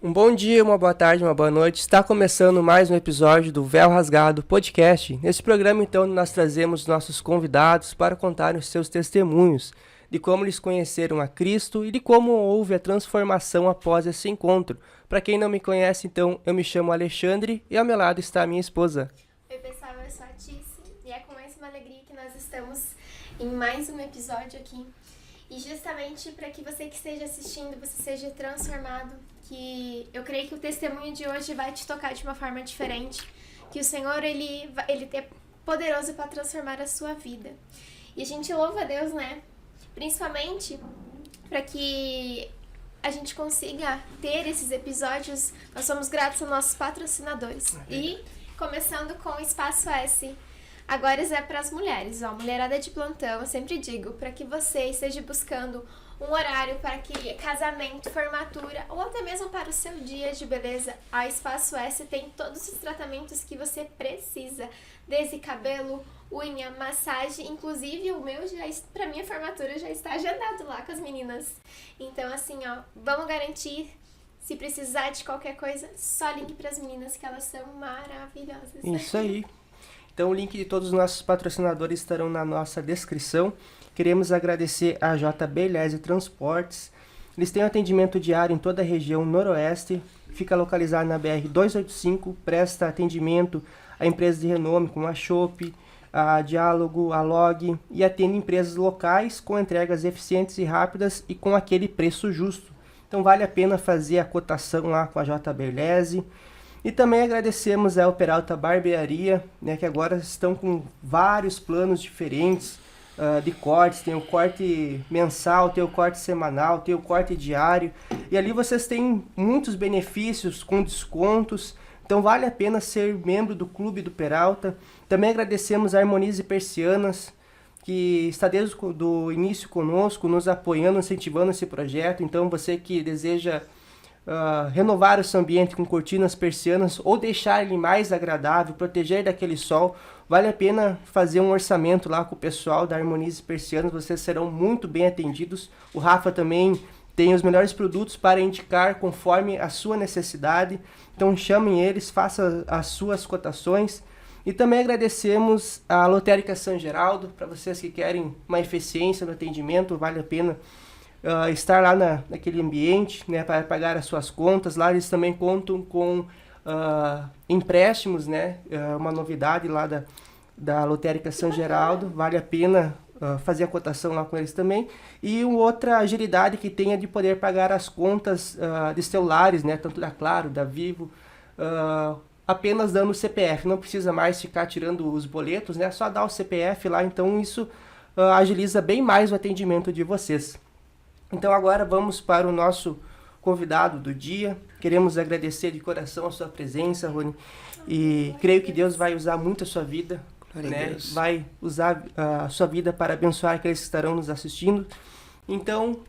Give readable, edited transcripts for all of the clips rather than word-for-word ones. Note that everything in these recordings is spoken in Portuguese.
Um bom dia, uma boa tarde, uma boa noite. Está começando mais um episódio do Véu Rasgado Podcast. Nesse programa, então, nós trazemos nossos convidados para contar os seus testemunhos de como eles conheceram a Cristo e de como houve a transformação após esse encontro. Para quem não me conhece, então, eu me chamo Alexandre e ao meu lado está a minha esposa. Oi pessoal, eu sou a Tice e é com essa alegria que nós estamos em mais um episódio aqui. E justamente para que você que esteja assistindo, você seja transformado, que eu creio que o testemunho de hoje vai te tocar de uma forma diferente, que o Senhor, ele é poderoso para transformar a sua vida. E a gente louva a Deus, né? Principalmente para que a gente consiga ter esses episódios, nós somos gratos aos nossos patrocinadores. E começando com o Espaço S. Agora é para as mulheres, ó, mulherada de plantão, eu sempre digo, para que você esteja buscando um horário para que casamento, formatura ou até mesmo para o seu dia de beleza, a Espaço S tem todos os tratamentos que você precisa, desde cabelo, unha, massagem, inclusive o meu para minha formatura já está agendado lá com as meninas. Então assim, ó, vamos garantir. Se precisar de qualquer coisa, só ligue para as meninas que elas são maravilhosas. Isso aí. Então o link de todos os nossos patrocinadores estarão na nossa descrição. Queremos agradecer a JB Lese Transportes. Eles têm um atendimento diário em toda a região noroeste. Fica localizado na BR 285. Presta atendimento a empresas de renome como a Chopp, a Diálogo, a Log. E atende empresas locais com entregas eficientes e rápidas e com aquele preço justo. Então vale a pena fazer a cotação lá com a JB Lese. E também agradecemos a Peralta Barbearia, né, que agora estão com vários planos diferentes de cortes. Tem o corte mensal, tem o corte semanal, tem o corte diário. E ali vocês têm muitos benefícios com descontos. Então vale a pena ser membro do Clube do Peralta. Também agradecemos a Harmonize Persianas, que está desde o início conosco, nos apoiando, incentivando esse projeto. Então você que deseja renovar o seu ambiente com cortinas persianas ou deixar ele mais agradável, proteger daquele sol, vale a pena fazer um orçamento lá com o pessoal da Harmonize Persianas, vocês serão muito bem atendidos. O Rafa também tem os melhores produtos para indicar conforme a sua necessidade, então chamem eles, façam as suas cotações. E também agradecemos a Lotérica São Geraldo, para vocês que querem uma eficiência no atendimento, vale a pena estar lá naquele ambiente, né, para pagar as suas contas. Lá eles também contam com empréstimos, né, uma novidade lá da Lotérica São Geraldo, vale a pena fazer a cotação lá com eles também. E uma outra agilidade que tem é de poder pagar as contas de celulares, né, tanto da Claro, da Vivo, apenas dando o CPF, não precisa mais ficar tirando os boletos, né, só dar o CPF lá, então isso agiliza bem mais o atendimento de vocês. Então agora vamos para o nosso convidado do dia. Queremos agradecer de coração a sua presença, Rony. E creio que Deus vai usar muito a sua vida, né? Vai usar a sua vida para abençoar aqueles que estarão nos assistindo. Então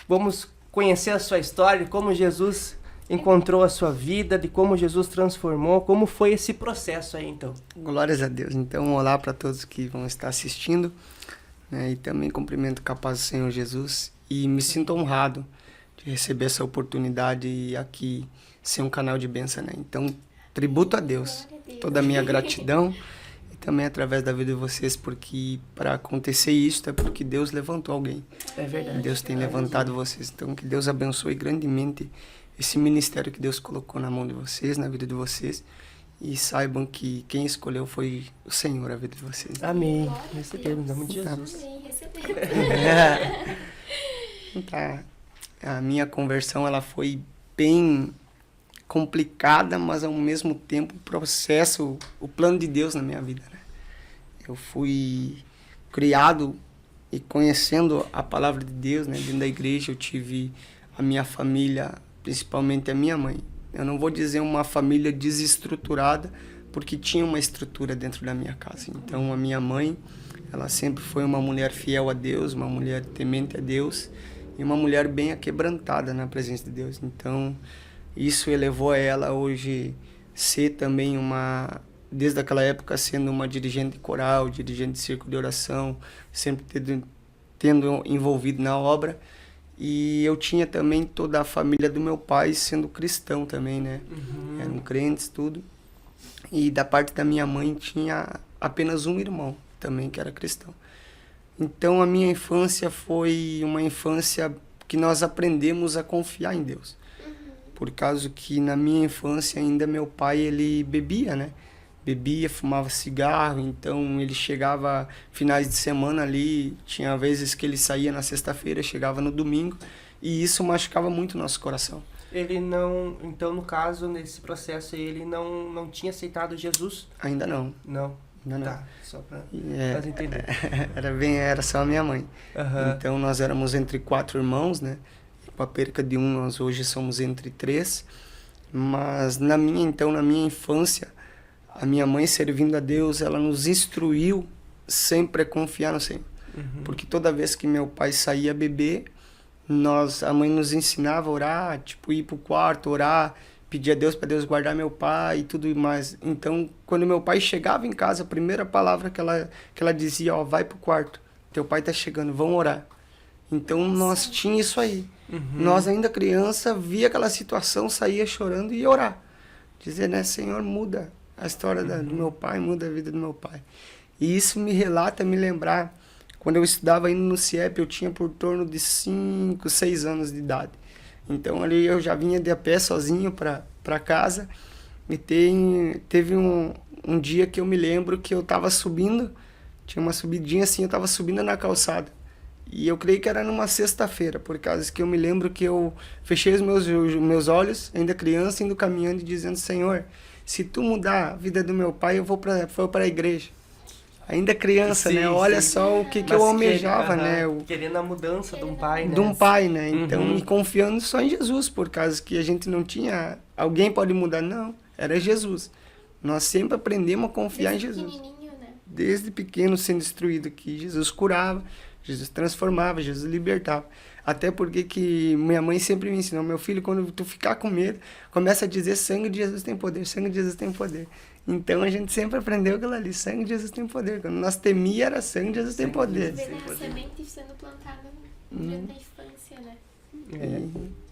vamos conhecer a sua história, de como Jesus encontrou a sua vida, de como Jesus transformou, como foi esse processo aí então. Glórias a Deus. Então olá para todos que vão estar assistindo, né? E também cumprimento com a paz do Senhor Jesus. E me sinto honrado de receber essa oportunidade e aqui ser um canal de bênção, né? Então, tributo a Deus, toda a minha gratidão e também através da vida de vocês, porque para acontecer isso é porque Deus levantou alguém. É verdade. Deus tem levantado vocês. Então, que Deus abençoe grandemente esse ministério que Deus colocou na mão de vocês, na vida de vocês. E saibam que quem escolheu foi o Senhor, a vida de vocês. Amém. Recebemos, em nome de Jesus. Amém, recebemos. Tá. A minha conversão ela foi bem complicada, mas ao mesmo tempo o processo, o plano de Deus na minha vida, né? Eu fui criado e conhecendo a palavra de Deus, né? Dentro da igreja eu tive a minha família, principalmente a minha mãe. Eu não vou dizer uma família desestruturada, porque tinha uma estrutura dentro da minha casa. Então a minha mãe, ela sempre foi uma mulher fiel a Deus, uma mulher temente a Deus, e uma mulher bem aquebrantada na presença de Deus. Então, isso elevou a ela hoje ser também desde aquela época, sendo uma dirigente coral, dirigente de círculo de oração, sempre tendo envolvido na obra. E eu tinha também toda a família do meu pai sendo cristão também, né? Eram crentes, tudo. E da parte da minha mãe tinha apenas um irmão também que era cristão. Então a minha infância foi uma infância que nós aprendemos a confiar em Deus. Por causa que na minha infância ainda meu pai, ele bebia, né? Bebia, fumava cigarro, então ele chegava finais de semana ali, tinha vezes que ele saía na sexta-feira, chegava no domingo, e isso machucava muito o nosso coração. Ele não, então no caso, nesse processo ele não tinha aceitado Jesus? Ainda não. Não. Ainda não. Tá, só pra nós entender. Era só a minha mãe. Então nós éramos entre 4 irmãos, né? Com a perca de um, nós hoje somos entre 3. Mas na minha infância, a minha mãe, servindo a Deus, ela nos instruiu sempre a confiar no Senhor. Porque toda vez que meu pai saía beber, a mãe nos ensinava a orar, tipo, ir pro quarto, orar, pedir a Deus para Deus guardar meu pai e tudo mais. Então, quando meu pai chegava em casa, a primeira palavra que ela dizia, ó, vai pro quarto, teu pai tá chegando, vão orar. Então, nós tínhamos isso aí. Nós, ainda criança, via aquela situação, saía chorando e ia orar. Dizer, né, Senhor, muda a história do meu pai, muda a vida do meu pai. E isso me lembrar, quando eu estudava ainda no CIEP, eu tinha por torno de 5, 6 anos de idade. Então ali eu já vinha de a pé sozinho para casa, e teve um dia que eu me lembro que eu estava subindo, tinha uma subidinha assim, eu estava subindo na calçada. E eu creio que era numa sexta-feira, por causa que eu me lembro que eu fechei os meus olhos, ainda criança, indo caminhando e dizendo, Senhor, se tu mudar a vida do meu pai, eu vou para a igreja. Ainda criança, sim, né? Olha só o que eu almejava, né? Querendo a mudança de um pai, né? De um pai, né? Então, e confiando só em Jesus, por causa que a gente não tinha... Alguém pode mudar, não. Era Jesus. Nós sempre aprendemos a confiar em Jesus. Né? Desde pequeno sendo instruído que Jesus curava, Jesus transformava, Jesus libertava. Até porque que minha mãe sempre me ensinou, meu filho, quando tu ficar com medo, começa a dizer, sangue de Jesus tem poder, sangue de Jesus tem poder. Então a gente sempre aprendeu aquilo ali, sangue de Jesus tem poder. Quando nós temia era sangue de Jesus tem poder. Ver a semente sendo plantada durante a infância, né?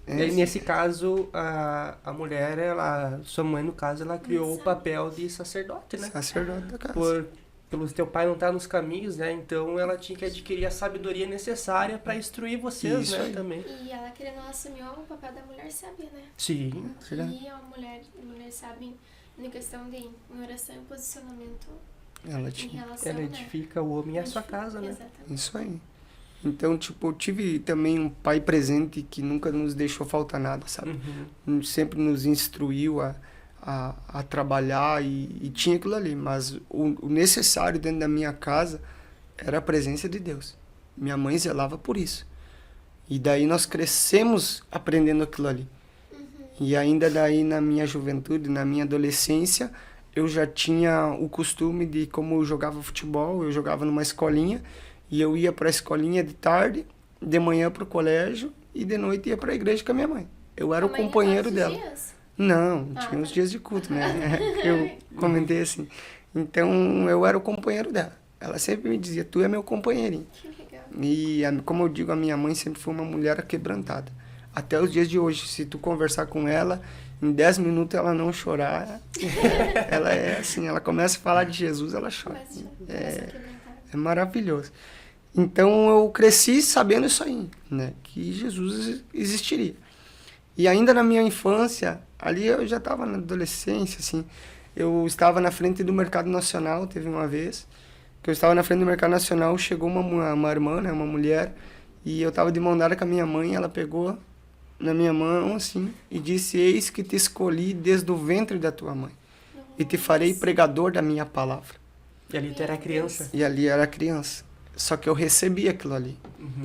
E nesse caso, a mulher, sua mãe no caso, ela criou o papel de sacerdote, né? Sacerdote da casa. Pelo teu pai não estar nos caminhos, né? Então ela tinha que adquirir a sabedoria necessária para instruir vocês, né? Também. E ela, querendo, ela assumiu o papel da mulher sábia, né? Sim. E a mulher sábia na questão de oração e posicionamento em relação, ela edifica o homem e a sua casa, né? Exatamente. Isso aí. Então, tipo, eu tive também um pai presente que nunca nos deixou faltar nada, sabe? Sempre nos instruiu a trabalhar e tinha aquilo ali. Mas o necessário dentro da minha casa era a presença de Deus. Minha mãe zelava por isso. E daí nós crescemos aprendendo aquilo ali. E ainda daí na minha juventude, na minha adolescência, eu já tinha o costume de, como eu jogava futebol, eu jogava numa escolinha, e eu ia para a escolinha de tarde, de manhã para o colégio, e de noite ia para a igreja com a minha mãe. Eu era o companheiro dela. Dias? Não, tinha uns dias de culto, né? Eu comentei assim. Então, eu era o companheiro dela. Ela sempre me dizia, tu é meu companheirinho. Que legal. E, como eu digo, a minha mãe sempre foi uma mulher quebrantada. Até os dias de hoje, se tu conversar com ela, em 10 minutos ela não chorar, ela é assim, ela começa a falar de Jesus, ela chora. É maravilhoso. Então eu cresci sabendo isso aí, né? Que Jesus existiria. E ainda na minha infância, ali eu já estava na adolescência, assim, eu estava na frente do Mercado Nacional, teve uma vez, que eu estava na frente do Mercado Nacional, chegou uma irmã, né, uma mulher, e eu estava de mão dada com a minha mãe, ela pegou na minha mão, assim, e disse, eis que te escolhi desde o ventre da tua mãe, e te farei pregador da minha palavra. E ali tu era criança. E ali era criança. Só que eu recebi aquilo ali.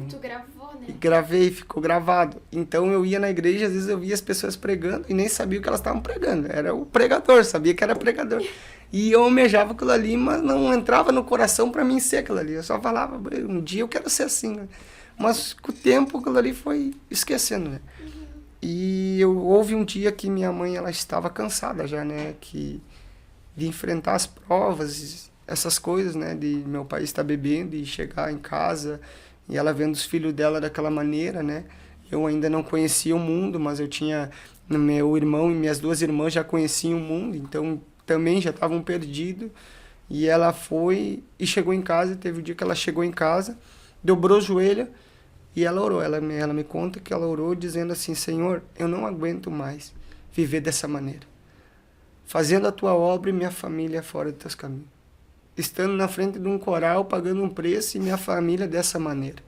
Tu gravou, né? E gravei, ficou gravado. Então eu ia na igreja, às vezes eu via as pessoas pregando e nem sabia o que elas estavam pregando. Era o pregador, sabia que era pregador. E eu almejava aquilo ali, mas não entrava no coração para mim ser aquilo ali. Eu só falava, um dia eu quero ser assim, né? Mas com o tempo aquilo ali foi esquecendo, né? E houve um dia que minha mãe, ela estava cansada já, né? De enfrentar as provas, essas coisas, né? De meu pai estar bebendo e chegar em casa e ela vendo os filhos dela daquela maneira, né? Eu ainda não conhecia o mundo, mas eu tinha meu irmão e minhas 2 irmãs já conheciam o mundo, então também já estavam perdidos. E ela foi e chegou em casa, teve um dia que ela chegou em casa, dobrou o joelho e ela orou. Ela me conta que ela orou dizendo assim: Senhor, eu não aguento mais viver dessa maneira, fazendo a tua obra e minha família fora dos teus caminhos, estando na frente de um coral, pagando um preço e minha família dessa maneira.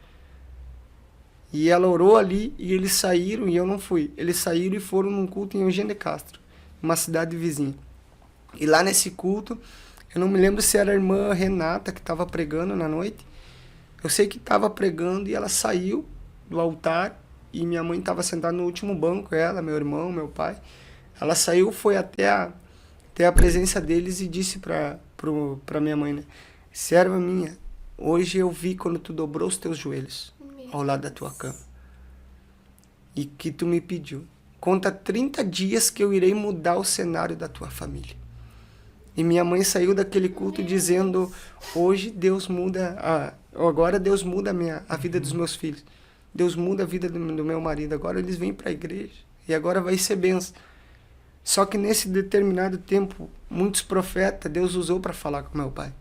E ela orou ali e eles saíram, e eu não fui. Eles saíram e foram num culto em Eugênio de Castro, uma cidade vizinha. E lá nesse culto, eu não me lembro se era a irmã Renata que estava pregando na noite. Eu sei que estava pregando e ela saiu do altar e minha mãe estava sentada no último banco, ela, meu irmão, meu pai. Ela saiu, foi até a presença deles e disse para minha mãe, né? Serva minha, hoje eu vi quando tu dobrou os teus joelhos ao lado da tua cama e que tu me pediu. Conta 30 dias que eu irei mudar o cenário da tua família. E minha mãe saiu daquele culto dizendo: hoje Deus muda, agora Deus muda a vida dos meus filhos. Deus muda a vida do meu marido. Agora eles vêm para a igreja. E agora vai ser bênção. Só que nesse determinado tempo, muitos profetas Deus usou para falar com meu pai.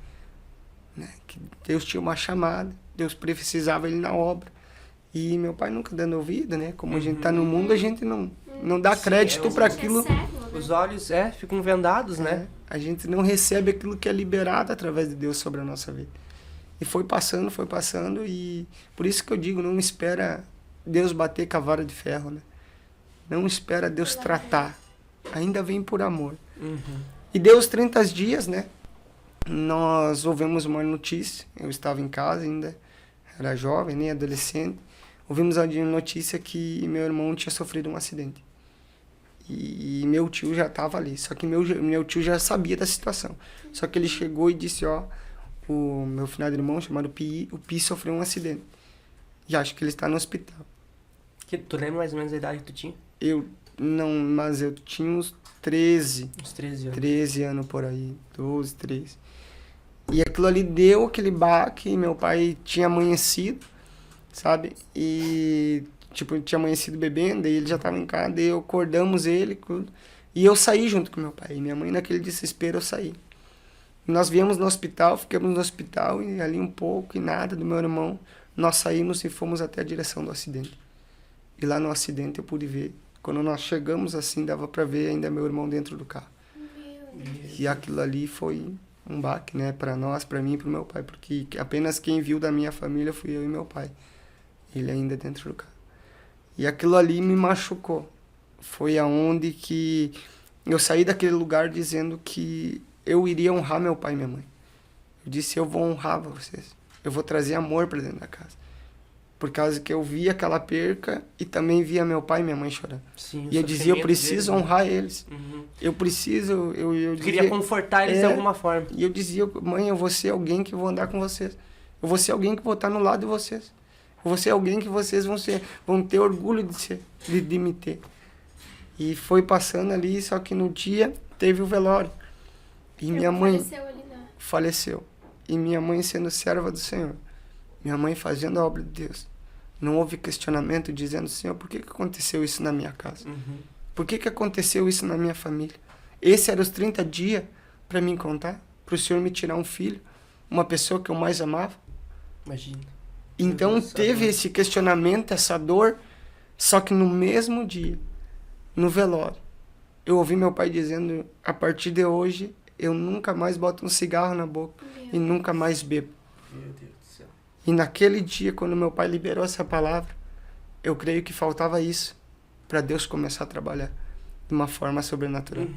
Né? Que Deus tinha uma chamada, Deus precisava ele na obra. E meu pai nunca dando ouvido, né? Como a gente está no mundo, a gente não dá crédito para aquilo. Os olhos ficam vendados, né? A gente não recebe aquilo que é liberado através de Deus sobre a nossa vida. E foi passando, e por isso que eu digo, não espera Deus bater com a vara de ferro, né? Não espera Deus tratar. Ainda vem por amor. E deu os 30 dias, né? Nós ouvimos uma notícia, eu estava em casa ainda, era jovem, nem adolescente. Ouvimos a notícia que meu irmão tinha sofrido um acidente. E meu tio já estava ali. Só que meu tio já sabia da situação. Só que ele chegou e disse, o meu finado irmão, chamado Pi, o Pi sofreu um acidente. E acho que ele está no hospital. Tu lembra mais ou menos a idade que tu tinha? Eu não, mas eu tinha uns 13. Uns 13 anos. 13 anos por aí, 12, 13. E aquilo ali deu aquele baque, meu pai tinha amanhecido, sabe? E, tinha amanhecido bebendo, e ele já estava em casa, daí acordamos ele, e eu saí junto com meu pai. E minha mãe, naquele desespero, eu saí. E nós viemos no hospital, ficamos no hospital, e ali um pouco, e nada, do meu irmão, nós saímos e fomos até a direção do acidente. E lá no acidente eu pude ver. Quando nós chegamos assim, dava para ver ainda meu irmão dentro do carro. E aquilo ali foi um baque, né, para nós, para mim e para o meu pai, porque apenas quem viu da minha família fui eu e meu pai. Ele ainda dentro do carro. E aquilo ali me machucou. Foi aonde que eu saí daquele lugar dizendo que eu iria honrar meu pai e minha mãe. Eu disse, eu vou honrar vocês. Eu vou trazer amor para dentro da casa. Por causa que eu via aquela perca e também via meu pai e minha mãe chorando. Sim, e eu dizia, eu preciso deles, honrar eles. Eu preciso... Eu queria confortar eles de alguma forma. E eu dizia, mãe, eu vou ser alguém que vou andar com vocês. Eu vou ser alguém que vou estar no lado de vocês. Eu vou ser alguém que vocês vão ter orgulho de me ter. E foi passando ali, só que no dia teve o velório. E minha mãe faleceu. E minha mãe sendo serva do Senhor. Minha mãe fazendo a obra de Deus. Não houve questionamento dizendo, Senhor, por que aconteceu isso na minha casa? Por que aconteceu isso na minha família? Esse era os 30 dias para mim contar, para o Senhor me tirar um filho, uma pessoa que eu mais amava. Imagina. Então teve esse questionamento, essa dor, só que no mesmo dia, no velório, eu ouvi meu pai dizendo, a partir de hoje, eu nunca mais boto um cigarro na boca e nunca mais bebo. Meu Deus do céu. E naquele dia, quando meu pai liberou essa palavra, eu creio que faltava isso para Deus começar a trabalhar de uma forma sobrenatural.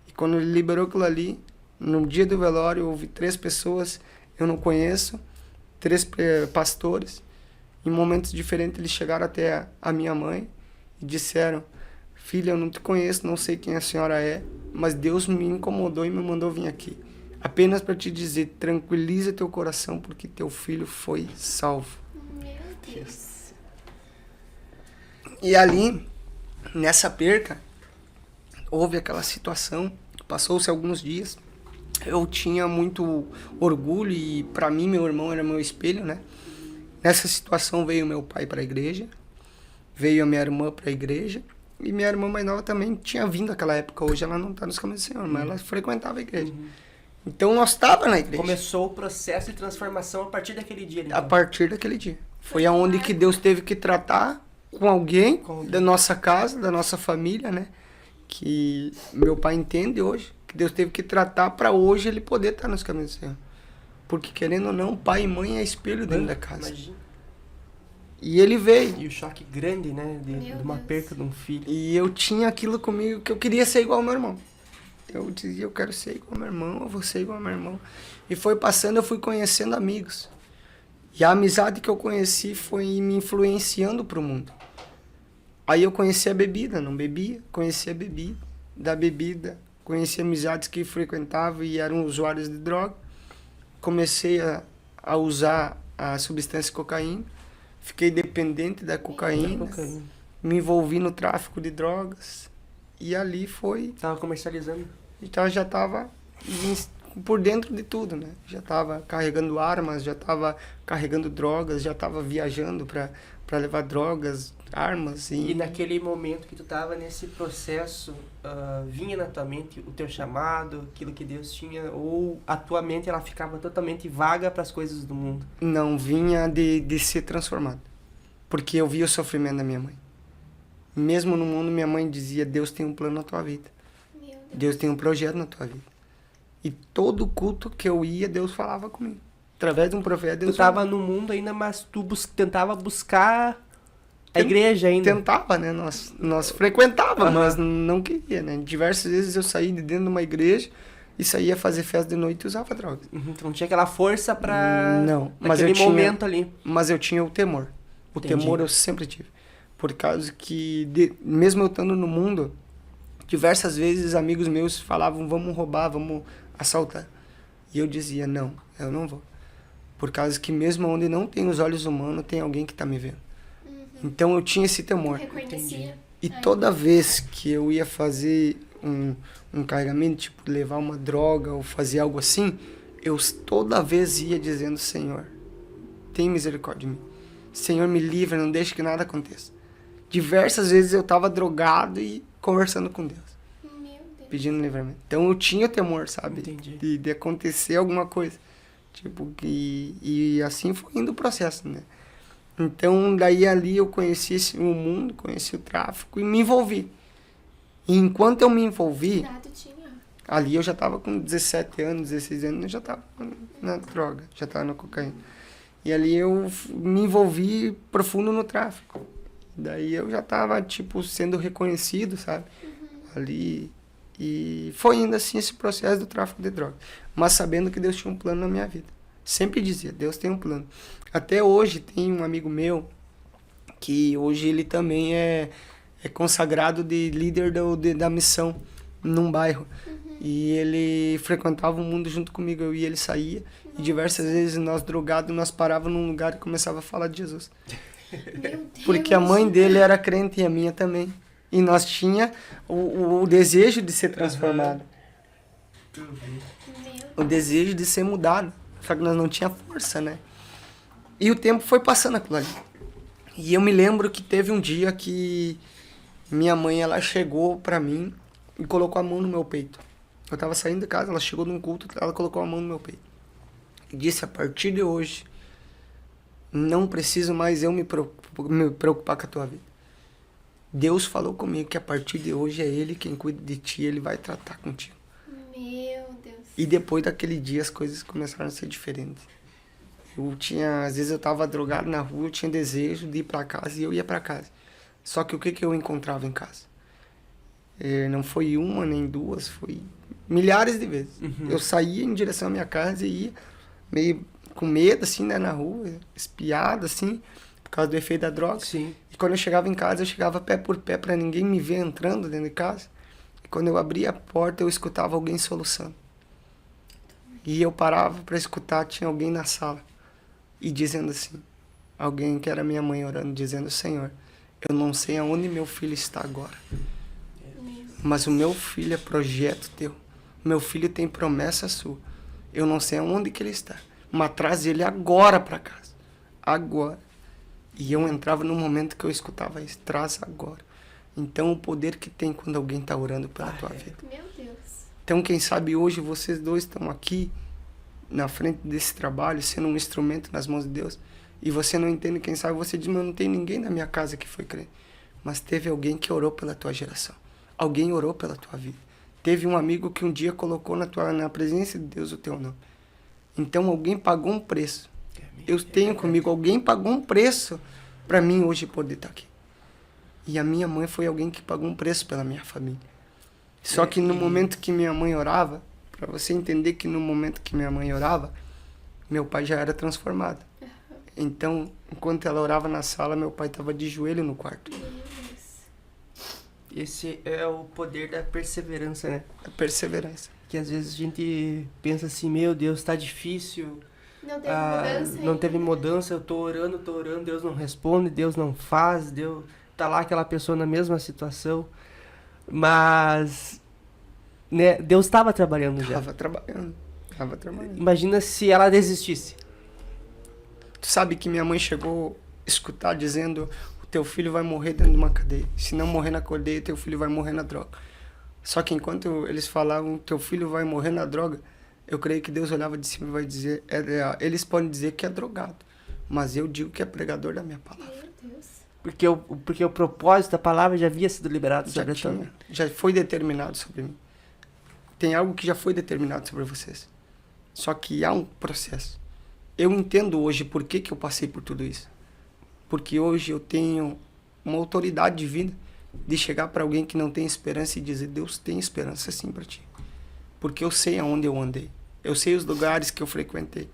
E quando ele liberou aquilo ali, no dia do velório, houve 3 pessoas, eu não conheço, 3 pastores. Em momentos diferentes, eles chegaram até a minha mãe e disseram, filha, eu não te conheço, não sei quem a senhora é, mas Deus me incomodou e me mandou vir aqui. Apenas para te dizer, tranquiliza teu coração, porque teu filho foi salvo. Meu Deus. E ali, nessa perca, houve aquela situação, passou-se alguns dias, eu tinha muito orgulho e para mim meu irmão era meu espelho, né? Nessa situação veio meu pai para a igreja, veio a minha irmã para a igreja, e minha irmã mais nova também tinha vindo naquela época. Hoje ela não está nos caminhos do Senhor, mas ela frequentava a igreja. Então nós estávamos na igreja. Começou o processo de transformação a partir daquele dia. A partir daquele dia. Foi aonde que Deus teve que tratar com alguém da nossa casa, da nossa família, né? Que meu pai entende hoje, que Deus teve que tratar para hoje ele poder estar nos caminhos do Senhor. Porque querendo ou não, pai e mãe é espelho dentro da casa. Imagina. E ele veio. E o choque grande, né? De uma perca de um filho. E eu tinha aquilo comigo que eu queria ser igual ao meu irmão. Eu dizia, eu quero ser igual ao meu irmão, eu vou ser igual ao meu irmão. E foi passando, eu fui conhecendo amigos. E a amizade que eu conheci foi me influenciando pro mundo. Aí eu conheci a bebida, não bebia, conheci a bebida. Da bebida, conheci amizades que frequentavam e eram usuários de droga. Comecei a usar a substância cocaína. Fiquei dependente da cocaína. Me envolvi no tráfico de drogas. E ali foi... Tava comercializando. Então já estava por dentro de tudo, né? Já estava carregando armas, já estava carregando drogas, já estava viajando para levar drogas, armas. E naquele momento que tu estava nesse processo, vinha na tua mente o teu chamado, aquilo que Deus tinha, ou a tua mente ela ficava totalmente vaga para as coisas do mundo? Não, vinha de ser transformado. Porque eu via o sofrimento da minha mãe. Mesmo no mundo, minha mãe dizia, Deus tem um plano na tua vida. Deus tem um projeto na tua vida. E todo culto que eu ia, Deus falava comigo. Através de um profeta, Deus falava. Tu estava no mundo ainda, mas tu tentava buscar a igreja ainda. Tentava, né? Nós frequentávamos, mas não queria, né? Diversas vezes eu saí de dentro de uma igreja e saía fazer festa de noite e usava drogas. Tu não tinha aquela força pra... Não, mas eu tinha... momento ali. Mas eu tinha o temor. O temor eu sempre tive. Por causa que, mesmo eu estando no mundo, diversas vezes amigos meus falavam, vamos roubar, vamos assaltar. E eu dizia, não, eu não vou. Por causa que mesmo onde não tem os olhos humanos, tem alguém que está me vendo. Então eu tinha esse temor. Reconhecia. E toda vez que eu ia fazer um carregamento, tipo levar uma droga ou fazer algo assim, eu toda vez ia dizendo, Senhor, tem misericórdia de mim. Senhor, me livre, não deixe que nada aconteça. Diversas vezes eu estava drogado e conversando com Deus. Meu Deus. Pedindo livramento. Então eu tinha temor, sabe? Entendi. De acontecer alguma coisa. Tipo, e assim foi indo o processo, né? Então, daí ali eu conheci o mundo, conheci o tráfico e me envolvi. E enquanto eu me envolvi, ali eu já estava com 17 anos, 16 anos, eu já estava na droga, já estava na cocaína. E ali eu me envolvi profundo no tráfico. Daí eu já estava, tipo, sendo reconhecido, sabe? Ali. E foi indo assim esse processo do tráfico de drogas. Mas sabendo que Deus tinha um plano na minha vida. Sempre dizia, Deus tem um plano. Até hoje tem um amigo meu, que hoje ele também é consagrado de líder da missão num bairro. E ele frequentava o mundo junto comigo, eu e ele saía. E diversas vezes nós drogados, nós parávamos num lugar e começava a falar de Jesus. Meu Deus. Porque a mãe dele era crente e a minha também. E nós tinha o desejo de ser transformado. O desejo de ser mudado. Só que nós não tinha força, né? E o tempo foi passando aquilo ali. E eu me lembro que teve um dia que minha mãe, ela chegou pra mim e colocou a mão no meu peito. Eu tava saindo de casa, ela chegou num culto, ela colocou a mão no meu peito. E disse, a partir de hoje, não preciso mais eu me preocupar com a tua vida. Deus falou comigo que a partir de hoje é Ele quem cuida de ti, Ele vai tratar contigo. Meu Deus. E depois daquele dia as coisas começaram a ser diferentes. Às vezes eu tava drogado na rua, eu tinha desejo de ir para casa e eu ia para casa. Só que o que eu encontrava em casa? Não foi uma nem duas, foi milhares de vezes. Eu saía em direção à minha casa e ia meio com medo, assim, né, na rua, espiado, assim, por causa do efeito da droga. Sim. E quando eu chegava em casa, eu chegava pé por pé para ninguém me ver entrando dentro de casa. E quando eu abria a porta, eu escutava alguém soluçando. E eu parava para escutar, tinha alguém na sala. E dizendo assim, alguém que era minha mãe orando, dizendo, Senhor, eu não sei aonde meu filho está agora. Mas o meu filho é projeto teu. Meu filho tem promessa sua. Eu não sei aonde que ele está. Mas traz ele agora para casa. Agora. E eu entrava no momento que eu escutava isso, traz agora. Então, o poder que tem quando alguém está orando pela tua vida. Meu Deus. Então, quem sabe hoje vocês dois estão aqui, na frente desse trabalho, sendo um instrumento nas mãos de Deus. E você não entende, quem sabe você diz, mas não tem ninguém na minha casa que foi crente. Mas teve alguém que orou pela tua geração. Alguém orou pela tua vida. Teve um amigo que um dia colocou na presença de Deus o teu nome. Então, alguém pagou um preço. Eu tenho comigo, alguém pagou um preço para mim hoje poder estar aqui. E a minha mãe foi alguém que pagou um preço pela minha família. Só que no momento que minha mãe orava, para você entender que no momento que minha mãe orava, meu pai já era transformado. Então, enquanto ela orava na sala, meu pai estava de joelho no quarto. Esse é o poder da perseverança, né? A perseverança. Que às vezes a gente pensa assim, meu Deus, tá difícil. Não teve mudança Não ainda. teve mudança, eu tô orando, Deus não responde, Deus não faz, Deus tá lá aquela pessoa na mesma situação. Mas, né, Deus estava trabalhando já. Tava trabalhando. Imagina se ela desistisse. Tu sabe que minha mãe chegou a escutar dizendo, o teu filho vai morrer dentro de uma cadeia. Se não morrer na cadeia, teu filho vai morrer na droga. Só que enquanto eles falavam, teu filho vai morrer na droga, eu creio que Deus olhava de cima e vai dizer, eles podem dizer que é drogado, mas eu digo que é pregador da minha palavra. Meu Deus. Porque o propósito da palavra já havia sido liberado sobre a tua vida. Já foi determinado sobre mim. Tem algo que já foi determinado sobre vocês. Só que há um processo. Eu entendo hoje por que eu passei por tudo isso. Porque hoje eu tenho uma autoridade de vida de chegar para alguém que não tem esperança e dizer, Deus tem esperança sim para ti. Porque eu sei aonde eu andei. Eu sei os lugares que eu frequentei.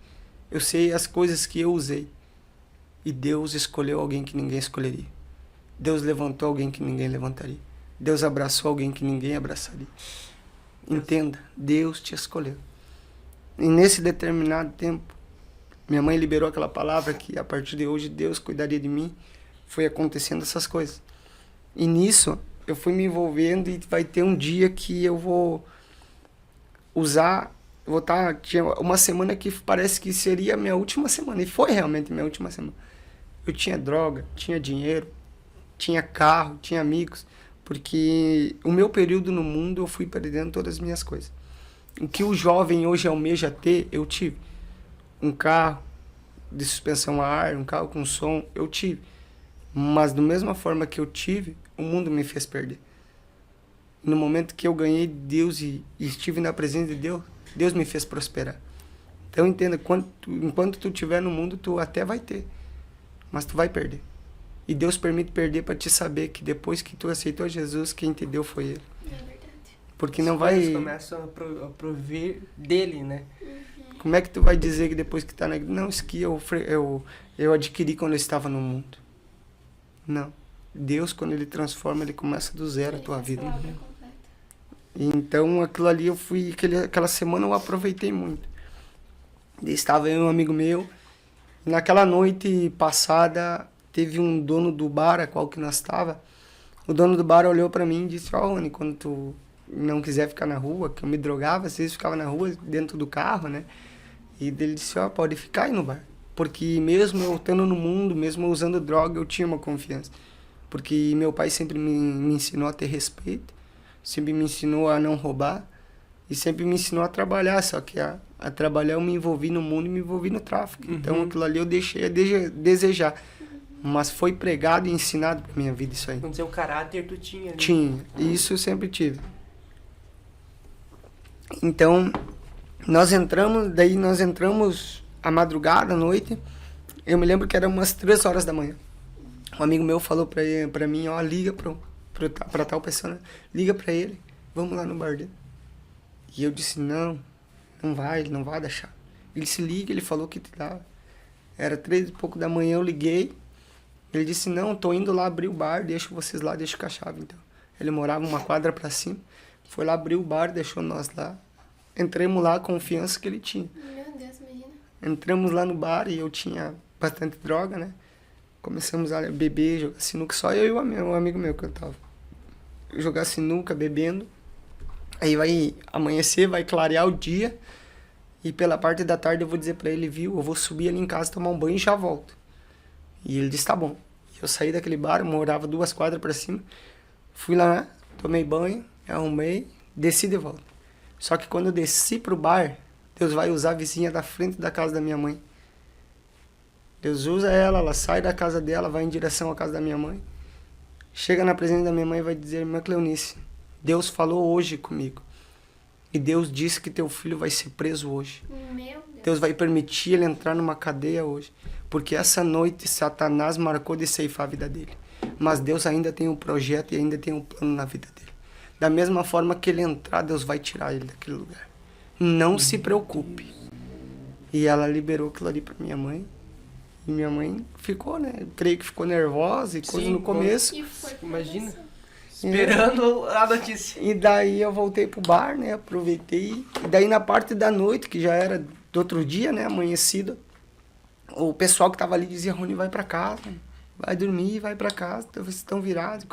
Eu sei as coisas que eu usei. E Deus escolheu alguém que ninguém escolheria. Deus levantou alguém que ninguém levantaria. Deus abraçou alguém que ninguém abraçaria. Entenda, Deus te escolheu. E nesse determinado tempo, minha mãe liberou aquela palavra que a partir de hoje Deus cuidaria de mim. Foi acontecendo essas coisas. E nisso eu fui me envolvendo e vai ter um dia que eu vou usar, tinha uma semana que parece que seria a minha última semana. E foi realmente minha última semana. Eu tinha droga, tinha dinheiro, tinha carro, tinha amigos. Porque o meu período no mundo eu fui perdendo todas as minhas coisas. O que o jovem hoje almeja ter, eu tive. Um carro de suspensão a ar, um carro com som, eu tive. Mas da mesma forma que eu tive, o mundo me fez perder. No momento que eu ganhei Deus e estive na presença de Deus, Deus me fez prosperar. Então entenda, enquanto tu estiver no mundo, tu até vai ter. Mas tu vai perder. E Deus permite perder para te saber que depois que tu aceitou Jesus, quem te deu foi Ele. É verdade. Porque não As vai... coisas começam a prover dele, né? Como é que tu vai dizer que depois que tá na igreja... Não, isso que eu adquiri quando eu estava no mundo. Não. Deus, quando Ele transforma, Ele começa do zero a tua vida. Essa obra completa. Então, aquilo ali eu fui... Aquela semana eu aproveitei muito. E estava eu e um amigo meu. Naquela noite passada, teve um dono do bar, a qual que nós estava. O dono do bar olhou para mim e disse, Rony, quando tu não quiser ficar na rua, que eu me drogava, às vezes ficava na rua, dentro do carro, né? E ele disse, pode ficar aí no bar. Porque mesmo eu estando no mundo, mesmo eu usando droga, eu tinha uma confiança. Porque meu pai sempre me ensinou a ter respeito, sempre me ensinou a não roubar e sempre me ensinou a trabalhar, só que a trabalhar eu me envolvi no mundo e me envolvi no tráfico. Então aquilo ali eu deixei a desejar. Mas foi pregado e ensinado pra minha vida isso aí. Quando dizer o caráter tu tinha. Né? Tinha, e isso eu sempre tive. Então, nós entramos à madrugada, à noite. Eu me lembro que era umas 3 horas da manhã. Um amigo meu falou pra mim, liga pra tal pessoa, né? Liga pra ele, vamos lá no bar dele. E eu disse, não vai, ele não vai deixar. Ele se liga, ele falou que te dava. Era 3 e pouco da manhã, eu liguei. Ele disse, não, tô indo lá abrir o bar, deixo vocês lá, deixo com a chave, então. Ele morava uma quadra pra cima, foi lá abrir o bar, deixou nós lá. Entramos lá, a confiança que ele tinha. Meu Deus, imagina. Entramos lá no bar e eu tinha bastante droga, né? Começamos a beber, jogar sinuca, só eu e um amigo meu que eu tava. Jogar sinuca, bebendo. Aí vai amanhecer, vai clarear o dia. E pela parte da tarde eu vou dizer pra ele, viu, eu vou subir ali em casa, tomar um banho e já volto. E ele disse, tá bom. Eu saí daquele bar, eu morava 2 quadras pra cima. Fui lá, tomei banho, arrumei, desci de volta. Só que quando eu desci pro bar, Deus vai usar a vizinha da frente da casa da minha mãe. Deus usa ela sai da casa dela, vai em direção à casa da minha mãe. Chega na presença da minha mãe e vai dizer, irmã Cleonice, Deus falou hoje comigo. E Deus disse que teu filho vai ser preso hoje. Meu Deus. Deus vai permitir ele entrar numa cadeia hoje. Porque essa noite Satanás marcou de ceifar a vida dele. Mas Deus ainda tem um projeto e ainda tem um plano na vida dele. Da mesma forma que ele entrar, Deus vai tirar ele daquele lugar. Não se preocupe. E ela liberou aquilo ali para minha mãe. E minha mãe ficou, né? Eu creio que ficou nervosa e coisa no começo. E foi por Imagina. você. Esperando a notícia. E daí eu voltei pro bar, né? Aproveitei. E daí na parte da noite, que já era do outro dia, né? Amanhecido, o pessoal que tava ali dizia, Rony, vai pra casa. Vai dormir, vai pra casa. Vocês estão virados.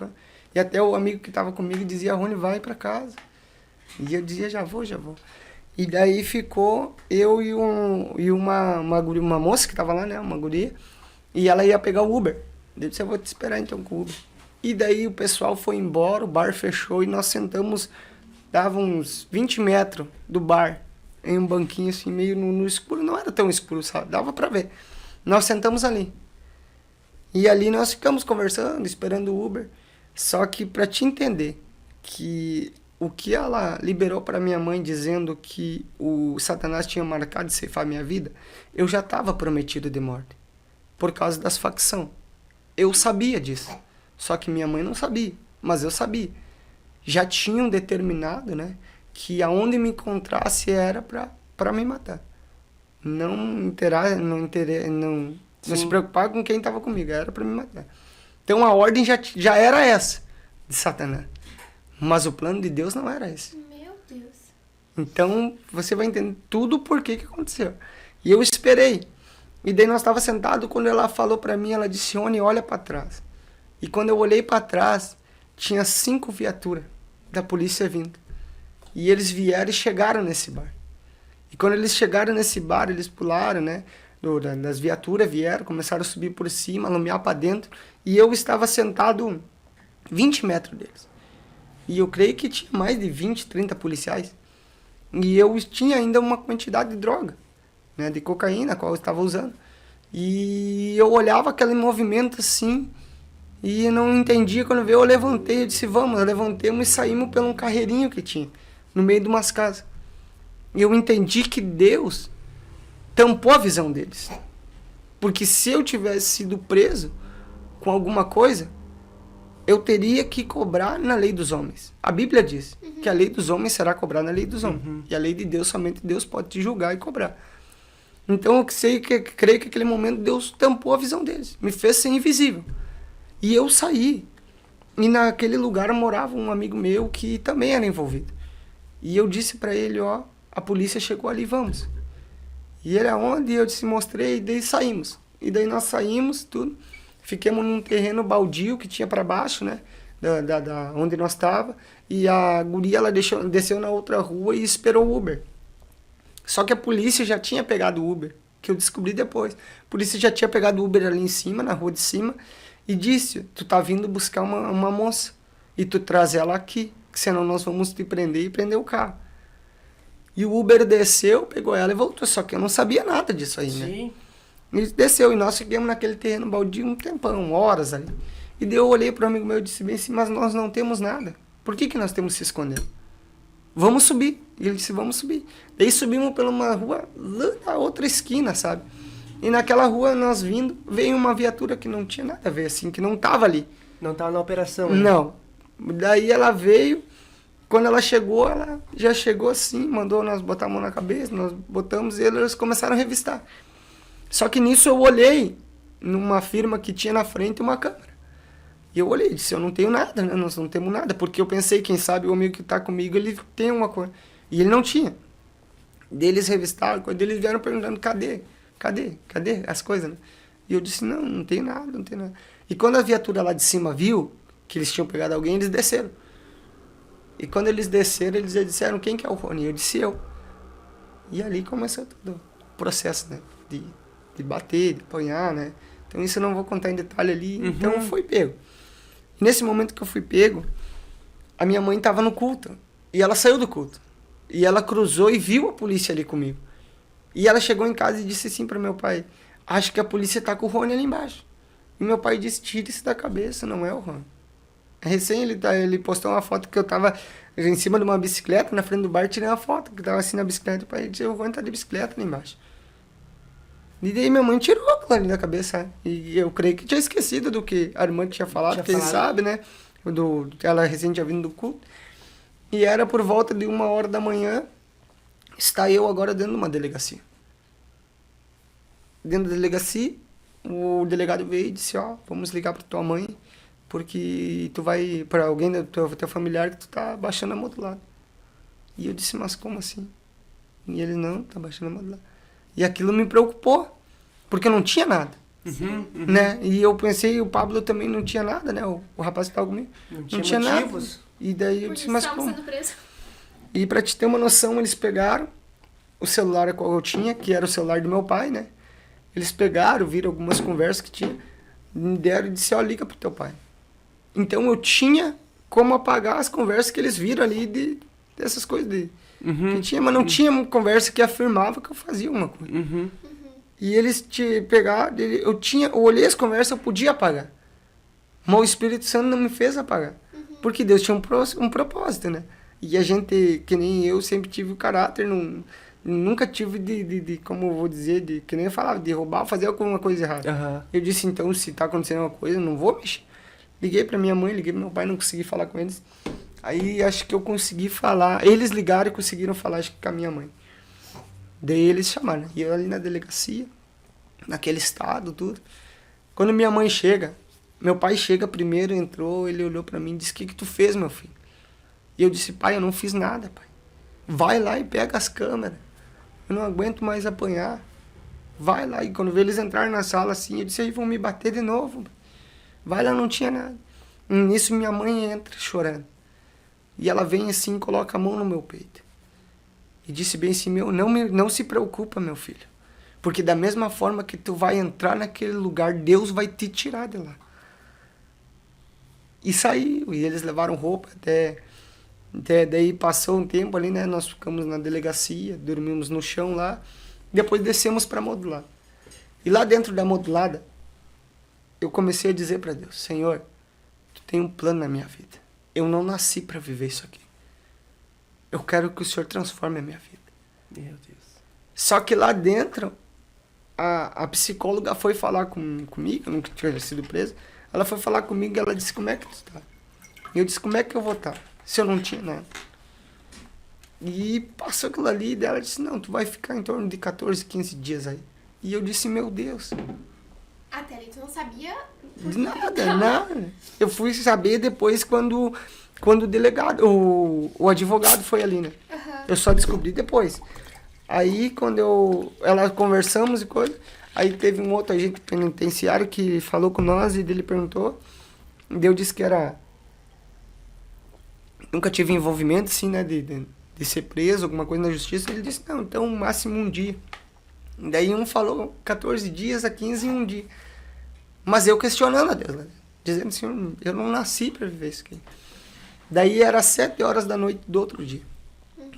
E até o amigo que tava comigo dizia, Rony, vai pra casa. E eu dizia, já vou. E daí ficou eu e uma moça que tava lá, né? Uma guria. E ela ia pegar o Uber. Eu disse, eu vou te esperar então com o Uber. E daí o pessoal foi embora, o bar fechou e nós sentamos, dava uns 20 metros do bar, em um banquinho assim, meio no escuro. Não era tão escuro, sabe? Dava pra ver. Nós sentamos ali. E ali nós ficamos conversando, esperando o Uber. Só que pra te entender que o que ela liberou para minha mãe dizendo que o Satanás tinha marcado de ceifar minha vida, eu já estava prometido de morte. Por causa das facções. Eu sabia disso. Só que minha mãe não sabia, mas eu sabia. Já tinham determinado, né, que aonde me encontrasse era para me matar. Não se preocupar com quem estava comigo, era para me matar. Então a ordem já era essa de Satanás. Mas o plano de Deus não era esse. Meu Deus. Então você vai entender tudo por que aconteceu. E eu esperei. E daí nós estava sentado, quando ela falou para mim, ela disse, Rony, olha para trás. E quando eu olhei para trás, tinha 5 viaturas da polícia vindo. E eles vieram e chegaram nesse bar. E quando eles chegaram nesse bar, eles pularam, né? Das viaturas vieram, começaram a subir por cima, alumiar para dentro. E eu estava sentado 20 metros deles. E eu creio que tinha mais de 20, 30 policiais. E eu tinha ainda uma quantidade de droga, né? De cocaína, a qual eu estava usando. E eu olhava aquele movimento assim... E não entendia, quando veio eu levantei, eu disse, vamos, levantemos e saímos por um carreirinho que tinha, no meio de umas casas. E eu entendi que Deus tampou a visão deles. Porque se eu tivesse sido preso com alguma coisa, eu teria que cobrar na lei dos homens. A Bíblia diz que a lei dos homens será cobrada na lei dos homens. E a lei de Deus, somente Deus pode te julgar e cobrar. Então eu creio que naquele momento Deus tampou a visão deles, me fez ser invisível. E eu saí. E naquele lugar morava um amigo meu que também era envolvido. E eu disse para ele, ó, a polícia chegou ali, vamos. E ele, aonde? Eu disse, mostrei, e daí saímos. E daí nós saímos, tudo. Fiquemos num terreno baldio que tinha para baixo, né? Da onde nós estava. E a guria, ela desceu na outra rua e esperou o Uber. Só que a polícia já tinha pegado o Uber, que eu descobri depois. A polícia já tinha pegado o Uber ali em cima, na rua de cima. E disse, tu tá vindo buscar uma moça. E tu traz ela aqui. Senão nós vamos te prender e prender o carro. E o Uber desceu, pegou ela e voltou. Só que eu não sabia nada disso aí, né? Sim. Ele desceu e nós ficamos naquele terreno baldio um tempão, horas ali. E daí eu olhei para um amigo meu e disse bem assim, mas nós não temos nada. Por que nós temos que se esconder? Vamos subir. E ele disse, vamos subir. Daí subimos por uma rua lá na outra esquina, sabe? E naquela rua, nós vindo, veio uma viatura que não tinha nada a ver, assim, que não tava ali. Não tava na operação, né? Não. Daí ela veio, quando ela chegou, ela já chegou assim, mandou nós botar a mão na cabeça, nós botamos e eles começaram a revistar. Só que nisso eu olhei numa firma que tinha na frente uma câmera. E eu olhei, disse, eu não tenho nada, né? Nós não temos nada, porque eu pensei, quem sabe o amigo que tá comigo, ele tem uma coisa. E ele não tinha. Daí eles revistaram, quando eles vieram perguntando, cadê as coisas, né? E eu disse, não tenho nada, não tenho nada. E quando a viatura lá de cima viu que eles tinham pegado alguém, eles desceram. E quando eles desceram, eles disseram, quem que é o Rony? Eu disse, eu. E ali começou todo o processo, né? De bater, de apanhar, né? Então isso eu não vou contar em detalhe ali. Então fui pego. E nesse momento que eu fui pego, a minha mãe estava no culto. E ela saiu do culto. E ela cruzou e viu a polícia ali comigo. E ela chegou em casa e disse assim para meu pai: acho que a polícia tá com o Rony ali embaixo. E meu pai disse: tira isso da cabeça, não é o Rony. Recém ele postou uma foto que eu tava em cima de uma bicicleta, na frente do bar, tirei uma foto que tava assim na bicicleta. O pai disse: o Rony tá de bicicleta ali embaixo. E daí minha mãe tirou aquilo ali da cabeça. E eu creio que tinha esquecido do que a irmã tinha falado, quem sabe, né? Ela recém tinha vindo do culto. E era por volta de 1h da manhã, está eu agora dentro de uma delegacia. Dentro da delegacia, o delegado veio e disse: ó, vamos ligar para tua mãe, porque tu vai, para alguém do teu familiar, que tu tá baixando a modulada. E eu disse: mas como assim? E ele: não, tá baixando a modulada. E aquilo me preocupou, porque eu não tinha nada. Né? E eu pensei, o Pablo também não tinha nada, né? O rapaz que estava comigo. Não tinha motivos. Nada. E daí eu disse: mas como? Sendo preso. E para te ter uma noção, eles pegaram o celular qual eu tinha, que era o celular do meu pai, né? Eles pegaram, viram algumas conversas que tinha, me deram e disse: ó, liga pro teu pai. Então eu tinha como apagar as conversas que eles viram ali dessas coisas que tinha, mas não tinha uma conversa que afirmava que eu fazia uma coisa. E eles te pegaram, eu olhei as conversas, eu podia apagar. Mas o Espírito Santo não me fez apagar. Porque Deus tinha um propósito, né? E a gente, que nem eu, sempre tive o caráter, nunca tive como eu vou dizer, que nem eu falava, de roubar, fazer alguma coisa errada. Eu disse: então, se tá acontecendo uma coisa, eu não vou mexer. Liguei pra minha mãe, liguei pro meu pai, não consegui falar com eles. Aí acho que eu consegui falar, eles ligaram e conseguiram falar, acho que com a minha mãe. Daí eles chamaram, e eu ali na delegacia, naquele estado, tudo. Quando minha mãe chega, meu pai chega primeiro, entrou, ele olhou pra mim e disse: o que tu fez, meu filho? E eu disse: pai, eu não fiz nada, pai. Vai lá e pega as câmeras. Eu não aguento mais apanhar. Vai lá. E quando eles entraram na sala assim, eu disse: aí vão me bater de novo. Vai lá, não tinha nada. E nisso minha mãe entra chorando. E ela vem assim, coloca a mão no meu peito. E disse bem assim: não se preocupa, meu filho. Porque da mesma forma que tu vai entrar naquele lugar, Deus vai te tirar de lá. E saiu. E eles levaram roupa até daí passou um tempo ali, né? Nós ficamos na delegacia, dormimos no chão lá. Depois descemos para a modulada. E lá dentro da modulada, eu comecei a dizer para Deus: Senhor, tu tem um plano na minha vida. Eu não nasci para viver isso aqui. Eu quero que o Senhor transforme a minha vida. Meu Deus. Só que lá dentro, a psicóloga foi falar comigo, eu nunca tinha sido preso. Ela foi falar comigo e ela disse: como é que tu tá? E eu disse: como é que eu vou estar? Se eu não tinha nada. E passou aquilo ali e ela disse: não, tu vai ficar em torno de 14, 15 dias aí. E eu disse: meu Deus. Até ali tu não sabia? De nada. Eu fui saber depois quando o delegado, o advogado foi ali, né? Eu só descobri depois. Aí quando ela conversamos e coisa, aí teve um outro agente penitenciário que falou com nós e ele perguntou. E eu disse que nunca tive envolvimento, assim, né, de ser preso, alguma coisa na justiça. Ele disse: não, então máximo um dia. Daí um falou 14 dias, a 15 e um dia. Mas eu questionando a Deus, né? Dizendo: Senhor, eu não nasci para viver isso aqui. Daí era 7h da noite do outro dia.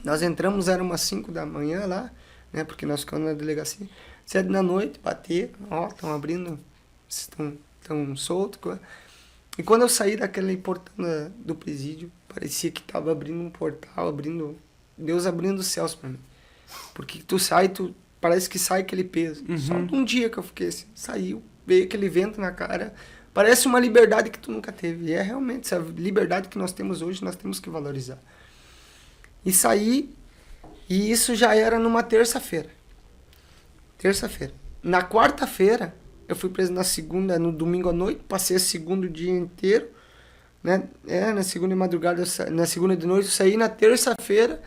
Nós entramos, era umas 5 da manhã lá, né, porque nós ficamos na delegacia. 7 da noite, bateram, ó, estão abrindo, estão soltos. E quando eu saí daquele portão do presídio, parecia que estava abrindo um portal, Deus abrindo os céus para mim. Porque tu sai, parece que sai aquele peso. Só um dia que eu fiquei assim, saiu, veio aquele vento na cara. Parece uma liberdade que tu nunca teve. E é realmente essa liberdade que nós temos hoje, nós temos que valorizar. E saí, e isso já era numa terça-feira. Na quarta-feira, eu fui preso no domingo à noite, passei o segundo dia inteiro, né? Na segunda de madrugada, na segunda de noite eu saí, na terça-feira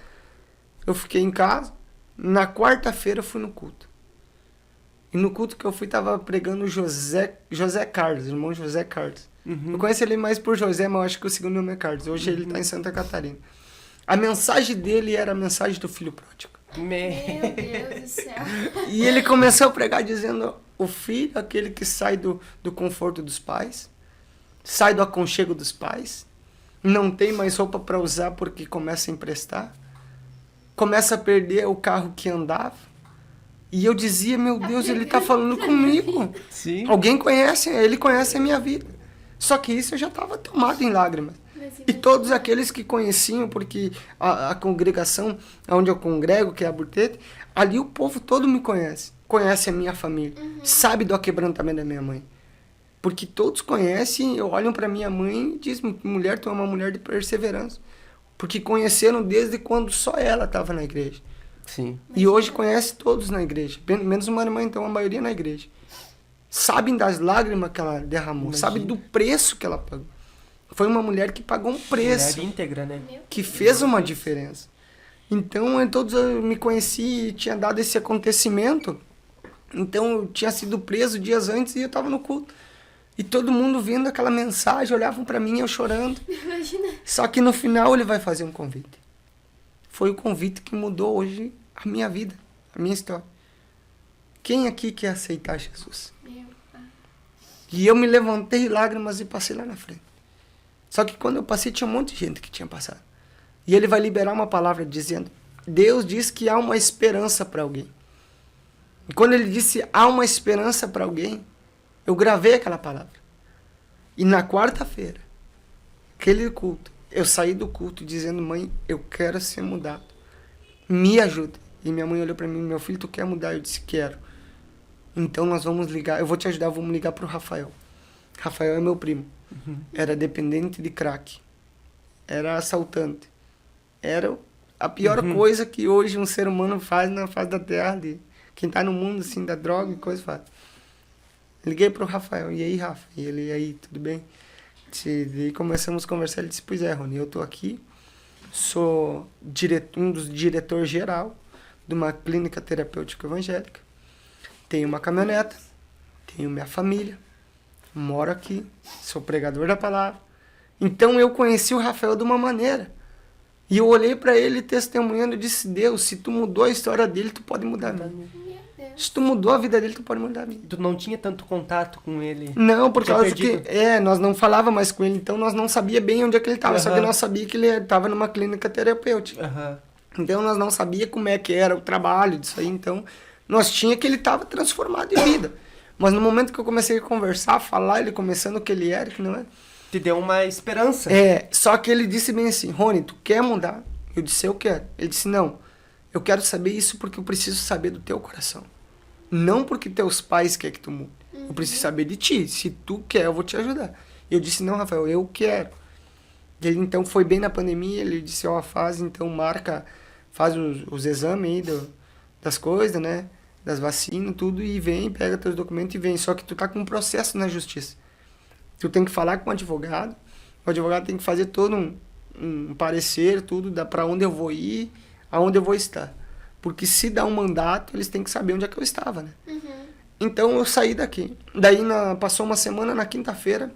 eu fiquei em casa, na quarta-feira eu fui no culto. E no culto que eu fui, tava pregando José Carlos, irmão José Carlos. Eu conheço ele mais por José, mas eu acho que o segundo nome é Carlos. Hoje ele tá em Santa Catarina. A mensagem dele era a mensagem do filho pródigo. Meu Deus do céu. E ele começou a pregar dizendo: O filho é aquele que sai do conforto dos pais, sai do aconchego dos pais, não tem mais roupa para usar porque começa a emprestar, começa a perder o carro que andava. E eu dizia, meu Deus, ele está falando comigo. Sim. Alguém conhece, ele conhece a minha vida. Só que isso eu já estava tomado em lágrimas. E todos aqueles que conheciam, porque a congregação onde eu congrego, que é a Burtete, ali o povo todo me conhece. Conhece a minha família. Sabe do quebrantamento da minha mãe. Porque todos conhecem, olham para minha mãe e dizem, mulher, tu é uma mulher de perseverança. Porque conheceram desde quando só ela estava na igreja. Sim. E hoje conhece todos na igreja. Menos uma irmã, então a maioria na igreja. Sabem das lágrimas que ela derramou. Imagina. Sabem do preço que ela pagou. Foi uma mulher que pagou um preço. Mulher íntegra, né? Que fez uma diferença. Então, todos eu me conheci e tinha dado esse acontecimento. Então, eu tinha sido preso dias antes e eu estava no culto. E todo mundo vendo aquela mensagem, olhavam para mim, eu chorando. Imagina. Só que no final ele vai fazer um convite. Foi o convite que mudou hoje a minha vida, a minha história. Quem aqui quer aceitar Jesus? Meu pai. E eu me levantei lágrimas e passei lá na frente. Só que quando eu passei, tinha um monte de gente que tinha passado. E ele vai liberar uma palavra dizendo, Deus diz que há uma esperança para alguém. E quando ele disse, há uma esperança para alguém, eu gravei aquela palavra. E na quarta-feira, aquele culto, eu saí do culto dizendo, mãe, eu quero ser mudado. Me ajuda. E minha mãe olhou para mim, meu filho, tu quer mudar? Eu disse, quero. Então nós vamos ligar, eu vou te ajudar, vamos ligar pro Rafael. Rafael é meu primo. Era dependente de crack. Era assaltante. Era a pior coisa que hoje um ser humano faz na face da terra. Quem tá no mundo, assim, da droga e coisa faz. Liguei pro Rafael. E aí, Rafa? E ele, e aí, tudo bem? E começamos a conversar. Ele disse, pois é, Rony, eu tô aqui. Sou um dos diretores geral de uma clínica terapêutica evangélica. Tenho uma caminhoneta. Tenho minha família. Moro aqui. Sou pregador da palavra. Então eu conheci o Rafael de uma maneira. E eu olhei para ele testemunhando e disse, Deus, se tu mudou a história dele, tu pode mudar a minha. Meu Deus. Se tu mudou a vida dele, tu pode mudar a minha. Tu não tinha tanto contato com ele? Não, por Tinha causa que perdido? nós não falava mais com ele, então nós não sabia bem onde é que ele estava, só que nós sabia que ele estava numa clínica terapêutica. Aham. Então nós não sabia como é que era o trabalho disso aí, então nós tinha que ele estava transformado em vida. Mas no momento que eu comecei a conversar, a falar, ele começando o que ele era, que não é. Te deu uma esperança. Só que ele disse bem assim, Rony, tu quer mudar? Eu disse, eu quero. Ele disse, não, eu quero saber isso porque eu preciso saber do teu coração. Não porque teus pais querem que tu mude. Eu preciso saber de ti. Se tu quer, eu vou te ajudar. Eu disse, não, Rafael, eu quero. Ele, então, foi bem na pandemia, ele disse, ó, faz os exames aí das coisas, né? Das vacinas, tudo, e vem, pega teus documentos e vem. Só que tu tá com um processo na justiça. Tu tem que falar com o advogado tem que fazer todo um parecer, tudo, para onde eu vou ir, aonde eu vou estar. Porque se dá um mandato, eles têm que saber onde é que eu estava, né? Então eu saí daqui. Daí passou uma semana, na quinta-feira.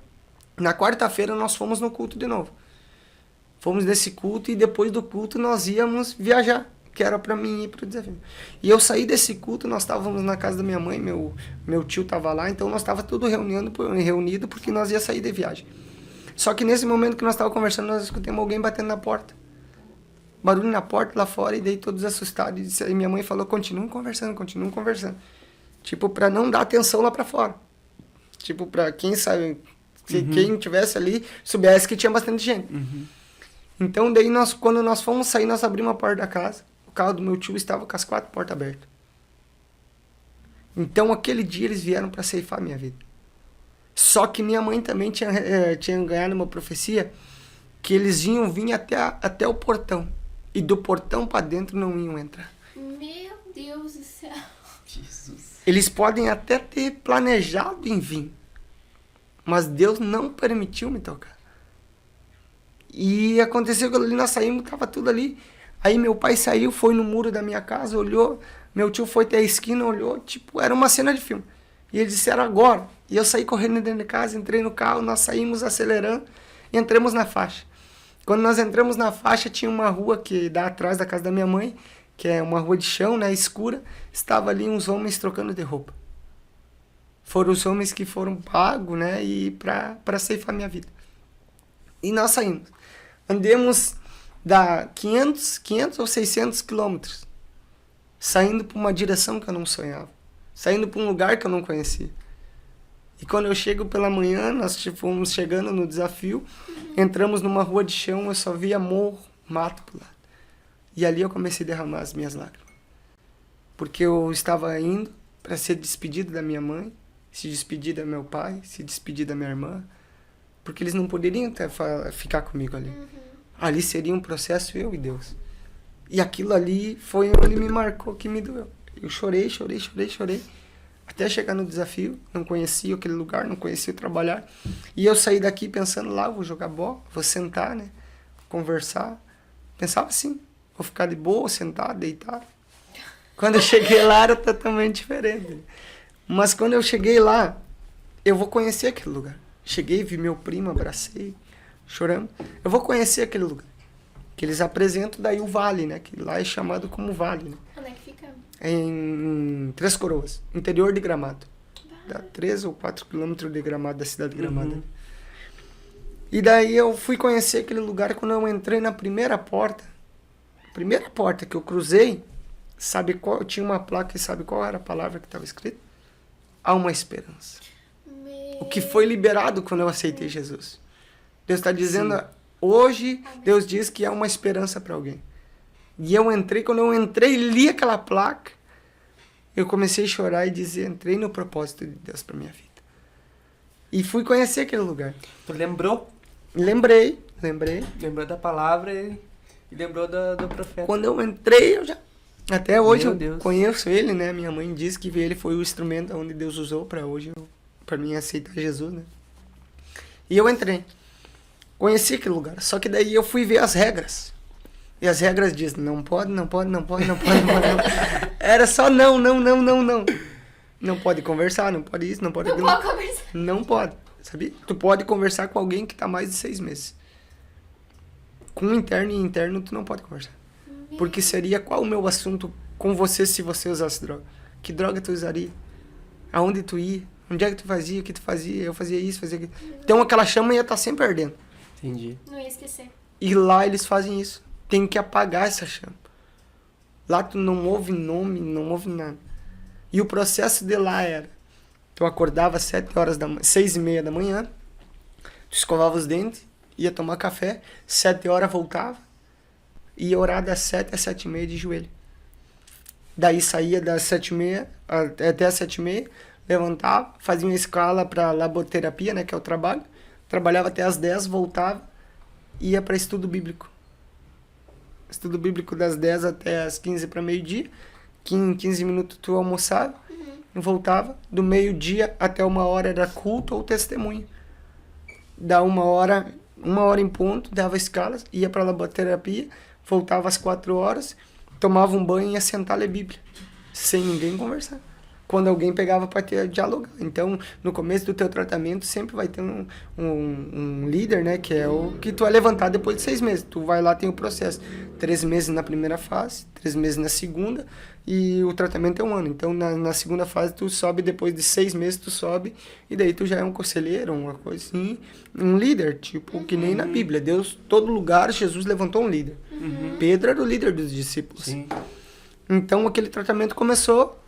Na quarta-feira nós fomos no culto de novo. Fomos nesse culto e depois do culto nós íamos viajar, que era para mim ir para o desafio. E eu saí desse culto, nós estávamos na casa da minha mãe, meu tio estava lá, então nós estávamos tudo reunido porque nós ia sair de viagem. Só que nesse momento que nós estávamos conversando, nós escutamos alguém batendo na porta. Barulho na porta lá fora, e daí todos assustados. E minha mãe falou, continuem conversando. Tipo, para não dar atenção lá para fora. Tipo, para quem sabe, se quem estivesse ali, soubesse que tinha bastante gente. Então, daí, quando nós fomos sair, nós abrimos a porta da casa. O carro do meu tio estava com as 4 portas abertas. Então, aquele dia, eles vieram para ceifar a minha vida. Só que minha mãe também tinha ganhado uma profecia que eles iam vir até o portão. E do portão para dentro não iam entrar. Meu Deus do céu. Jesus. Eles podem até ter planejado em vir. Mas Deus não permitiu me tocar. E aconteceu que ali nós saímos, tava tudo ali. Aí meu pai saiu, foi no muro da minha casa, olhou. Meu tio foi até a esquina, olhou. Tipo, era uma cena de filme. E eles disseram agora. E eu saí correndo dentro de casa, entrei no carro, nós saímos acelerando e entramos na faixa. Quando nós entramos na faixa, tinha uma rua que dá atrás da casa da minha mãe, que é uma rua de chão, né, escura. Estava ali uns homens trocando de roupa. foram os homens que foram pagos, né, e para ceifar minha vida. E nós saímos. Andemos da 500 ou 600 quilômetros, saindo para uma direção que eu não sonhava, saindo para um lugar que eu não conhecia. E quando eu chego pela manhã, nós fomos chegando no desafio, entramos numa rua de chão, eu só via morro, mato pro lado. E ali eu comecei a derramar as minhas lágrimas. Porque eu estava indo para ser despedido da minha mãe, se despedir do meu pai, se despedir da minha irmã, porque eles não poderiam ficar comigo ali. Ali seria um processo eu e Deus. E aquilo ali foi onde me marcou, que me doeu. Eu chorei, até chegar no desafio. Não conhecia aquele lugar, não conhecia trabalhar. E eu saí daqui pensando lá, vou jogar bola, vou sentar, né? Conversar. Pensava assim, vou ficar de boa, sentar, deitar. Quando eu cheguei lá era totalmente diferente. Mas quando eu cheguei lá, eu vou conhecer aquele lugar. Cheguei, vi meu primo, abracei, chorando. Eu vou conhecer aquele lugar. Que eles apresentam daí o vale, né? Que lá é chamado como vale, né? Onde é que fica? É em Três Coroas, interior de Gramado. Dá 3 ou 4 quilômetros de Gramado, da cidade de Gramado. E daí eu fui conhecer aquele lugar. Quando eu entrei na primeira porta que eu cruzei, sabe qual? Tinha uma placa e sabe qual era a palavra que estava escrita? Há uma esperança. O que foi liberado quando eu aceitei Jesus. Deus está dizendo, hoje Deus diz que há uma esperança para alguém. E eu entrei, quando eu entrei e li aquela placa, eu comecei a chorar e dizer, entrei no propósito de Deus para minha vida. E fui conhecer aquele lugar. Tu lembrou? Lembrei. Lembrou da palavra e lembrou do profeta. Quando eu entrei, eu já... Até hoje Meu eu Deus. conheço ele, né? Minha mãe disse que ele foi o instrumento onde Deus usou para hoje, para mim aceitar Jesus, né? E eu entrei. Conheci aquele lugar. Só que daí eu fui ver as regras. E as regras dizem, não pode. Era só não. Não pode conversar, não pode isso, não pode Não aquilo. pode conversar. Não pode, sabia? Tu pode conversar com alguém que tá mais de 6 meses. Com um interno e interno, tu não pode conversar. Porque seria qual o meu assunto com você se você usasse droga? Que droga tu usaria? Aonde tu ia? Onde é que tu fazia? O que tu fazia? Eu fazia isso, fazia aquilo. Então aquela chama ia estar sempre ardendo. Entendi. Não ia esquecer. E lá eles fazem isso. Tem que apagar essa chama. Lá tu não ouve nome, não ouve nada. E o processo de lá era... Tu acordava às 6:30 da manhã, tu escovava os dentes, ia tomar café, 7 horas voltava, ia orar das 7 às 7:30 de joelho. Daí saía das 7:30 até as 7:30, levantava, fazia uma escala para laboterapia, né, que é o trabalho. Trabalhava até as 10, voltava, ia para estudo bíblico. Estudo bíblico das 10 até as 15 para meio-dia. 15 minutos tu almoçava, voltava. Do meio-dia até 1h era culto ou testemunho. Da 1h em ponto, dava escalas, ia para laboterapia, voltava às 4 horas, tomava um banho e ia sentar a ler Bíblia, sem ninguém conversar. Quando alguém pegava para dialogar. Então, no começo do teu tratamento, sempre vai ter um líder, né? Que é o que tu vai levantar depois de 6 meses. Tu vai lá, tem o processo. 3 meses na primeira fase, 3 meses na segunda, e o tratamento é 1 ano. Então, na segunda fase, tu sobe, depois de 6 meses, tu sobe, e daí tu já é um conselheiro, uma coisa assim, um líder, tipo, que nem na Bíblia. Deus, todo lugar, Jesus levantou um líder. Pedro era o líder dos discípulos. Sim. Então, aquele tratamento começou.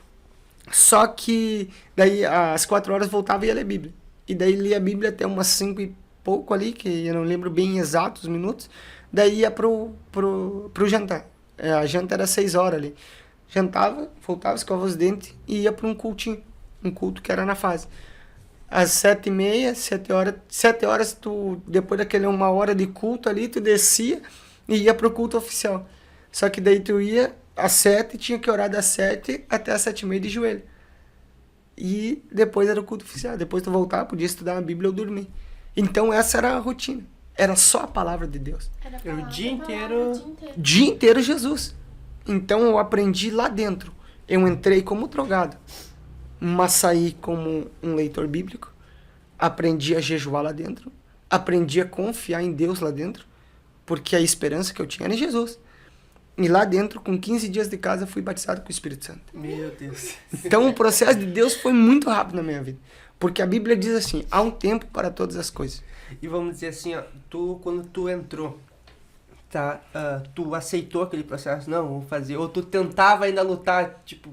Só que daí às 4 horas voltava e ia ler Bíblia. E daí lia a Bíblia até umas 5 e pouco ali, que eu não lembro bem exatos minutos. Daí ia pro jantar. A janta era 6 horas ali. Jantava, voltava, escovava os dentes e ia para um cultinho. Um culto que era na fase. Às 7:30, 7 horas, tu, depois daquele 1 hora de culto ali, tu descia e ia pro culto oficial. Só que daí tu ia às 7, tinha que orar das 7 até as 7:30 de joelho. E depois era o culto oficial. Depois tu voltava, podia estudar a Bíblia ou dormir. Então essa era a rotina. Era só a palavra de Deus. Era Era o palavra, dia palavra, inteiro. o dia inteiro. Dia inteiro Jesus. Então eu aprendi lá dentro. Eu entrei como drogado, mas saí como um leitor bíblico. Aprendi a jejuar lá dentro. Aprendi a confiar em Deus lá dentro. Porque a esperança que eu tinha era em Jesus. E lá dentro, com 15 dias de casa, fui batizado com o Espírito Santo. Meu Deus. Então, o processo de Deus foi muito rápido na minha vida. Porque a Bíblia diz assim, há um tempo para todas as coisas. E vamos dizer assim, ó, quando tu entrou, tá, tu aceitou aquele processo? Não, vou fazer. Ou tu tentava ainda lutar, tipo,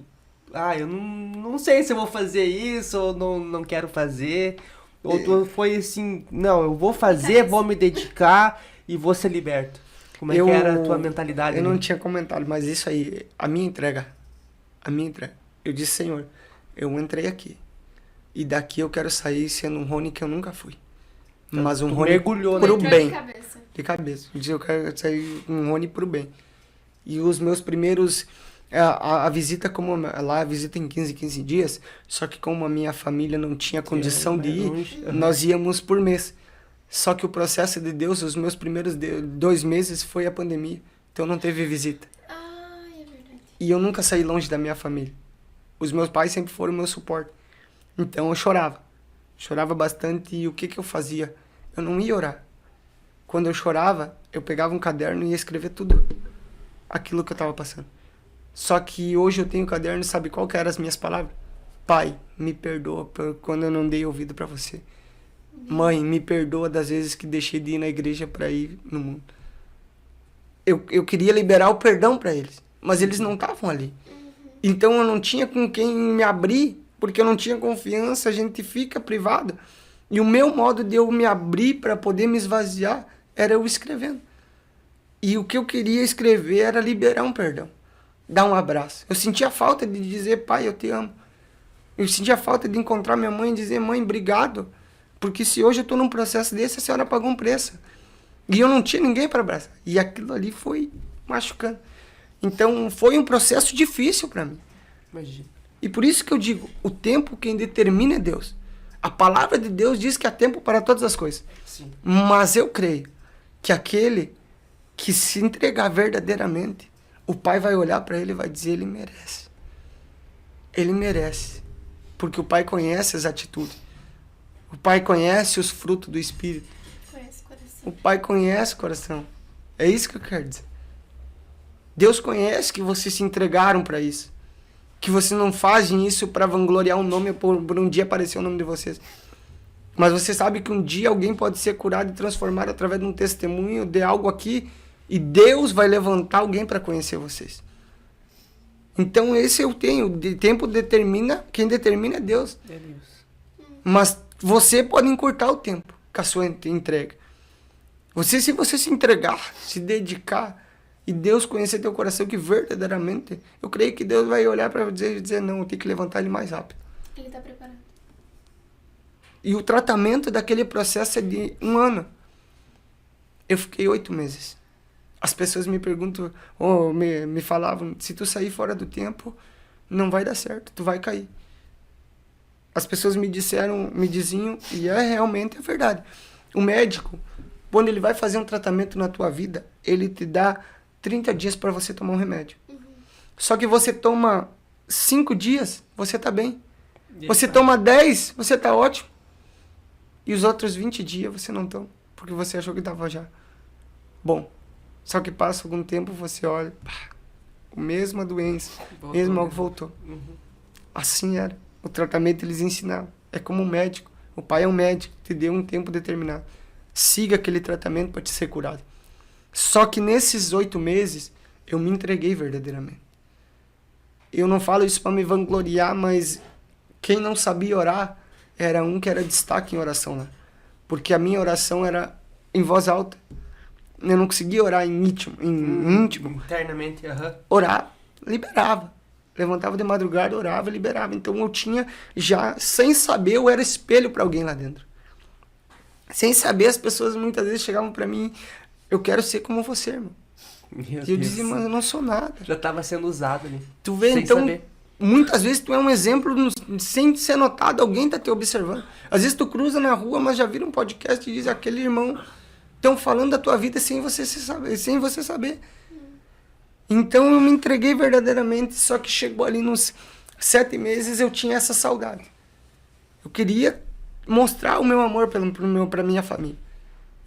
eu não sei se eu vou fazer isso, ou não quero fazer. Ou tu foi assim, não, eu vou fazer, vou me dedicar e vou ser liberto. Como é que era a tua mentalidade? Eu não tinha comentado, mas isso aí, a minha entrega. Eu disse, Senhor, eu entrei aqui. E daqui eu quero sair sendo um Rony que eu nunca fui. Então, Mas um tu Rony mergulhou, pro Entrou bem. de cabeça. Eu disse, eu quero sair um Rony pro bem. E os meus primeiros... A visita, como lá a visita em 15 dias, só que como a minha família não tinha condição de ir, nós íamos por mês. Só que o processo de Deus, os meus primeiros 2 meses foi a pandemia. Então não teve visita. É verdade. E eu nunca saí longe da minha família. Os meus pais sempre foram o meu suporte. Então eu chorava. Chorava bastante e o que eu fazia? Eu não ia orar. Quando eu chorava, eu pegava um caderno e ia escrever tudo. Aquilo que eu estava passando. Só que hoje eu tenho um caderno e sabe qual que eram as minhas palavras? Pai, me perdoa quando eu não dei ouvido para você. Mãe, me perdoa das vezes que deixei de ir na igreja para ir no mundo. Eu queria liberar o perdão para eles, mas eles não estavam ali. Então eu não tinha com quem me abrir, porque eu não tinha confiança, a gente fica privado. E o meu modo de eu me abrir para poder me esvaziar era eu escrevendo. E o que eu queria escrever era liberar um perdão. Dar um abraço. Eu sentia falta de dizer, pai, eu te amo. Eu sentia falta de encontrar minha mãe e dizer, mãe, obrigado. Porque se hoje eu estou num processo desse, a senhora pagou um preço. E eu não tinha ninguém para abraçar. E aquilo ali foi machucando. Então, foi um processo difícil para mim. Imagina. E por isso que eu digo, o tempo quem determina é Deus. A palavra de Deus diz que há tempo para todas as coisas. Sim. Mas eu creio que aquele que se entregar verdadeiramente, o Pai vai olhar para ele e vai dizer, ele merece. Ele merece. Porque o Pai conhece as atitudes. O Pai conhece os frutos do Espírito. Conhece o coração. O Pai conhece o coração. É isso que eu quero dizer. Deus conhece que vocês se entregaram para isso. Que vocês não fazem isso para vangloriar um nome ou por um dia aparecer o nome de vocês. Mas você sabe que um dia alguém pode ser curado e transformado através de um testemunho, de algo aqui, e Deus vai levantar alguém para conhecer vocês. Então esse eu tenho. De tempo determina, quem determina é Deus. É Deus. Mas você pode encurtar o tempo com a sua entrega. Se você se entregar, se dedicar, e Deus conhecer teu coração, que verdadeiramente, eu creio que Deus vai olhar para você e dizer, não, eu tenho que levantar ele mais rápido. Ele está preparado. E o tratamento daquele processo é de 1 ano. Eu fiquei 8 meses. As pessoas me perguntam, me falavam, se tu sair fora do tempo, não vai dar certo, tu vai cair. As pessoas me diziam, e realmente é verdade. O médico, quando ele vai fazer um tratamento na tua vida, ele te dá 30 dias para você tomar um remédio. Só que você toma 5 dias, você tá bem. Você toma 10, você tá ótimo. E os outros 20 dias você não toma, porque você achou que tava já bom. Só que passa algum tempo, você olha, mesma doença, mesmo algo voltou. Assim era. O tratamento eles ensinavam. É como um médico. O pai é um médico, te deu um tempo determinado. Siga aquele tratamento para te ser curado. Só que nesses 8 meses, eu me entreguei verdadeiramente. Eu não falo isso para me vangloriar, mas quem não sabia orar, era um que era destaque em oração lá. Porque a minha oração era em voz alta. Eu não conseguia orar em íntimo. Internamente, Orar, liberava. Levantava de madrugada, orava, liberava. Então eu tinha já, sem saber, eu era espelho para alguém lá dentro. Sem saber, as pessoas muitas vezes chegavam para mim, eu quero ser como você, irmão. Meu E eu dizia, mas eu não sou nada. Já estava sendo usado ali. Tu vê, sem então, saber. muitas vezes tu é um exemplo, sem ser notado, alguém tá te observando. Às vezes tu cruza na rua, mas já vira um podcast e diz, aquele irmão estão falando da tua vida sem você saber. Então eu me entreguei verdadeiramente, só que chegou ali nos 7 meses eu tinha essa saudade. Eu queria mostrar o meu amor para minha família.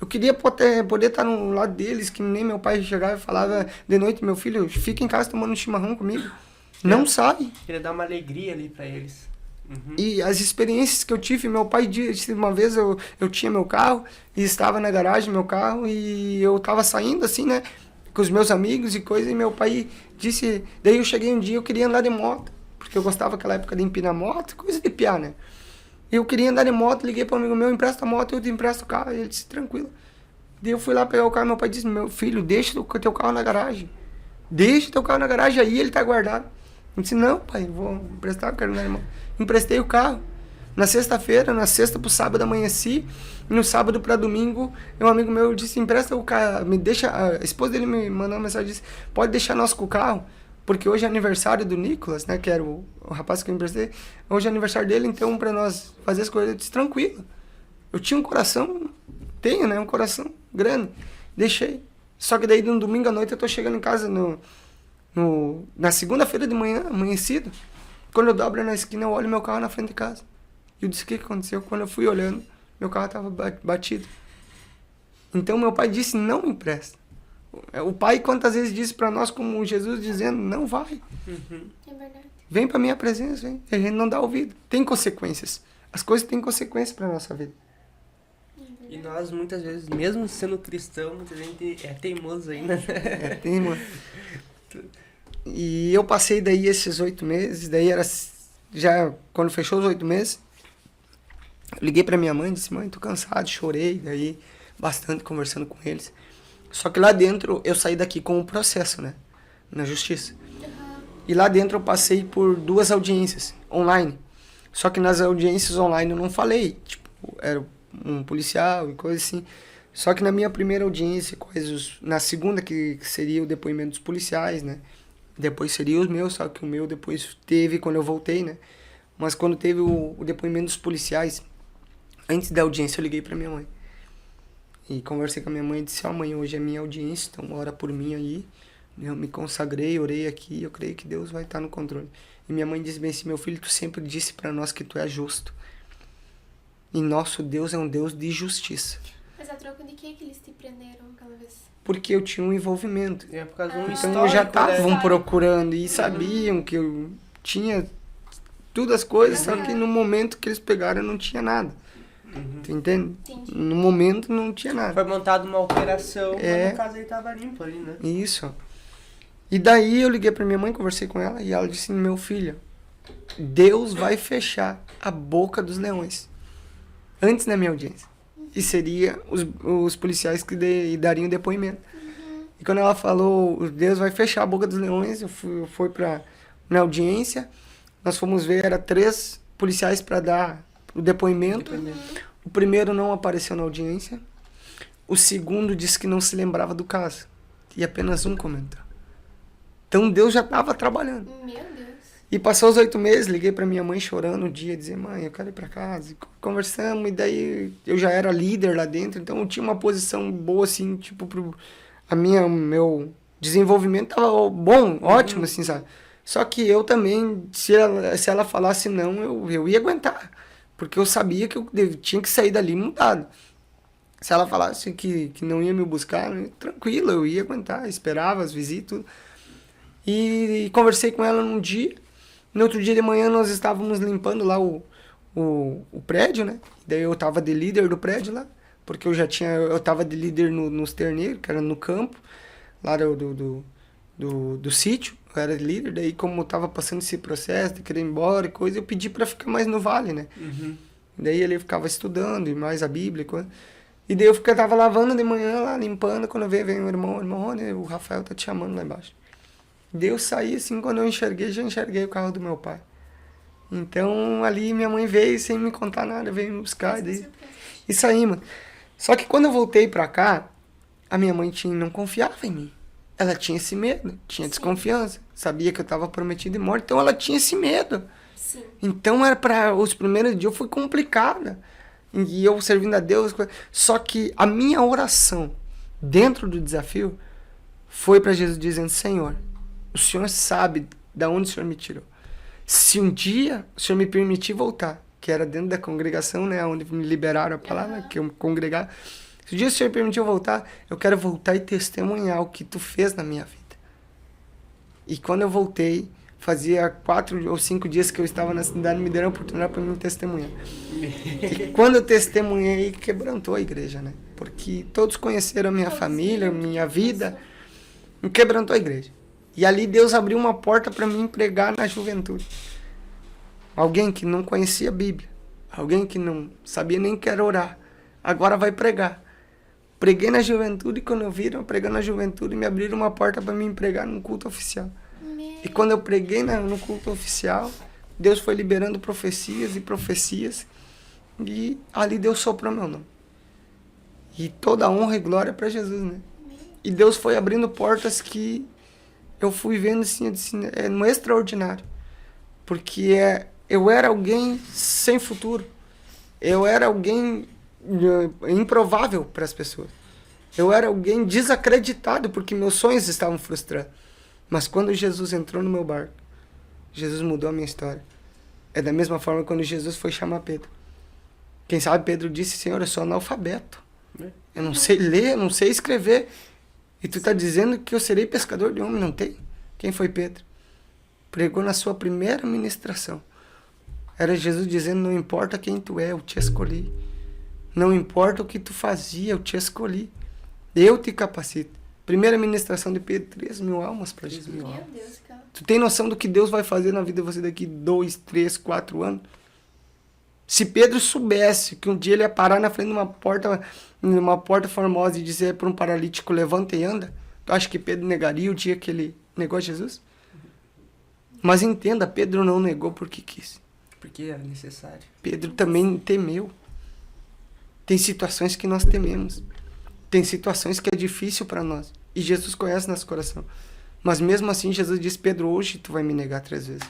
Eu queria poder estar no lado deles, que nem meu pai chegava e falava de noite, meu filho, fica em casa tomando um chimarrão comigo. Não sai. Queria dar uma alegria ali pra eles. E as experiências que eu tive, meu pai disse uma vez, eu tinha meu carro, e estava na garagem meu carro, e eu estava saindo assim, né, com os meus amigos e coisa, e meu pai disse, daí eu cheguei um dia, eu queria andar de moto, porque eu gostava naquela época de empinar moto, coisa de piar, né. Eu queria andar de moto, liguei para um amigo meu, empresta a moto, eu te empresto o carro, e ele disse, tranquilo. Daí eu fui lá pegar o carro, meu pai disse, meu filho, deixa o teu carro na garagem. Deixa o teu carro na garagem, aí ele tá guardado. Eu disse, não, pai, vou emprestar, eu quero andar de moto. Emprestei o carro. Na sexta-feira, na sexta pro sábado amanheci, e no sábado para domingo, um amigo meu disse, empresta o carro, me deixa, a esposa dele me mandou uma mensagem, disse, pode deixar nós com o carro, porque hoje é aniversário do Nicolas, né, que era o rapaz que eu emprestei, hoje é aniversário dele, então para nós fazer as coisas, eu disse, tranquilo. Eu tinha um coração, tenho, né, um coração grande, deixei. Só que daí no domingo à noite eu tô chegando em casa na segunda-feira de manhã, amanhecido, quando eu dobro na esquina, eu olho meu carro na frente de casa. E eu disse, o que aconteceu? Quando eu fui olhando, meu carro estava batido. Então meu pai disse, não empresta. O pai quantas vezes disse para nós, como Jesus dizendo, não vai. É verdade. Vem para minha presença, vem. A gente não dá ouvido. Tem consequências. As coisas têm consequências para nossa vida. E nós, muitas vezes, mesmo sendo cristão, muita gente é teimoso ainda, né? Tem, mano. E eu passei daí esses 8 meses, daí era já, quando fechou os 8 meses, eu liguei pra minha mãe e disse, mãe, tô cansado, chorei, daí bastante conversando com eles. Só que lá dentro eu saí daqui com um processo, né, na justiça. E lá dentro eu passei por 2 audiências online. Só que nas audiências online eu não falei, tipo, era um policial e coisa assim. Só que na minha primeira audiência, na segunda que seria o depoimento dos policiais, né, depois seria os meus, só que o meu depois teve quando eu voltei, né? Mas quando teve o depoimento dos policiais, antes da audiência eu liguei pra minha mãe. E conversei com a minha mãe e disse, mãe, hoje é minha audiência, então ora por mim aí. Eu me consagrei, orei aqui, eu creio que Deus vai estar no controle. E minha mãe disse bem assim, meu filho, tu sempre disse pra nós que tu é justo. E nosso Deus é um Deus de justiça. Mas a troco de que eles te prenderam aquela vez? Porque eu tinha um envolvimento. É por causa de um Então histórico, já estavam né? procurando e sabiam que eu tinha tudo as coisas, só que no momento que eles pegaram não tinha nada. Tu entende? Entendi. No momento não tinha nada. Foi montada uma operação, É. mas no caso ele tava limpo ali, né? Isso. E daí eu liguei pra minha mãe, conversei com ela e ela disse, meu filho, Deus vai fechar a boca dos leões. Antes da minha audiência. E seria os policiais que dariam depoimento. E quando ela falou, Deus vai fechar a boca dos leões, eu fui na audiência, nós fomos ver, era 3 policiais para dar o depoimento. O primeiro não apareceu na audiência, o segundo disse que não se lembrava do caso, e apenas um comentou. Então Deus já estava trabalhando. Meu Deus. E passou os 8 meses, liguei pra minha mãe chorando um dia, dizer, mãe, eu quero ir pra casa. E conversamos, e daí eu já era líder lá dentro, então eu tinha uma posição boa, assim, tipo, meu desenvolvimento tava bom, ótimo, assim, sabe? Só que eu também, se ela falasse não, eu ia aguentar, porque eu sabia que eu tinha que sair dali mudado. Se ela falasse que não ia me buscar, tranquilo, eu ia aguentar, esperava as visitas, tudo. E conversei com ela num dia. No outro dia de manhã nós estávamos limpando lá o prédio, né? Daí eu tava de líder do prédio lá, porque eu tava de líder nos terneiros, que era no campo, lá do sítio, eu era líder, daí como eu tava passando esse processo de querer ir embora e coisa, eu pedi para ficar mais no vale, né? Daí ele ficava estudando e mais a Bíblia e coisa. E daí eu tava lavando de manhã lá, limpando, quando veio o irmão, olha, o Rafael tá te chamando lá embaixo. Daí eu saí assim, quando eu já enxerguei o carro do meu pai. Então ali minha mãe veio sem me contar nada, veio me buscar e saí, mano. Só que quando eu voltei pra cá, a minha mãe não confiava em mim. Ela tinha esse medo, tinha desconfiança, sabia que eu tava prometido de morte, então ela tinha esse medo. Sim. Então era para os primeiros dias foi complicada. E eu servindo a Deus, só que a minha oração dentro do desafio foi para Jesus dizendo, Senhor, o Senhor sabe de onde o Senhor me tirou. Se um dia o Senhor me permitir voltar, que era dentro da congregação, né, onde me liberaram a palavra, que eu congregar, Se o dia o Senhor permitir eu voltar, eu quero voltar e testemunhar o que tu fez na minha vida. E quando eu voltei, fazia 4 ou 5 dias que eu estava na cidade, me deram a oportunidade para me testemunhar. E quando eu testemunhei, quebrantou a igreja, né? Porque todos conheceram a minha família, a minha vida, e quebrantou a igreja. E ali Deus abriu uma porta para mim pregar na juventude. Alguém que não conhecia a Bíblia, alguém que não sabia nem que era orar, agora vai pregar. Preguei na juventude e quando eu viram pregando na juventude, me abriram uma porta para mim pregar num culto oficial. E quando eu preguei no culto oficial, Deus foi liberando profecias e profecias. E ali Deus soprou meu nome. E toda honra e glória para Jesus, né? E Deus foi abrindo portas que eu fui vendo assim, no extraordinário. Porque eu era alguém sem futuro. Eu era alguém improvável para as pessoas. Eu era alguém desacreditado porque meus sonhos estavam frustrados. Mas quando Jesus entrou no meu barco, Jesus mudou a minha história. É da mesma forma quando Jesus foi chamar Pedro. Quem sabe Pedro disse, Senhor, eu sou analfabeto. Eu não sei ler, eu não sei escrever. E tu está dizendo que eu serei pescador de homem, não tem? Quem foi Pedro? Pregou na sua primeira ministração. Era Jesus dizendo, não importa quem tu é, eu te escolhi. Não importa o que tu fazia, eu te escolhi. Eu te capacito. Primeira ministração de Pedro, 3.000 almas para Jesus. Meu Deus, cara. Tu tem noção do que Deus vai fazer na vida de você daqui 2, 3, 4 anos? Se Pedro soubesse que um dia ele ia parar na frente de uma porta formosa e dizer para um paralítico, levanta e anda, tu acha que Pedro negaria o dia que ele negou Jesus? Mas entenda, Pedro não negou porque quis. Porque é necessário. Pedro também temeu. Tem situações que nós tememos. Tem situações que é difícil para nós. E Jesus conhece nosso coração. Mas mesmo assim, Jesus disse, Pedro, hoje tu vai me negar 3 vezes.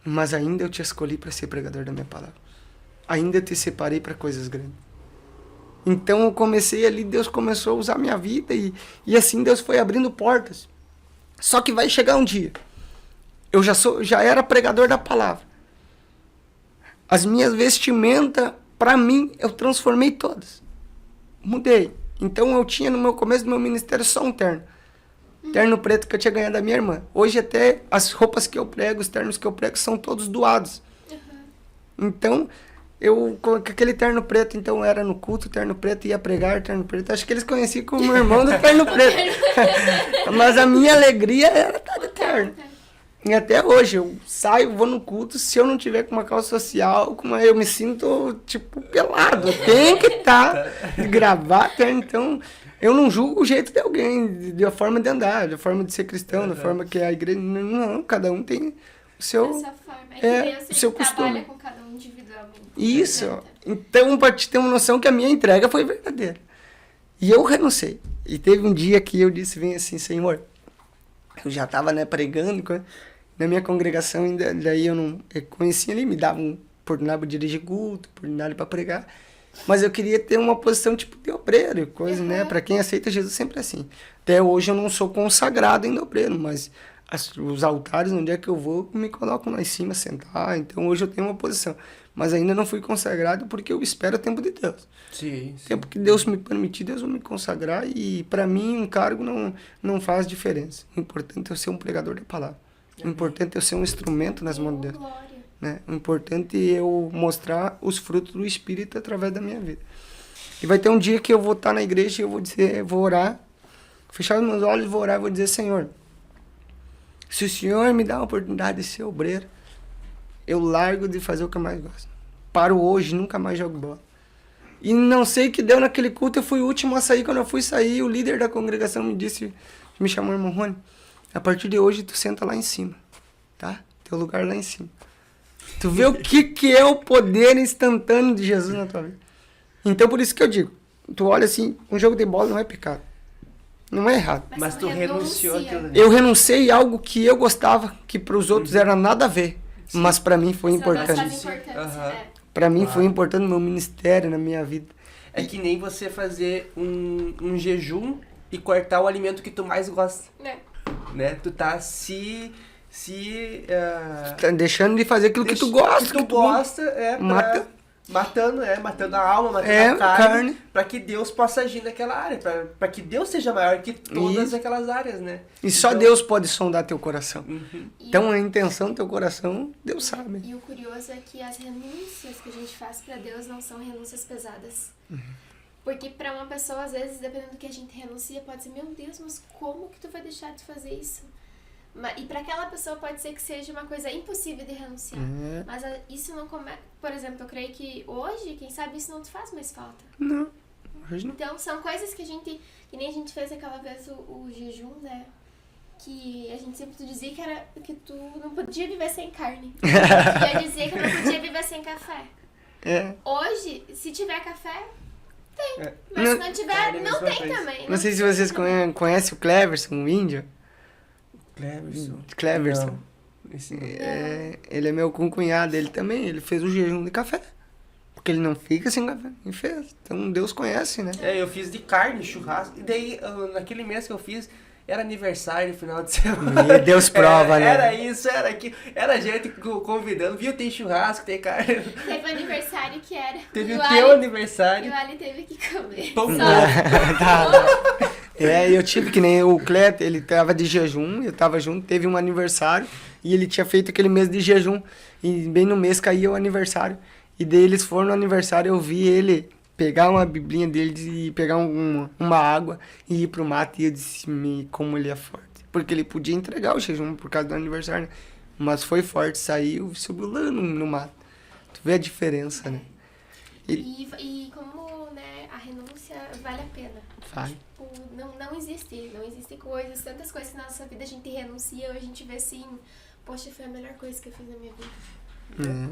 Mas ainda eu te escolhi para ser pregador da minha palavra. Ainda eu te separei para coisas grandes. Então eu comecei ali, Deus começou a usar minha vida e assim Deus foi abrindo portas. Só que vai chegar um dia. Eu já era pregador da palavra. As minhas vestimentas, para mim, eu transformei todas. Mudei. Então eu tinha no meu começo do meu ministério só um terno. Terno preto que eu tinha ganhado da minha irmã. Hoje até as roupas que eu prego, os ternos que eu prego são todos doados. Então, eu com aquele terno preto, então era no culto, terno preto, ia pregar, terno preto. Acho que eles conheciam como meu irmão do terno preto. Mas a minha alegria era estar de terno. E até hoje, eu saio, vou no culto, se eu não tiver com uma calça social, eu me sinto, tipo, pelado. Eu tenho que estar de gravata, então eu não julgo o jeito de alguém, da forma de andar, da forma de ser cristão, da forma que a igreja... Não, cada um tem o seu... Essa forma. É que Deus o seu trabalha costume. com cada um individualmente. Isso. Então, para te ter uma noção que a minha entrega foi verdadeira. E eu renunciei. E teve um dia que eu disse, vem assim, Senhor, eu já estava, pregando na minha congregação, ainda, daí eu conhecia ali, me davam oportunidade para dirigir culto, oportunidade para pregar, mas eu queria ter uma posição tipo de obreiro, coisa, para quem aceita Jesus sempre é assim. Até hoje eu não sou consagrado ainda obreiro, mas os altares, onde é que eu vou, me colocam lá em cima, sentar, então hoje eu tenho uma posição. Mas ainda não fui consagrado porque eu espero o tempo de Deus. Sim. O tempo que Deus me permitir, Deus vai me consagrar e para mim um cargo não faz diferença. O importante é eu ser um pregador da palavra. O importante é eu ser um instrumento nas mãos de Deus. Né? O importante é eu mostrar os frutos do Espírito através da minha vida. E vai ter um dia que eu vou estar na igreja e eu vou orar, fechar os meus olhos, vou orar e vou dizer, Senhor, se o Senhor me dá a oportunidade de ser obreiro, eu largo de fazer o que eu mais gosto. Paro hoje, nunca mais jogo bola. E não sei o que deu naquele culto, eu fui o último a sair. Quando eu fui sair, o líder da congregação me chamou, irmão Rony, a partir de hoje tu senta lá em cima, tá? Teu lugar lá em cima. Tu vê o que é o poder instantâneo de Jesus na tua vida. Então por isso que eu digo, tu olha assim, um jogo de bola não é pecado. Não é errado. Mas tu renunciou aquilo. Eu renunciei a algo que eu gostava, que para os outros era nada a ver. Sim. Mas para mim foi importante. Para mim foi importante no meu ministério, na minha vida. É que nem você fazer um jejum e cortar o alimento que tu mais gosta. Né? Tu tá tá deixando de fazer aquilo que tu gosta. Que tu gosta, mata. matando a alma, matando a carne, para que Deus possa agir naquela área, para que Deus seja maior que todas aquelas áreas, né? E só Deus pode sondar teu coração. Então a intenção do teu coração, Deus sabe. E o curioso é que as renúncias que a gente faz para Deus não são renúncias pesadas. Porque para uma pessoa, às vezes, dependendo do que a gente renuncia, pode ser, meu Deus, mas como que tu vai deixar de fazer isso? E para aquela pessoa pode ser que seja uma coisa impossível de renunciar. Mas isso não começa... Por exemplo, eu creio que hoje, quem sabe, isso não te faz mais falta. Não, hoje não. Então, são coisas que a gente... Que nem a gente fez aquela vez o jejum, né? Que a gente sempre dizia que era que tu não podia viver sem carne. Eu dizia que eu não podia viver sem café. Hoje, se tiver café, tem. Mas se não tiver, não tem também. Não sei se vocês conhecem o Cleverson, o índio. Cleverson. Não. Ele é meu concunhado, ele fez o jejum de café. Porque ele não fica sem café, ele fez. Então Deus conhece, né? Eu fiz de carne, churrasco. E daí, naquele mês que eu fiz, era aniversário, final de semana. E Deus prova, né? Era isso, era aquilo. Era gente convidando, viu? Tem churrasco, tem carne. Teve um aniversário que era. Teve o teu aniversário. E o Ali teve que comer. Eu tive que nem o Cleto, ele tava de jejum, eu tava junto, teve um aniversário e ele tinha feito aquele mês de jejum. E bem no mês caía o aniversário. E daí eles foram no aniversário, eu vi ele pegar uma biblinha dele e pegar uma água e ir pro mato. E eu disse, como ele é forte. Porque ele podia entregar o jejum por causa do aniversário, né? Mas foi forte, saiu e subiu lá no mato. Tu vê a diferença, né? E como, né, a renúncia vale a pena. Vai. Tipo, não existe coisas, tantas coisas que na nossa vida a gente renuncia, a gente vê assim, poxa, foi a melhor coisa que eu fiz na minha vida.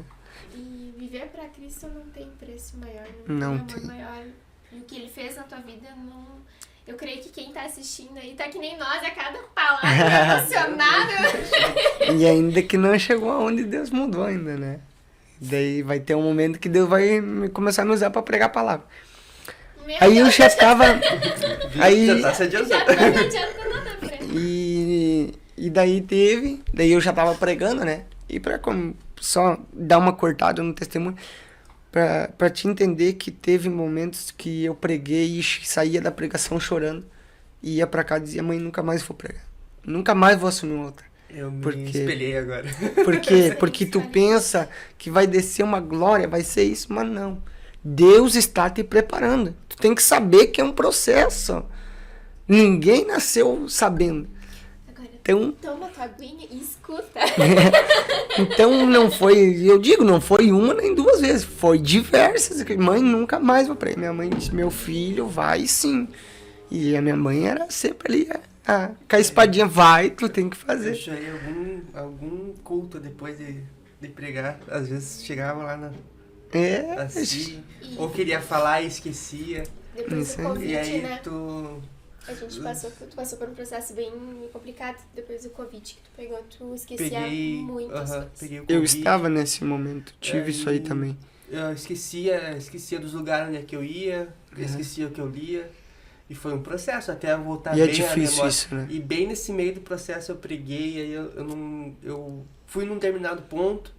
E viver pra Cristo não tem preço maior, não tem amor maior. E o que ele fez na tua vida, não... Eu creio que quem tá assistindo aí tá que nem nós, a cada palavra emocionado. E ainda que não chegou aonde Deus mudou ainda, né? Daí vai ter um momento que Deus vai começar a me usar pra pregar a palavra. Aí eu já tava... Aí... Já tá se adiantando. E daí eu já tava pregando, né? E pra só dar uma cortada no testemunho, pra te entender que teve momentos que eu preguei e saía da pregação chorando, e ia pra casa e dizia, mãe, nunca mais vou pregar. Nunca mais vou assumir um altar. Eu me espelhei agora. Porque tu pensa que vai descer uma glória, vai ser isso, mas não. Deus está te preparando. Tu tem que saber que é um processo. Ninguém nasceu sabendo. Agora, então, toma tua aguinha e escuta. Então não foi, eu digo, não foi uma nem duas vezes, foi diversas. Mãe, nunca mais vou pregar. Minha mãe disse, meu filho, vai sim. E a minha mãe era sempre ali, com a espadinha, vai, tu tem que fazer. Eu chorei algum culto depois de pregar. Às vezes chegava lá assim, ou queria falar e esquecia. Depois do Covid, e aí né? tu passou por um processo bem complicado depois do Covid que tu pegou, tu esquecia muitas coisas. Peguei o Eu Covid. estava nesse momento, tive isso aí também. Eu esquecia dos lugares onde é que eu ia, esquecia o que eu lia. E foi um processo até voltar bem é difícil a memória. isso, né? E bem nesse meio do processo eu preguei, aí eu fui num determinado ponto,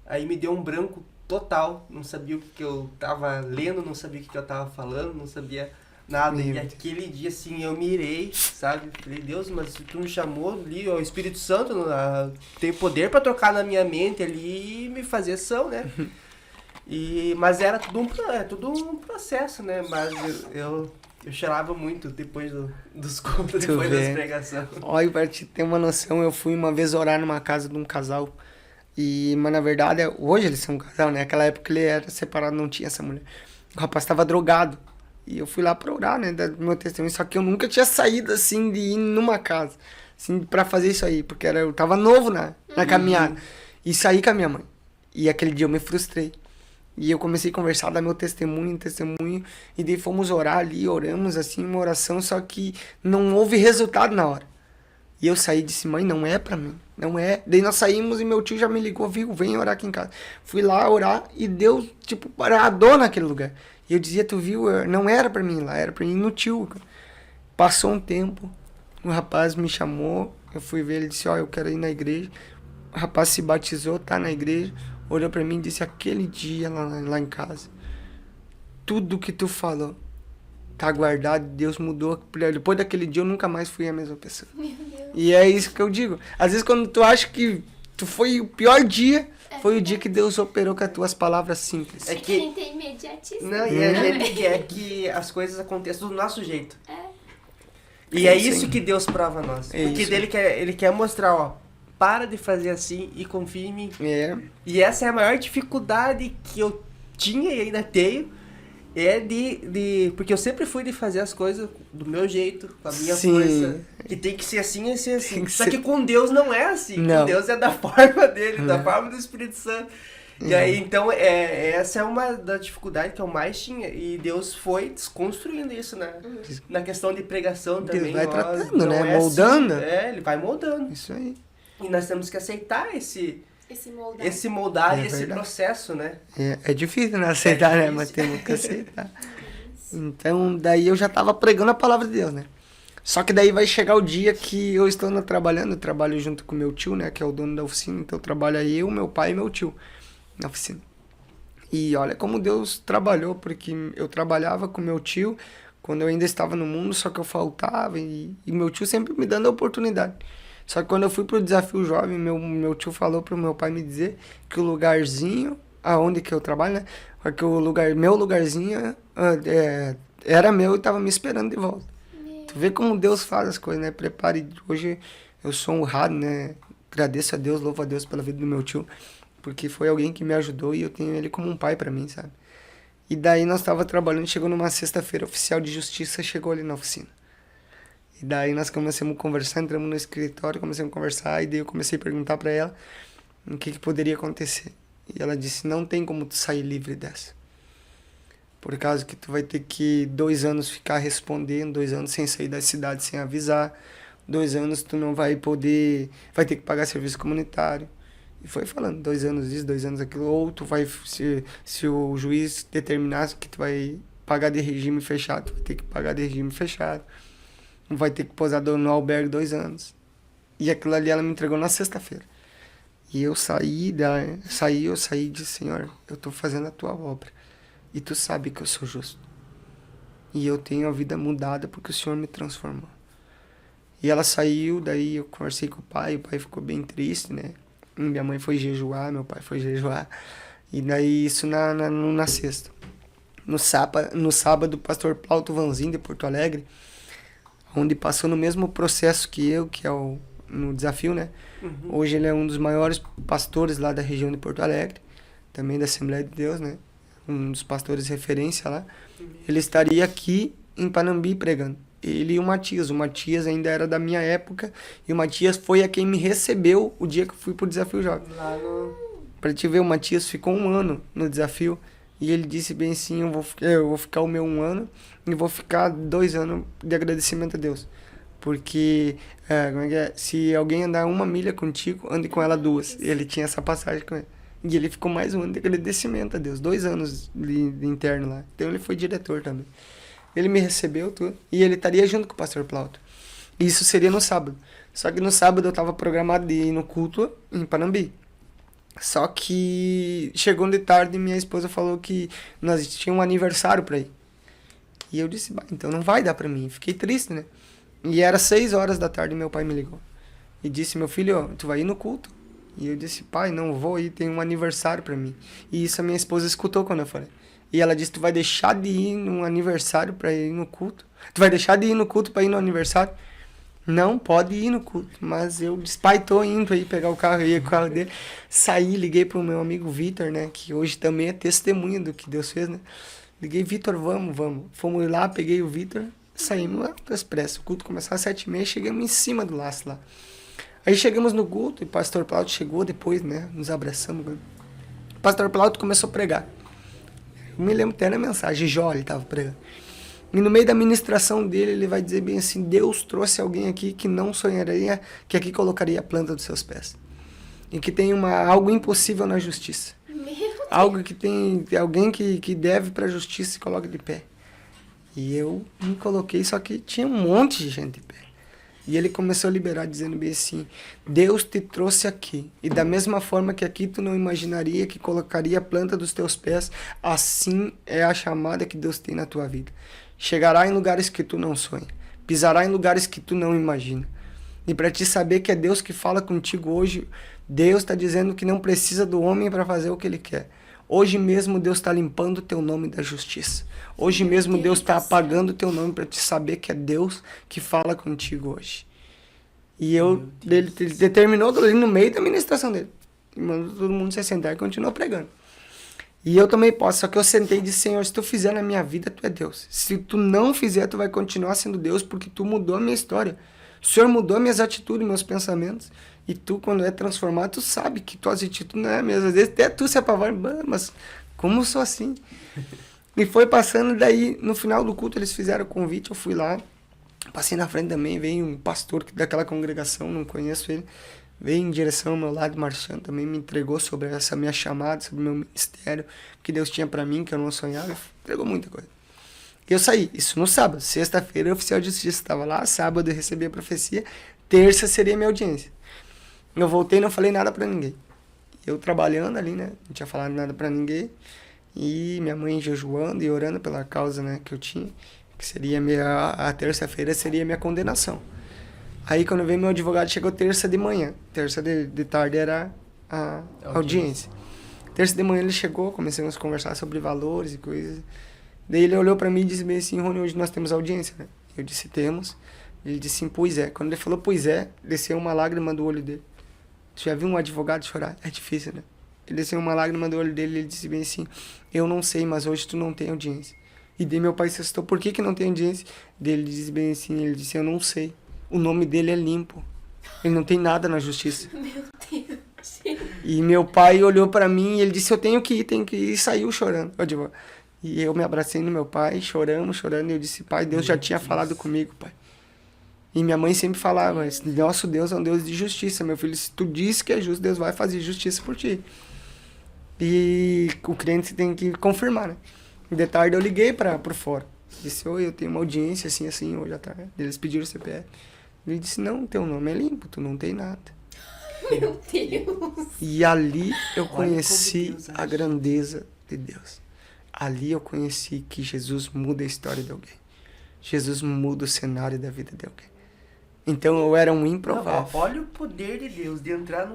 aí me deu um branco total, não sabia o que eu tava lendo, não sabia o que eu tava falando, não sabia nada. E aquele dia, assim, eu mirei, sabe? Falei, Deus, mas tu me chamou ali, o Espírito Santo tem poder pra tocar na minha mente ali e me fazer ação, né? Mas era tudo um processo, né? Mas eu chorava muito depois dos cultos, depois das pregações. Olha, pra te ter uma noção, eu fui uma vez orar numa casa de um casal. Mas na verdade, hoje eles são um casal, né? Naquela época ele era separado, não tinha essa mulher. O rapaz estava drogado. E eu fui lá pra orar, né? Do meu testemunho. Só que eu nunca tinha saído, assim, de ir numa casa. Assim, pra fazer isso aí. Porque eu tava novo na caminhada. E saí com a minha mãe. E aquele dia eu me frustrei. E eu comecei a conversar, dar meu testemunho. E daí fomos orar ali, oramos, assim, uma oração. Só que não houve resultado na hora. E eu saí e disse, mãe, não é pra mim. Não é. Daí nós saímos e meu tio já me ligou, viu, vem orar aqui em casa. Fui lá orar e Deus, paradou naquele lugar. E eu dizia, tu viu, não era pra mim lá, era pra mim no tio. Passou um tempo, o rapaz me chamou, eu fui ver, ele disse, eu quero ir na igreja. O rapaz se batizou, tá na igreja. olhou para mim e disse, aquele dia lá em casa, tudo que tu falou tá guardado, Deus mudou. Depois daquele dia eu nunca mais fui a mesma pessoa. Meu Deus. E é isso que eu digo. Às vezes quando tu acha que tu foi o pior dia, foi o dia que Deus operou com as tuas palavras simples. É A que... gente é imediatista. Não, e a gente quer que as coisas aconteçam do nosso jeito. É. E é Sim. isso que Deus prova a nós. É Porque isso. ele quer mostrar, ó, para de fazer assim e confia em mim. É, E essa é a maior dificuldade que eu tinha e ainda tenho, é porque eu sempre fui de fazer as coisas do meu jeito, com a minha Sim. força. Que tem que ser assim e ser assim. Tem que Só ser- que com Deus não é assim. Não. Com Deus é da forma dele, da É. forma do Espírito Santo. E aí, então, essa é uma das dificuldades que eu mais tinha. E Deus foi desconstruindo isso na questão de pregação Deus também. vai ó, tratando, não né? é Moldando. assim. Ele vai moldando. isso aí. E nós temos que aceitar esse Moldar. e esse verdade. processo, né? É difícil, né? Aceitar, né? difícil. Mas temos que aceitar. Então, daí eu já tava pregando a palavra de Deus, né? Só que daí vai chegar o dia que eu estou trabalhando, eu trabalho junto com meu tio, né? Que é o dono da oficina. Então, eu trabalho aí eu, meu pai e meu tio na oficina. E olha como Deus trabalhou, porque eu trabalhava com meu tio quando eu ainda estava no mundo, só que eu faltava e meu tio sempre me dando a oportunidade. Só que quando eu fui pro Desafio Jovem, meu tio falou pro meu pai me dizer que o lugarzinho, aonde que eu trabalho, né? Que meu lugarzinho era meu e tava me esperando de volta. Tu vê como Deus faz as coisas, né? Prepare, hoje eu sou honrado, né? Agradeço a Deus, louvo a Deus pela vida do meu tio, porque foi alguém que me ajudou e eu tenho ele como um pai pra mim, sabe? E daí nós tava trabalhando, chegou numa sexta-feira, o oficial de justiça chegou ali na oficina. E daí nós começamos a conversar, entramos no escritório, começamos a conversar, e daí eu comecei a perguntar pra ela o que poderia acontecer. E ela disse, não tem como tu sair livre dessa. Por causa que tu vai ter que 2 anos ficar respondendo, 2 anos sem sair da cidade, sem avisar, 2 anos tu não vai poder, vai ter que pagar serviço comunitário. E foi falando, 2 anos isso, 2 anos aquilo, ou tu vai, se o juiz determinasse que tu vai pagar de regime fechado, tu vai ter que pagar de regime fechado. Não vai ter que posar no albergue 2 anos. E aquilo ali ela me entregou na sexta-feira. E eu saí e disse, Senhor, eu tô fazendo a tua obra. E tu sabe que eu sou justo. E eu tenho a vida mudada porque o Senhor me transformou. E ela saiu, daí eu conversei com o pai ficou bem triste, né? Minha mãe foi jejuar, meu pai foi jejuar. E daí isso na sexta. No sábado, o pastor Plauto Vanzin, de Porto Alegre, onde passou no mesmo processo que eu, que é no Desafio, né? Uhum. Hoje ele é um dos maiores pastores lá da região de Porto Alegre, também da Assembleia de Deus, né? Um dos pastores de referência lá. Ele estaria aqui em Panambi pregando. Ele e o Matias ainda era da minha época, e o Matias foi a quem me recebeu o dia que eu fui pro Desafio Jovem. Lá no... Pra te ver, o Matias ficou 1 ano no desafio, e ele disse bem assim, eu vou ficar o meu 1 ano, e vou ficar 2 anos de agradecimento a Deus. Porque, se alguém andar 1 milha contigo, ande com ela 2. Ele tinha essa passagem com ele. E ele ficou mais 1 ano de agradecimento a Deus, 2 anos de interno lá. Então ele foi diretor também. Ele me recebeu tudo, e ele estaria junto com o pastor Plauto. Isso seria no sábado. Só que no sábado eu estava programado de ir no culto em Panambi. Só que chegou de tarde e minha esposa falou que nós tínhamos um aniversário para ir. E eu disse, então não vai dar para mim. Fiquei triste, né? E era 6 horas da tarde e meu pai me ligou. E disse, meu filho, tu vai ir no culto? E eu disse, pai, não vou ir, tem um aniversário para mim. E isso a minha esposa escutou quando eu falei. E ela disse, tu vai deixar de ir no aniversário para ir no culto? Tu vai deixar de ir no culto para ir no aniversário? Não, pode ir no culto. Mas eu disse, pai, tô indo aí pegar o carro, eu ia com o carro dele. Saí, liguei pro meu amigo Vitor, né? Que hoje também é testemunha do que Deus fez, né? Liguei, Vitor, vamos. Fomos lá, peguei o Vitor, saímos lá do expresso. O culto começava às 7h30, chegamos em cima do laço lá. Aí chegamos no culto e o pastor Plauto chegou depois, né? Nos abraçamos. O pastor Plauto começou a pregar. Eu me lembro até na mensagem, Jó, ele estava pregando. E no meio da ministração dele, ele vai dizer bem assim, Deus trouxe alguém aqui que não sonharia, que aqui colocaria a planta dos seus pés. E que tem algo impossível na justiça. Algo que tem alguém que deve para a justiça e coloca de pé. E eu me coloquei, só que tinha um monte de gente de pé. E ele começou a liberar, dizendo bem assim, Deus te trouxe aqui, e da mesma forma que aqui tu não imaginaria que colocaria a planta dos teus pés, assim é a chamada que Deus tem na tua vida. Chegará em lugares que tu não sonha, pisará em lugares que tu não imagina. E para te saber que é Deus que fala contigo hoje, Deus está dizendo que não precisa do homem para fazer o que ele quer. Hoje mesmo Deus está limpando o teu nome da justiça. Hoje mesmo Deus está apagando o teu nome para te saber que é Deus que fala contigo hoje. E ele determinou ali no meio da ministração dele. E mandou todo mundo se sentar e continuou pregando. E eu também posso, só que eu sentei e disse, Senhor, se tu fizer na minha vida, tu é Deus. Se tu não fizer, tu vai continuar sendo Deus, porque tu mudou a minha história. O Senhor mudou minhas atitudes, meus pensamentos. E tu, quando é transformado, tu sabe que tuas atitudes não é a mesma. Às vezes até tu se apavora, mas como eu sou assim? E foi passando, daí no final do culto eles fizeram o convite, eu fui lá. Passei na frente também, veio um pastor daquela congregação, não conheço ele. Veio em direção ao meu lado, marchando, também me entregou sobre essa minha chamada, sobre o meu ministério, que Deus tinha pra mim, que eu não sonhava. Entregou muita coisa. E eu saí, isso no sábado. Sexta-feira, o oficial de justiça estava lá, sábado eu recebi a profecia, terça seria minha audiência. Eu voltei e não falei nada pra ninguém. Eu trabalhando ali, né? Não tinha falado nada pra ninguém. E minha mãe jejuando e orando pela causa, né, que eu tinha. Que seria a terça-feira seria minha condenação. Aí quando veio meu advogado, chegou terça de manhã. Terça de tarde era a audiência. Terça de manhã ele chegou, começamos a conversar sobre valores e coisas. Daí ele olhou pra mim e disse bem assim, Rony, hoje nós temos audiência, né? Eu disse, temos. Ele disse sim, pois é. Quando ele falou, pois é, desceu uma lágrima do olho dele. Você já viu um advogado chorar? É difícil, né? Ele desceu uma lágrima do olho dele e ele disse bem assim, eu não sei, mas hoje tu não tem audiência. E daí meu pai se assustou, por que não tem audiência? Daí ele disse bem assim, ele disse, eu não sei. O nome dele é limpo. Ele não tem nada na justiça. Meu Deus. E meu pai olhou pra mim e ele disse, eu tenho que ir, e saiu chorando. E eu me abracei no meu pai, chorando, e eu disse, pai, Deus já tinha falado comigo, pai. E minha mãe sempre falava, nosso Deus é um Deus de justiça, meu filho, se tu diz que é justo, Deus vai fazer justiça por ti. E o cliente tem que confirmar, né? De tarde eu liguei pro fora. Disse, oi, eu tenho uma audiência assim, hoje à tarde. Eles pediram o CPF. Ele disse, não, teu nome é limpo, tu não tem nada. Meu Deus. E ali eu conheci a grandeza de Deus. Ali eu conheci que Jesus muda a história de alguém. Jesus muda o cenário da vida de alguém. Então eu era um improvável. Não, olha o poder de Deus de entrar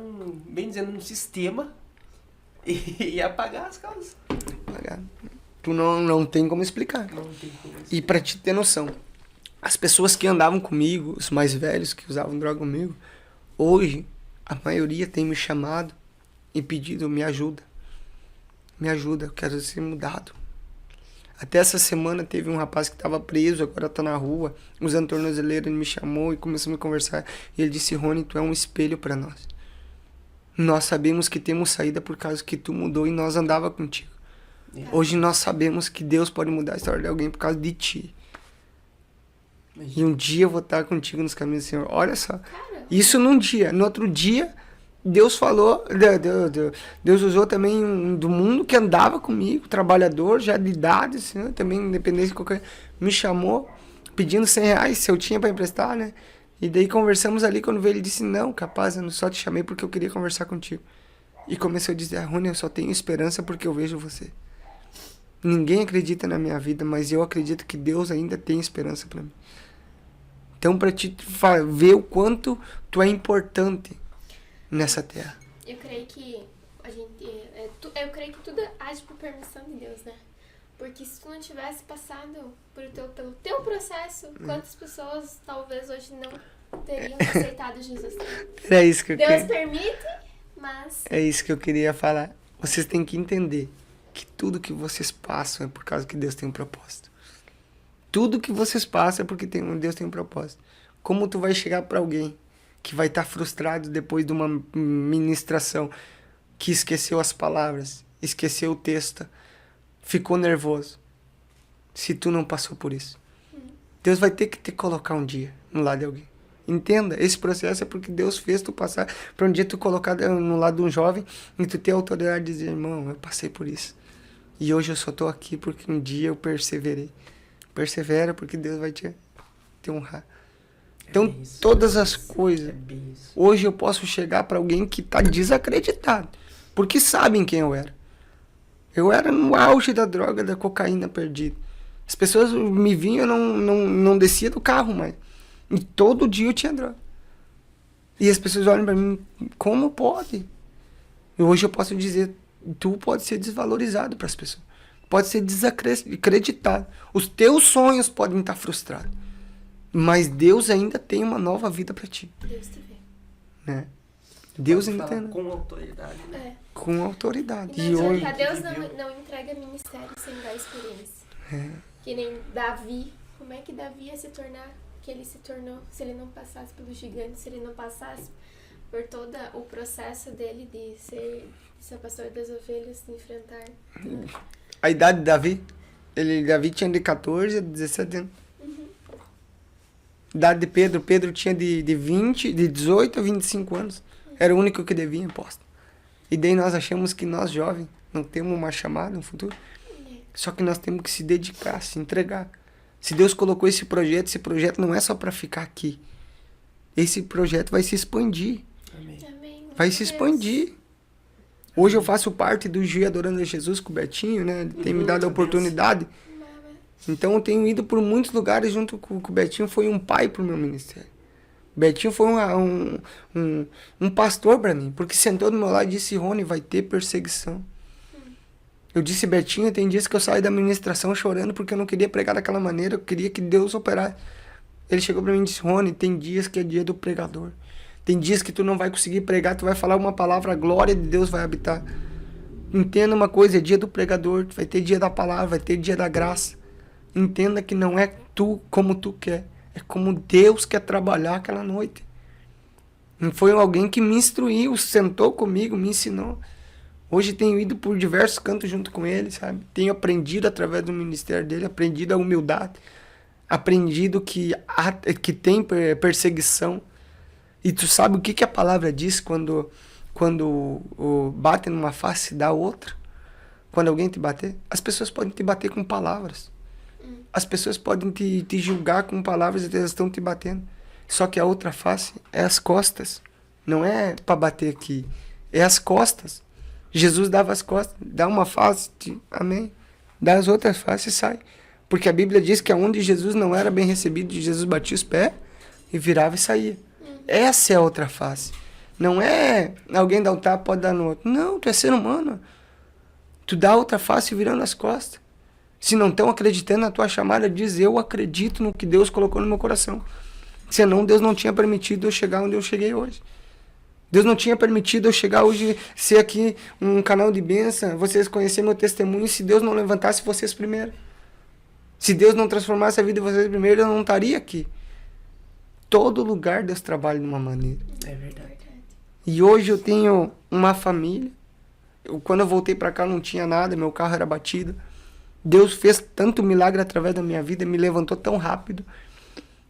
bem dizendo, num sistema e apagar as causas. Apagar. Tu não tem como explicar. Não tem como explicar. E pra te ter noção, as pessoas que andavam comigo, os mais velhos que usavam droga comigo, hoje a maioria tem me chamado e pedido, me ajuda. Me ajuda, eu quero ser mudado. Até essa semana teve um rapaz que estava preso, agora está na rua, usando tornozeleira, ele me chamou e começou a conversar. E ele disse, Rony, tu é um espelho para nós. Nós sabemos que temos saída por causa que tu mudou e nós andava contigo. Hoje nós sabemos que Deus pode mudar a história de alguém por causa de ti. E um dia eu vou estar contigo nos caminhos do Senhor. Olha só, isso num dia. No outro dia, Deus falou, Deus usou também do mundo que andava comigo, trabalhador, já de idade, assim, também independente de qualquer... Me chamou, pedindo R$100 se eu tinha para emprestar, né? E daí conversamos ali, quando veio ele disse, não, capaz, eu só te chamei porque eu queria conversar contigo. E começou a dizer, Rony, eu só tenho esperança porque eu vejo você. Ninguém acredita na minha vida, mas eu acredito que Deus ainda tem esperança para mim. Então, para te ver o quanto tu é importante nessa terra. Eu creio que eu creio que tudo age por permissão de Deus, né? Porque se tu não tivesse passado pelo teu processo, quantas pessoas talvez hoje não teriam aceitado Jesus? É isso que eu Deus permite, mas... É isso que eu queria falar. Vocês têm que entender que tudo que vocês passam é por causa que Deus tem um propósito. Tudo que vocês passam é porque Deus tem um propósito. Como tu vai chegar para alguém que vai estar frustrado depois de uma ministração, que esqueceu as palavras, esqueceu o texto, ficou nervoso, se tu não passou por isso? Deus vai ter que te colocar um dia no lado de alguém. Entenda, esse processo é porque Deus fez tu passar para um dia tu colocar no lado de um jovem e tu ter a autoridade de dizer, irmão, eu passei por isso. E hoje eu só estou aqui porque um dia eu perseverei. Persevera porque Deus vai te honrar. Então, bem isso, todas é as isso, coisas. É bem isso. Hoje eu posso chegar para alguém que está desacreditado, porque sabem quem eu era. Eu era no auge da droga, da cocaína perdida. As pessoas me vinham, eu não descia do carro mais. E todo dia eu tinha droga. E as pessoas olham para mim, como pode? E hoje eu posso dizer, tu pode ser desvalorizado para as pessoas. Pode ser desacreditado. Os teus sonhos podem estar frustrados. Mas Deus ainda tem uma nova vida para ti. Deus te vê. Né? Deus Pode ainda falar tem. com autoridade, né? É. Com autoridade. E E não hoje, adianta, Deus não entrega ministério sem dar experiência. Que nem Davi. Como é que Davi ia se tornar o que ele se tornou se ele não passasse pelo gigante, se ele não passasse por todo o processo dele de ser pastor das ovelhas, de enfrentar. a idade de Davi, Davi tinha de 14 a 17 anos. A idade de Pedro tinha de 18 a 25 anos. Era o único que devia imposto. E daí nós achamos que nós jovens não temos uma chamada, um futuro. Só que nós temos que se dedicar, se entregar. Se Deus colocou esse projeto não é só para ficar aqui. Esse projeto vai se expandir. Amém. Amém. Vai se expandir. Hoje eu faço parte do Dia Adorando a Jesus com o Betinho, né? Ele tem me dado a oportunidade. Então eu tenho ido por muitos lugares junto com o Betinho. Foi um pai pro meu ministério. O Betinho foi um pastor para mim. Porque sentou do meu lado e disse, Rony, vai ter perseguição. Eu disse, Betinho, tem dias que eu saio da ministração chorando porque eu não queria pregar daquela maneira. Eu queria que Deus operasse. Ele chegou para mim e disse, Rony, tem dias que é dia do pregador. Tem dias que tu não vai conseguir pregar, tu vai falar uma palavra, a glória de Deus vai habitar. Entenda uma coisa, é dia do pregador, vai ter dia da palavra, vai ter dia da graça. Entenda que não é tu como tu quer, é como Deus quer trabalhar aquela noite. E foi alguém que me instruiu, sentou comigo, me ensinou. Hoje tenho ido por diversos cantos junto com ele, sabe? Tenho aprendido através do ministério dele, aprendido a humildade, aprendido que tem perseguição. E tu sabe o que a palavra diz quando bate numa face da outra? Quando alguém te bater? As pessoas podem te bater com palavras. As pessoas podem te julgar com palavras e elas estão te batendo. Só que a outra face é as costas. Não é para bater aqui. É as costas. Jesus dava as costas. Dá uma face, amém. Dá as outras faces e sai. Porque a Bíblia diz que onde Jesus não era bem recebido, Jesus batia os pés e virava e saía. Essa é a outra face. Não é alguém dar um tapa, pode dar no outro. Não, tu é ser humano. Tu dá a outra face virando as costas. Se não estão acreditando na tua chamada, diz, eu acredito no que Deus colocou no meu coração. Senão Deus não tinha permitido eu chegar onde eu cheguei hoje. Deus não tinha permitido eu chegar hoje, ser aqui um canal de bênção, vocês conhecerem meu testemunho, se Deus não levantasse vocês primeiro. Se Deus não transformasse a vida de vocês primeiro, eu não estaria aqui. Todo lugar Deus trabalha de uma maneira. É verdade. E hoje eu tenho uma família. Quando eu voltei para cá não tinha nada, meu carro era batido. Deus fez tanto milagre através da minha vida, me levantou tão rápido.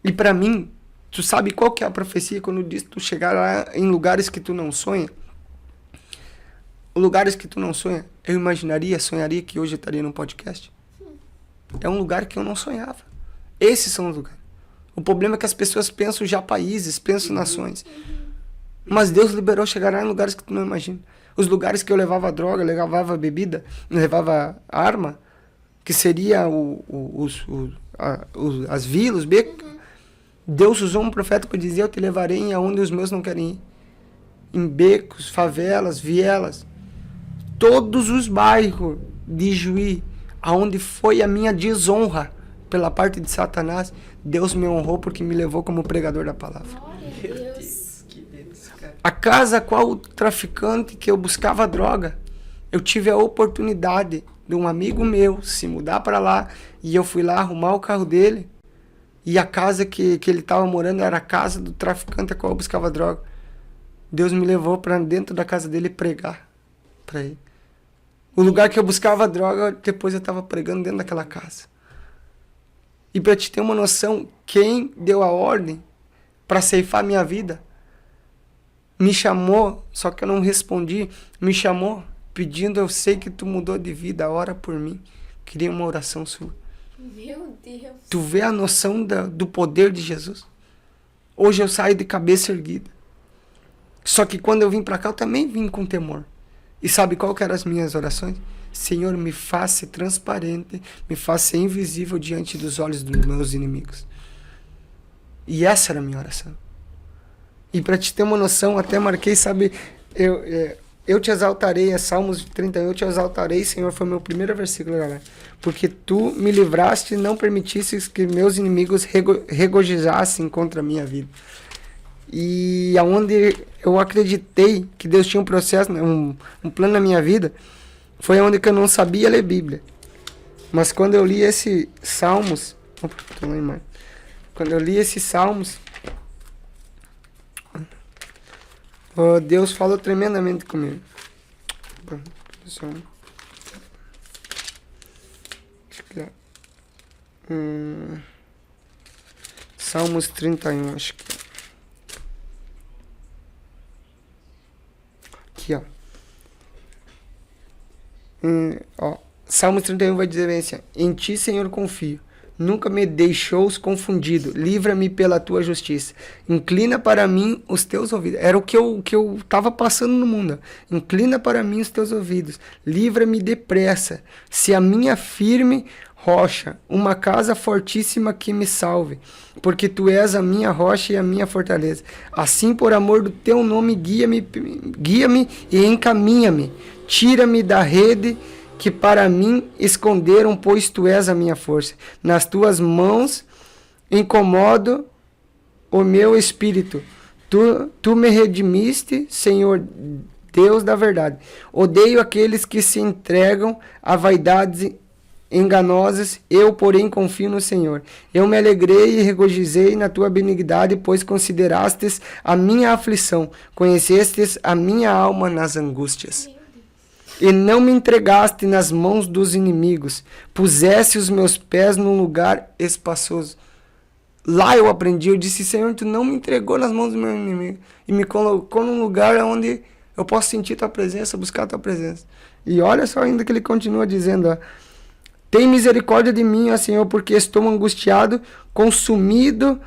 E para mim, tu sabe qual que é a profecia quando diz tu chegar lá em lugares que tu não sonha? Lugares que tu não sonha, eu sonharia que hoje eu estaria num podcast. É um lugar que eu não sonhava. Esses são os lugares. O problema é que as pessoas pensam já países, pensam nações. Mas Deus liberou chegar lá em lugares que tu não imagina. Os lugares que eu levava droga, levava bebida, levava arma, que seria as vilas, os becos. Deus usou um profeta para dizer, eu te levarei aonde os meus não querem ir. Em becos, favelas, vielas. Todos os bairros de Juí, aonde foi a minha desonra pela parte de Satanás, Deus me honrou porque me levou como pregador da palavra. Glória a Deus. Que Deus, cara. A casa a qual o traficante que eu buscava droga, eu tive a oportunidade de um amigo meu se mudar para lá e eu fui lá arrumar o carro dele e a casa que ele estava morando era a casa do traficante a qual eu buscava droga. Deus me levou para dentro da casa dele pregar para ele. O lugar que eu buscava droga, depois eu estava pregando dentro daquela casa. E para te ter uma noção, quem deu a ordem para ceifar minha vida, me chamou, só que eu não respondi, me chamou pedindo, eu sei que tu mudou de vida, ora por mim. Queria uma oração sua. Meu Deus. Tu vê a noção do poder de Jesus? Hoje eu saio de cabeça erguida. Só que quando eu vim para cá, eu também vim com temor. E sabe qual que eram as minhas orações? Senhor, me faça transparente, me faça invisível diante dos olhos dos meus inimigos. E essa era a minha oração. E para te ter uma noção, até marquei, sabe, eu te exaltarei, é Salmos 31, eu te exaltarei, Senhor, foi meu primeiro versículo, galera. Porque tu me livraste e não permitisses que meus inimigos regozijassem contra a minha vida. E aonde eu acreditei que Deus tinha um processo, um plano na minha vida, foi onde que eu não sabia ler Bíblia. Mas quando eu li esse Salmos, quando eu li esses Salmos, Deus falou tremendamente comigo. Salmos 31, acho que. Aqui, ó. Salmos 31 vai dizer bem assim: em ti, Senhor, confio. Nunca me deixou confundido. Livra-me pela tua justiça. Inclina para mim os teus ouvidos. Era o que eu estava passando no mundo. Inclina para mim os teus ouvidos. Livra-me depressa. Se a minha firme rocha, uma casa fortíssima que me salve. Porque tu és a minha rocha e a minha fortaleza. Assim, por amor do teu nome, guia-me e encaminha-me. Tira-me da rede que para mim esconderam, pois tu és a minha força. Nas tuas mãos incomodo o meu espírito. Tu me redimiste, Senhor Deus da verdade. Odeio aqueles que se entregam a vaidades enganosas, eu, porém, confio no Senhor. Eu me alegrei e regozijei na tua benignidade, pois considerastes a minha aflição, conhecestes a minha alma nas angústias. E não me entregaste nas mãos dos inimigos, puseste os meus pés num lugar espaçoso. Lá eu aprendi, eu disse, Senhor, tu não me entregou nas mãos do meu inimigo, e me colocou num lugar onde eu posso sentir tua presença, buscar tua presença. E olha só ainda que ele continua dizendo, ó, tem misericórdia de mim, ó Senhor, porque estou angustiado, consumido,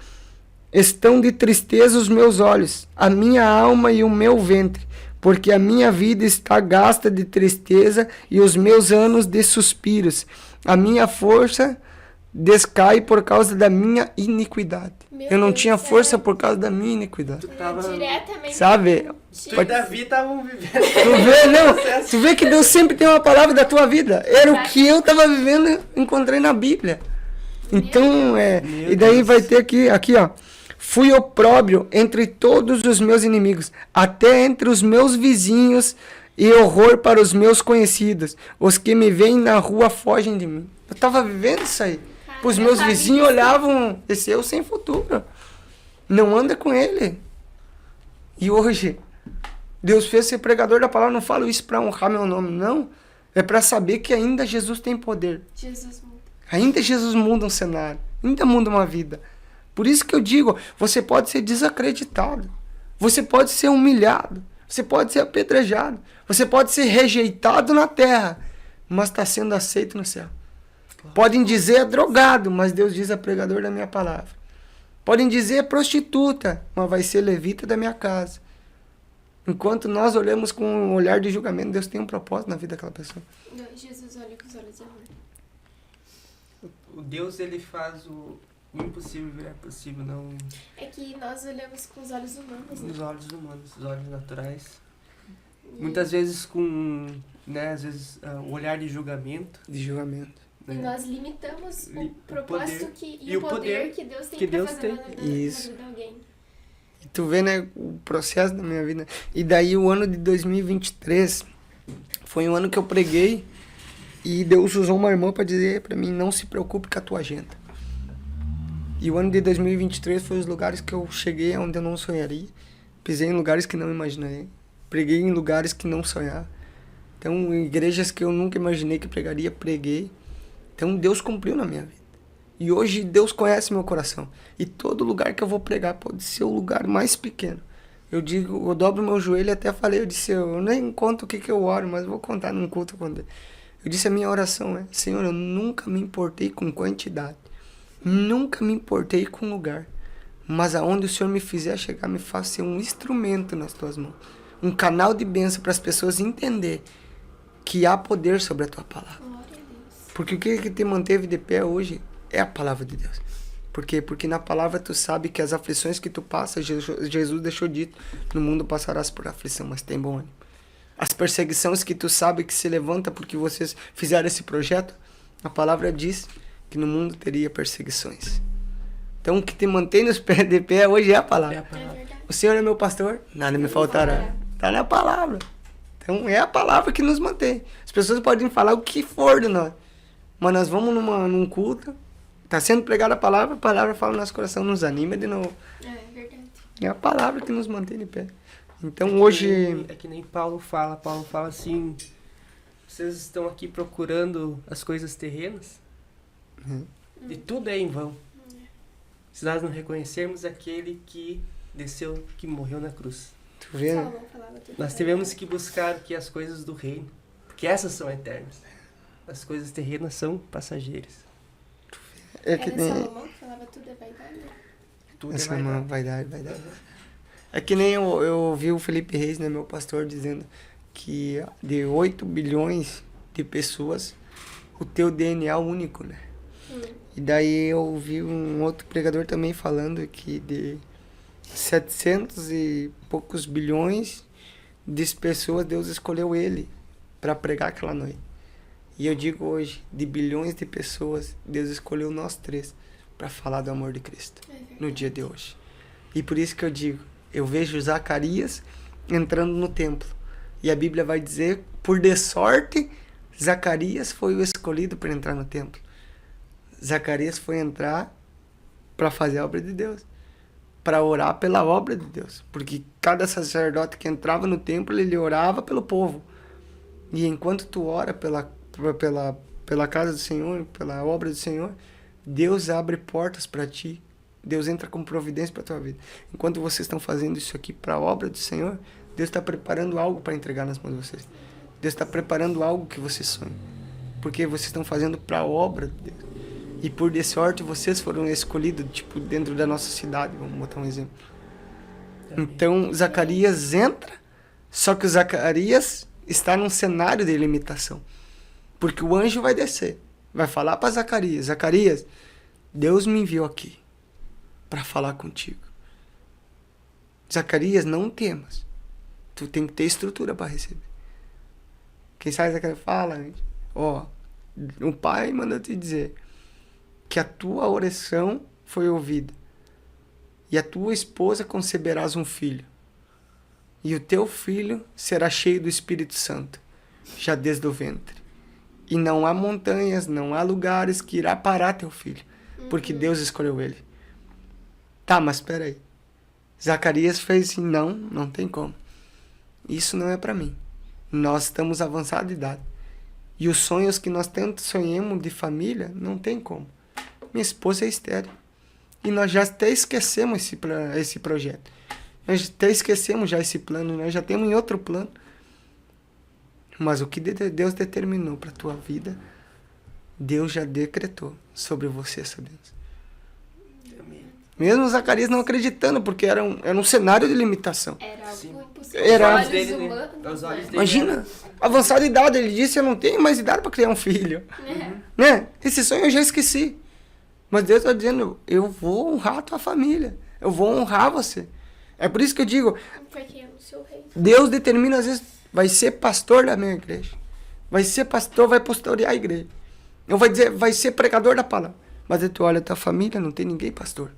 estão de tristeza os meus olhos, a minha alma e o meu ventre. Porque a minha vida está gasta de tristeza e os meus anos de suspiros. A minha força descai por causa da minha iniquidade. Eu não tinha força por causa da minha iniquidade. Tu tava... Diretamente. Sabe? Tu e Davi estavam vivendo. Tu vê que Deus sempre tem uma palavra da tua vida. Era o que eu estava vivendo, encontrei na Bíblia. Então, e daí vai ter aqui, ó. Fui opróbrio entre todos os meus inimigos, até entre os meus vizinhos, e horror para os meus conhecidos. Os que me veem na rua fogem de mim. Eu estava vivendo isso aí. Os meus vizinhos olhavam, esse eu sem futuro. Não anda com ele. E hoje, Deus fez ser pregador da palavra. Não falo isso para honrar meu nome, não. É para saber que ainda Jesus tem poder. Jesus muda. Ainda Jesus muda um cenário. Ainda muda uma vida. Por isso que eu digo, você pode ser desacreditado, você pode ser humilhado, você pode ser apedrejado, você pode ser rejeitado na terra, mas está sendo aceito no céu. Podem dizer é drogado, mas Deus diz é pregador da minha palavra. Podem dizer é prostituta, mas vai ser levita da minha casa. Enquanto nós olhamos com um olhar de julgamento, Deus tem um propósito na vida daquela pessoa. Jesus olha com os olhos de amor. O Deus, ele faz o impossível virar possível, não... É que nós olhamos com os olhos humanos, né? Os olhos humanos, os olhos naturais. Muitas vezes com, né, às vezes, o olhar de julgamento. De julgamento. E Né? nós limitamos o propósito poder, e o poder que Deus tem para fazer na vida Isso. de alguém. E tu vê, né, o processo da minha vida. E daí o ano de 2023 foi um ano que eu preguei e Deus usou uma irmã para dizer para mim, não se preocupe com a tua agenda. E o ano de 2023 foi os lugares que eu cheguei onde eu não sonharia. Pisei em lugares que não imaginei. Preguei em lugares que não sonhava. Então, em igrejas que eu nunca imaginei que pregaria, preguei. Então, Deus cumpriu na minha vida. E hoje, Deus conhece meu coração. E todo lugar que eu vou pregar pode ser o lugar mais pequeno. Eu digo, eu dobro meu joelho e até falei, eu disse, eu nem conto o que eu oro, mas vou contar num culto. Eu disse, a minha oração é, Senhor, eu nunca me importei com quantidade. Nunca me importei com lugar, mas aonde o Senhor me fizer chegar, me faça ser um instrumento nas tuas mãos. Um canal de bênção para as pessoas entender que há poder sobre a tua palavra. Glória a Deus. Porque o que te manteve de pé hoje é a palavra de Deus. Por quê? Porque na palavra tu sabe que as aflições que tu passa, Jesus deixou dito, no mundo passarás por aflição, mas tem bom ânimo. As perseguições que tu sabe que se levanta porque vocês fizeram esse projeto, a palavra diz que no mundo teria perseguições. Então o que te mantém nos pés de pé hoje é a palavra. É a É palavra. verdade. O Senhor é meu pastor, nada me faltará. Está na palavra. Então é a palavra que nos mantém. As pessoas podem falar o que for de nós, mas nós vamos num culto, está sendo pregada a palavra fala no nosso coração, nos anima de novo. É verdade. É a palavra que nos mantém de pé. Então hoje... É que nem Paulo fala assim, vocês estão aqui procurando as coisas terrenas, e tudo é em vão. Se nós não reconhecermos aquele que desceu, que morreu na cruz. Tu vê, né? Salomão falava tudo. Nós tivemos que buscar aqui as coisas do reino, porque essas são eternas. As coisas terrenas são passageiras. É que Era nem... Salomão que falava tudo é vaidade. Tudo Essa é vaidade. vaidade. É que nem eu ouvi o Felipe Reis, né, meu pastor, dizendo que de 8 bilhões de pessoas, o teu DNA é único, né? E daí eu ouvi um outro pregador também falando que de 700 e poucos bilhões de pessoas, Deus escolheu ele para pregar aquela noite. E eu digo hoje, de bilhões de pessoas, Deus escolheu nós três para falar do amor de Cristo no dia de hoje. E por isso que eu digo, eu vejo Zacarias entrando no templo. E a Bíblia vai dizer, por de sorte, Zacarias foi o escolhido para entrar no templo. Zacarias foi entrar para fazer a obra de Deus, para orar pela obra de Deus. Porque cada sacerdote que entrava no templo, ele orava pelo povo. E enquanto tu ora pela casa do Senhor, pela obra do Senhor, Deus abre portas para ti. Deus entra com providência para a tua vida. Enquanto vocês estão fazendo isso aqui para a obra do Senhor, Deus está preparando algo para entregar nas mãos de vocês. Deus está preparando algo que vocês sonham. Porque vocês estão fazendo para a obra de Deus. E por de sorte vocês foram escolhidos, tipo, dentro da nossa cidade, vamos botar um exemplo. Então, Zacarias entra, só que o Zacarias está num cenário de limitação. Porque o anjo vai descer, vai falar para Zacarias, Zacarias, Deus me enviou aqui para falar contigo. Zacarias, não temas. Tu tem que ter estrutura para receber. Quem sabe Zacarias fala, ó, o pai mandou te dizer que a tua oração foi ouvida. E a tua esposa conceberás um filho. E o teu filho será cheio do Espírito Santo, já desde o ventre. E não há montanhas, não há lugares que irá parar teu filho, porque Deus escolheu ele. Tá, mas espera aí. Zacarias fez assim, não tem como. Isso não é para mim. Nós estamos avançados de idade. E os sonhos que nós tanto sonhamos de família, não tem como. Minha esposa é estéril. E nós já até esquecemos esse projeto. Nós até esquecemos já esse plano, nós já temos em outro plano. Mas o que Deus determinou para a tua vida, Deus já decretou sobre você, sabemos. Mesmo Zacarias não acreditando, porque era um cenário de limitação. Era algo Sim. impossível. Era- Os olhos humanos, Os olhos né? dele. Imagina, avançada idade, ele disse, eu não tenho mais idade para criar um filho. Né? Esse sonho eu já esqueci. Mas Deus está dizendo, eu vou honrar a tua família, eu vou honrar você. É por isso que eu digo, Porque é o seu rei. Deus determina, às vezes, vai ser pastor da minha igreja. Vai ser pastor, vai pastorear a igreja. Eu vou dizer, vai ser pregador da palavra. Mas aí tu olha, tua família não tem ninguém pastor.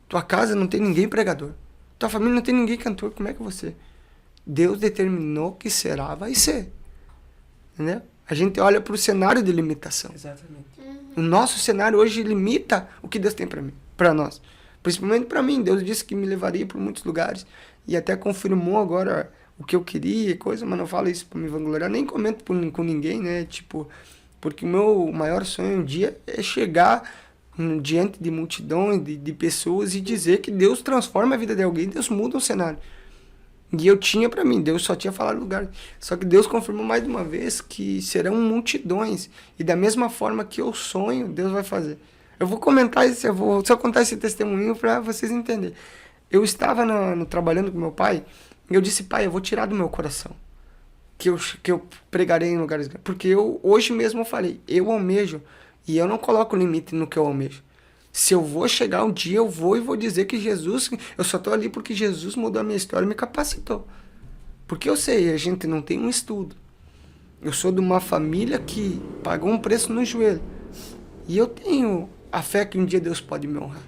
Tua casa não tem ninguém pregador. Tua família não tem ninguém cantor. Como é que você? Deus determinou que será, vai ser. Entendeu? A gente olha para o cenário de limitação. Exatamente. O nosso cenário hoje limita o que Deus tem para mim, para nós. Principalmente para mim. Deus disse que me levaria para muitos lugares. E até confirmou agora o que eu queria e coisa, mas não falo isso para me vangloriar. Nem comento com ninguém, né? Tipo, porque o meu maior sonho um dia é chegar diante de multidões, de pessoas e dizer que Deus transforma a vida de alguém, Deus muda o cenário. E eu tinha para mim, Deus só tinha falado lugar. Só que Deus confirmou mais de uma vez que serão multidões. E da mesma forma que eu sonho, Deus vai fazer. Eu vou comentar isso, eu vou só contar esse testemunho para vocês entenderem. Eu estava trabalhando com meu pai, e eu disse, pai, eu vou tirar do meu coração que eu pregarei em lugares grandes. Porque hoje mesmo eu falei, eu almejo, e eu não coloco limite no que eu almejo. Se eu vou chegar um dia, eu vou e vou dizer que Jesus, eu só estou ali porque Jesus mudou a minha história e me capacitou. Porque eu sei, a gente não tem um estudo. Eu sou de uma família que pagou um preço no joelho. E eu tenho a fé que um dia Deus pode me honrar.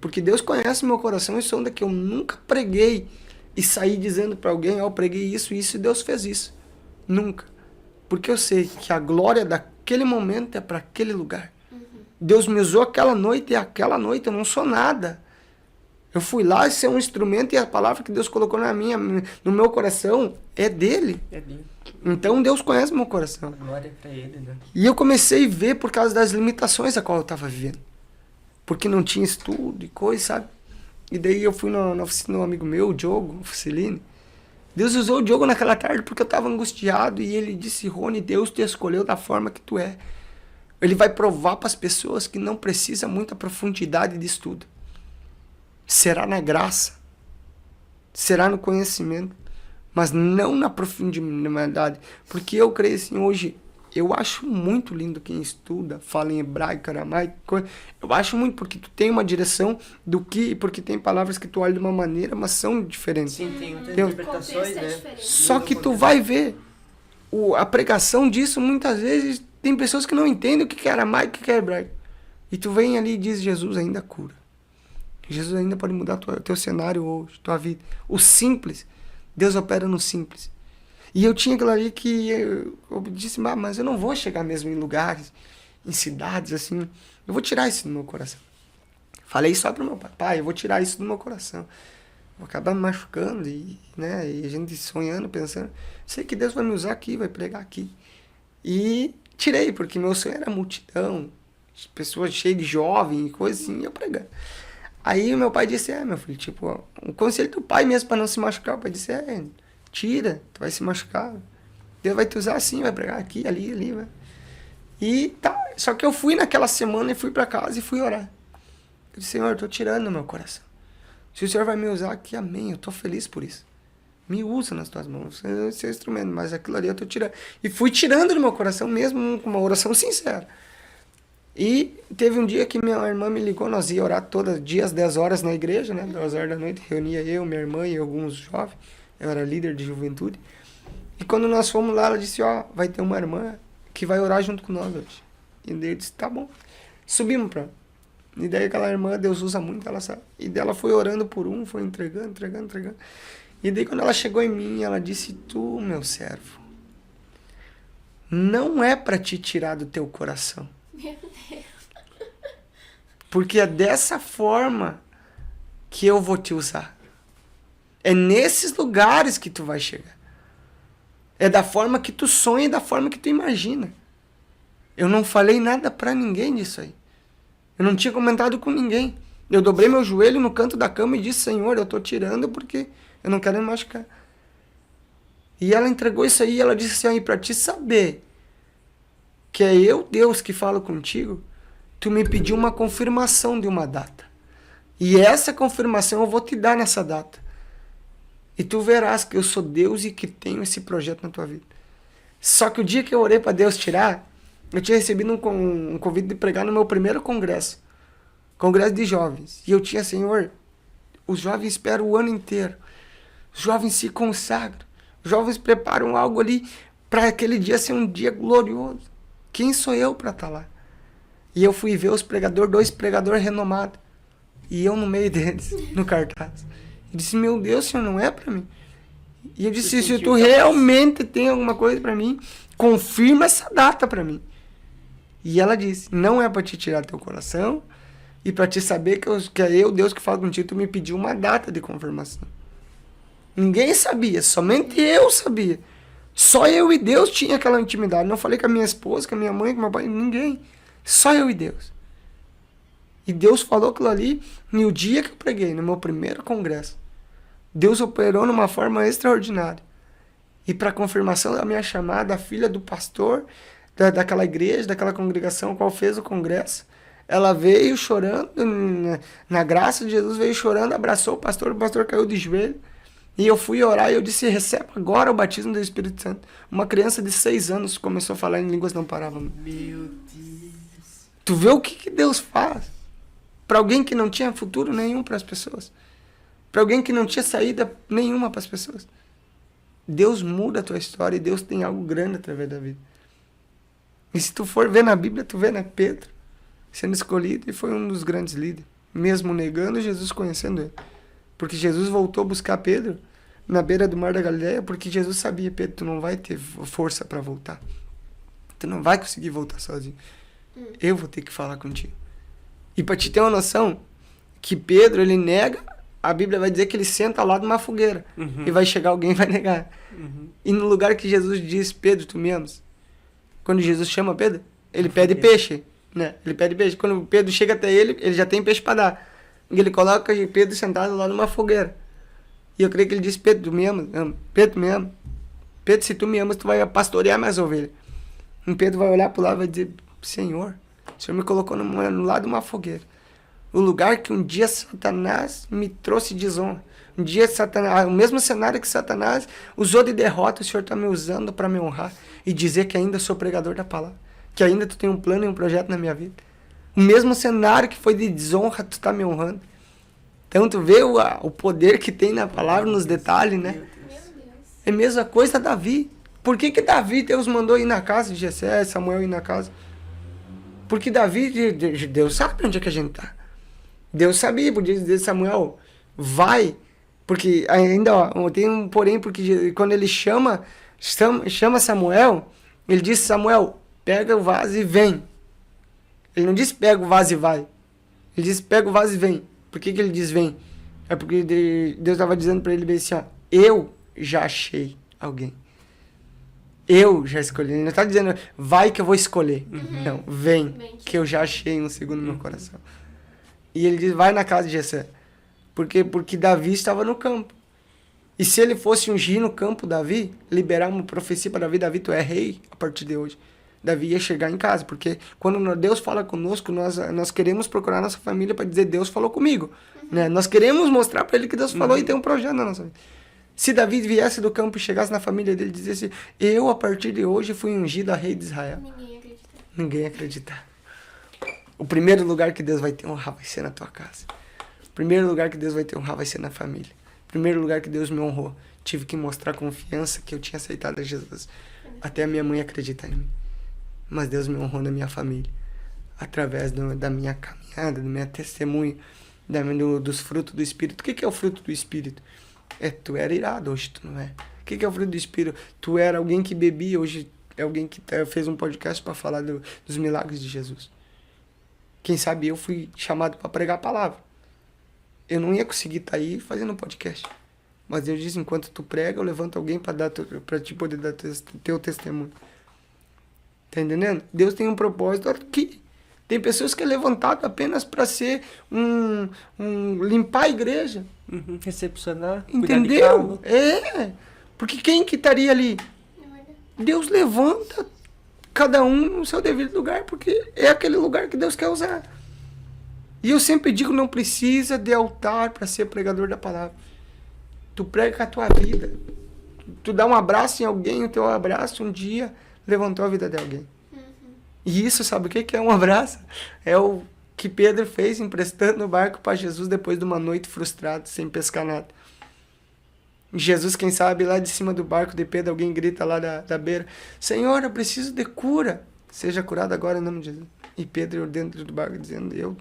Porque Deus conhece meu coração e sonda que eu nunca preguei e saí dizendo para alguém, eu preguei isso e Deus fez isso. Nunca. Porque eu sei que a glória daquele momento é para aquele lugar. Deus me usou aquela noite e aquela noite eu não sou nada. Eu fui lá ser um instrumento e a palavra que Deus colocou no meu coração é dele. É dele. Então Deus conhece meu coração. Glória para ele, né? E eu comecei a ver por causa das limitações a qual eu estava vivendo. Porque não tinha estudo e coisa, sabe? E daí eu fui na oficina de um amigo meu, o Diogo Fusilini. Deus usou o Diogo naquela tarde porque eu estava angustiado e ele disse, Rony, Deus te escolheu da forma que tu é. Ele vai provar para as pessoas que não precisa muita profundidade de estudo. Será na graça, será no conhecimento, mas não na profundidade. Porque eu creio assim, hoje, eu acho muito lindo quem estuda, fala em hebraico, aramaico, eu acho muito, porque tu tem uma direção porque tem palavras que tu olha de uma maneira, mas são diferentes. Sim, tem muitas Tem- interpretações, Contexto é né? diferente. Só que tu vai ver, a pregação disso, muitas vezes, tem pessoas que não entendem o que é aramaico e o que é hebraico. E tu vem ali e diz, Jesus ainda cura. Jesus ainda pode mudar teu cenário hoje, tua vida. O simples, Deus opera no simples. E eu tinha aquilo ali que eu disse, mas eu não vou chegar mesmo em lugares, em cidades, assim. Eu vou tirar isso do meu coração. Falei só para o meu pai, eu vou tirar isso do meu coração. Vou acabar me machucando né, e a gente sonhando, pensando, sei que Deus vai me usar aqui, vai pregar aqui. E tirei, porque meu sonho era multidão, pessoas cheias de jovens e coisa assim, e eu pregando. Aí meu pai disse, meu filho, tipo, um conselho do pai mesmo para não se machucar. O pai disse, tira, tu vai se machucar. Deus vai te usar assim, vai pregar aqui, ali, vai. E tá, só que eu fui naquela semana e fui para casa e fui orar. Eu disse, Senhor, eu tô tirando no meu coração. Se o Senhor vai me usar aqui, amém, eu tô feliz por isso. Me usa nas tuas mãos, eu sei o instrumento, mas aquilo ali eu tô tirando. E fui tirando do meu coração mesmo, com uma oração sincera. E teve um dia que minha irmã me ligou, nós ia orar todos dias, 10 horas na igreja, né? 2 horas da noite, reunia eu, minha irmã e alguns jovens. Eu era líder de juventude. E quando nós fomos lá, ela disse, vai ter uma irmã que vai orar junto com nós hoje. E daí eu disse, tá bom. Subimos pra. E daí aquela irmã, Deus usa muito, ela sabe. E daí ela foi orando por um, foi entregando. E daí quando ela chegou em mim, ela disse, tu, meu servo, não é para te tirar do teu coração. Meu Deus. Porque é dessa forma que eu vou te usar. É nesses lugares que tu vai chegar. É da forma que tu sonha e da forma que tu imagina. Eu não falei nada pra ninguém disso aí. Eu não tinha comentado com ninguém. Eu dobrei meu joelho no canto da cama e disse, Senhor, eu tô tirando porque eu não quero me machucar. E ela entregou isso aí e ela disse assim, pra te saber que é eu, Deus, que falo contigo, tu me pediu uma confirmação de uma data. E essa confirmação eu vou te dar nessa data. E tu verás que eu sou Deus e que tenho esse projeto na tua vida. Só que o dia que eu orei para Deus tirar, eu tinha recebido um convite de pregar no meu primeiro congresso. Congresso de jovens. E eu tinha, Senhor, os jovens esperam o ano inteiro. Os jovens se consagram. Os jovens preparam algo ali para aquele dia ser um dia glorioso. Quem sou eu para estar lá? E eu fui ver os pregadores, 2 pregadores renomados. E eu no meio deles, no cartaz. Eu disse, meu Deus, Senhor, não é para mim. E eu disse, se tu realmente tem alguma coisa para mim, confirma essa data para mim. E ela disse, não é para te tirar teu coração e para te saber que é eu, Deus, que falo contigo, tu me pediu uma data de confirmação. Ninguém sabia, somente eu sabia. Só eu e Deus tinha aquela intimidade. Não falei com a minha esposa, com a minha mãe, com meu pai, ninguém. Só eu e Deus. E Deus falou aquilo ali no dia que eu preguei, no meu primeiro congresso. Deus operou numa forma extraordinária. E para confirmação da minha chamada, a filha do pastor daquela igreja, daquela congregação qual fez o congresso, Ela veio chorando, na graça de Jesus, veio chorando, abraçou o pastor caiu de joelho. E eu fui orar e eu disse, receba agora o batismo do Espírito Santo. Uma criança de 6 anos começou a falar em línguas, não parava. Meu Deus. Tu vê o que Deus faz? Para alguém que não tinha futuro nenhum para as pessoas. Para alguém que não tinha saída nenhuma para as pessoas. Deus muda a tua história e Deus tem algo grande através da vida. E se tu for ver na Bíblia, tu vê, né, Pedro sendo escolhido e foi um dos grandes líderes. Mesmo negando, Jesus conhecendo ele. Porque Jesus voltou a buscar Pedro na beira do mar da Galileia, porque Jesus sabia, Pedro, tu não vai ter força para voltar. Tu não vai conseguir voltar sozinho. Eu vou ter que falar contigo. E para te ter uma noção, que Pedro, ele nega, a Bíblia vai dizer que ele senta lá numa fogueira. E vai chegar alguém e vai negar. E no lugar que Jesus diz, Pedro, tu me amas? Quando Jesus chama Pedro, ele pede peixe. Né? Ele pede peixe. Quando Pedro chega até ele, ele já tem peixe para dar. E ele coloca Pedro sentado lá numa fogueira. E eu creio que ele disse, Pedro, tu me amas? Pedro, tu me ama? Pedro, se tu me amas, tu vai pastorear minhas ovelhas. E Pedro vai olhar para o lado e vai dizer, Senhor, o Senhor me colocou no lado de uma fogueira. O lugar que um dia Satanás me trouxe desonra. Um dia Satanás, o mesmo cenário que Satanás usou de derrota, o Senhor está me usando para me honrar e dizer que ainda sou pregador da palavra. Que ainda tu tem um plano e um projeto na minha vida. O mesmo cenário que foi de desonra, tu está me honrando. Então tu vê o poder que tem na palavra, nos detalhes, né? Meu Deus. É a mesma coisa Davi. Por que Davi, Deus mandou ir na casa de Jessé, Samuel ir na casa? Porque Davi, Deus sabe onde é que a gente tá. Deus sabia, podia dizer, Samuel, vai. Porque ainda, ó, tem um porém, porque quando ele chama Samuel, ele diz, Samuel, pega o vaso e vem. Ele não diz pega o vaso e vai. Ele diz pega o vaso e vem. Por que ele diz vem? É porque Deus estava dizendo para ele bem assim, ó, eu já achei alguém. Eu já escolhi. Ele não está dizendo vai que eu vou escolher. Não, vem que eu já achei um segundo no meu coração. E ele diz vai na casa de Jessé. Porque Davi estava no campo. E se ele fosse ungir no campo Davi, liberar uma profecia para Davi, tu é rei a partir de hoje. Davi ia chegar em casa, porque quando Deus fala conosco, nós queremos procurar nossa família para dizer Deus falou comigo. Né? Nós queremos mostrar para ele que Deus falou e tem um projeto na nossa vida. Se Davi viesse do campo e chegasse na família dele e dissesse eu a partir de hoje fui ungido a rei de Israel. Ninguém ia acreditar. O primeiro lugar que Deus vai te honrar vai ser na tua casa. O primeiro lugar que Deus vai te honrar vai ser na família. O primeiro lugar que Deus me honrou, tive que mostrar confiança que eu tinha aceitado a Jesus. Até a minha mãe acreditar em mim. Mas Deus me honrou na minha família. Através da minha caminhada, do meu testemunho, dos frutos do Espírito. O que é o fruto do Espírito? Tu era irado, hoje tu não é. O que é o fruto do Espírito? Tu era alguém que bebia, hoje é alguém que fez um podcast para falar dos milagres de Jesus. Quem sabe eu fui chamado para pregar a palavra. Eu não ia conseguir estar aí fazendo um podcast. Mas Deus diz, enquanto tu prega, eu levanto alguém para te poder dar teu testemunho. Tá entendendo? Deus tem um propósito aqui. Tem pessoas que é levantado apenas para ser limpar a igreja. Recepcionar. Entendeu? Porque quem que estaria ali? Deus levanta cada um no seu devido lugar, porque é aquele lugar que Deus quer usar. E eu sempre digo, não precisa de altar para ser pregador da palavra. Tu prega com a tua vida. Tu dá um abraço em alguém, o teu abraço um dia levantou a vida de alguém. E isso, sabe o que é um abraço? É o que Pedro fez emprestando o barco para Jesus depois de uma noite frustrada, sem pescar nada. Jesus, quem sabe, lá de cima do barco de Pedro, alguém grita lá da beira, Senhor, eu preciso de cura. Seja curado agora em nome de Jesus. E Pedro dentro do barco dizendo, eu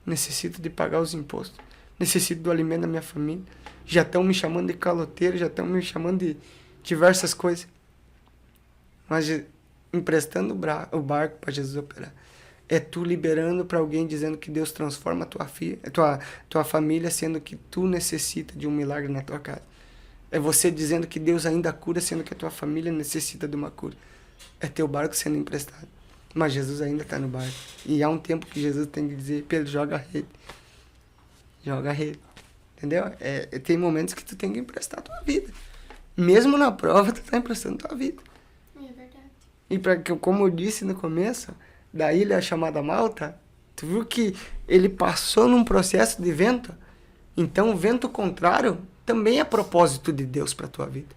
necessito de pagar os impostos. Necessito do alimento da minha família. Já estão me chamando de caloteiro, já estão me chamando de diversas coisas. Mas emprestando o barco para Jesus operar. É tu liberando para alguém dizendo que Deus transforma a tua família, sendo que tu necessita de um milagre na tua casa. É você dizendo que Deus ainda cura, sendo que a tua família necessita de uma cura. É teu barco sendo emprestado. Mas Jesus ainda está no barco. E há um tempo que Jesus tem que dizer, Pedro, joga a rede. Joga a rede. Entendeu? Tem momentos que tu tem que emprestar a tua vida. Mesmo na prova, tu está emprestando a tua vida. É verdade. E como eu disse no começo, da ilha chamada Malta, Tu viu que ele passou num processo de vento? Então, o vento contrário também é propósito de Deus para tua vida.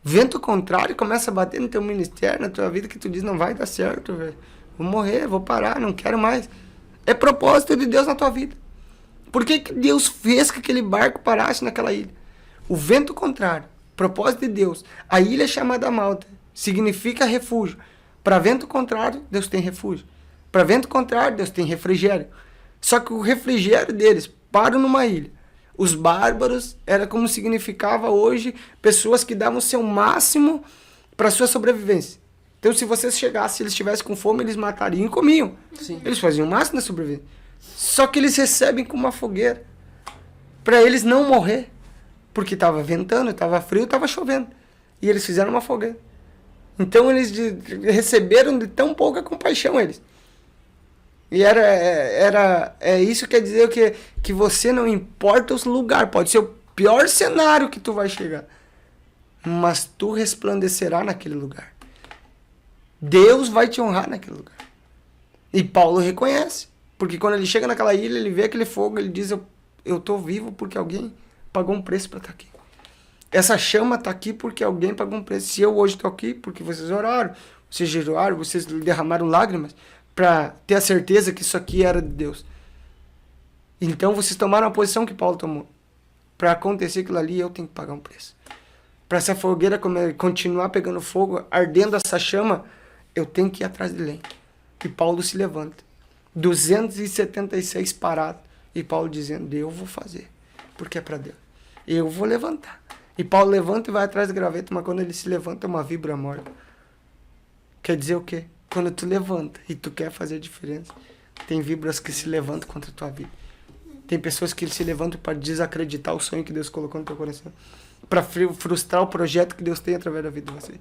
Vento contrário começa a bater no teu ministério, na tua vida, que tu diz, não vai dar certo, velho. Vou morrer, vou parar, não quero mais. É propósito de Deus na tua vida. Por que que Deus fez que aquele barco parasse naquela ilha? O vento contrário, propósito de Deus. A ilha é chamada Malta, significa refúgio. Para vento contrário, Deus tem refúgio. Para vento contrário, Deus tem refrigério. Só que o refrigério deles parou numa ilha. Os bárbaros era como significava hoje pessoas que davam o seu máximo para sua sobrevivência. Então, se vocês chegassem, se eles estivessem com fome, eles matariam e comiam. Sim. Eles faziam o máximo da sobrevivência. Só que eles recebem com uma fogueira para eles não morrer, porque estava ventando, estava frio, estava chovendo. E eles fizeram uma fogueira. Então, eles receberam de tão pouca compaixão eles. E é isso quer dizer que você não importa os lugares, pode ser o pior cenário que tu vai chegar, mas tu resplandecerá naquele lugar. Deus vai te honrar naquele lugar. E Paulo reconhece, porque quando ele chega naquela ilha, ele vê aquele fogo, ele diz, eu tô vivo porque alguém pagou um preço para estar aqui. Essa chama está aqui porque alguém pagou um preço. Se eu hoje estou aqui, porque vocês oraram, vocês jejuaram, vocês derramaram lágrimas, para ter a certeza que isso aqui era de Deus. Então vocês tomaram a posição que Paulo tomou. Para acontecer aquilo ali, eu tenho que pagar um preço. Para essa fogueira continuar pegando fogo, ardendo essa chama, eu tenho que ir atrás de lenha. E Paulo se levanta. 276 parados. E Paulo dizendo, eu vou fazer. Porque é para Deus. Eu vou levantar. E Paulo levanta e vai atrás do graveto, mas quando ele se levanta, é uma víbora morta. Quer dizer o quê? Quando tu levanta e tu quer fazer a diferença, tem víboras que se levantam contra a tua vida. Tem pessoas que se levantam para desacreditar o sonho que Deus colocou no teu coração. Para frustrar o projeto que Deus tem através da vida de você.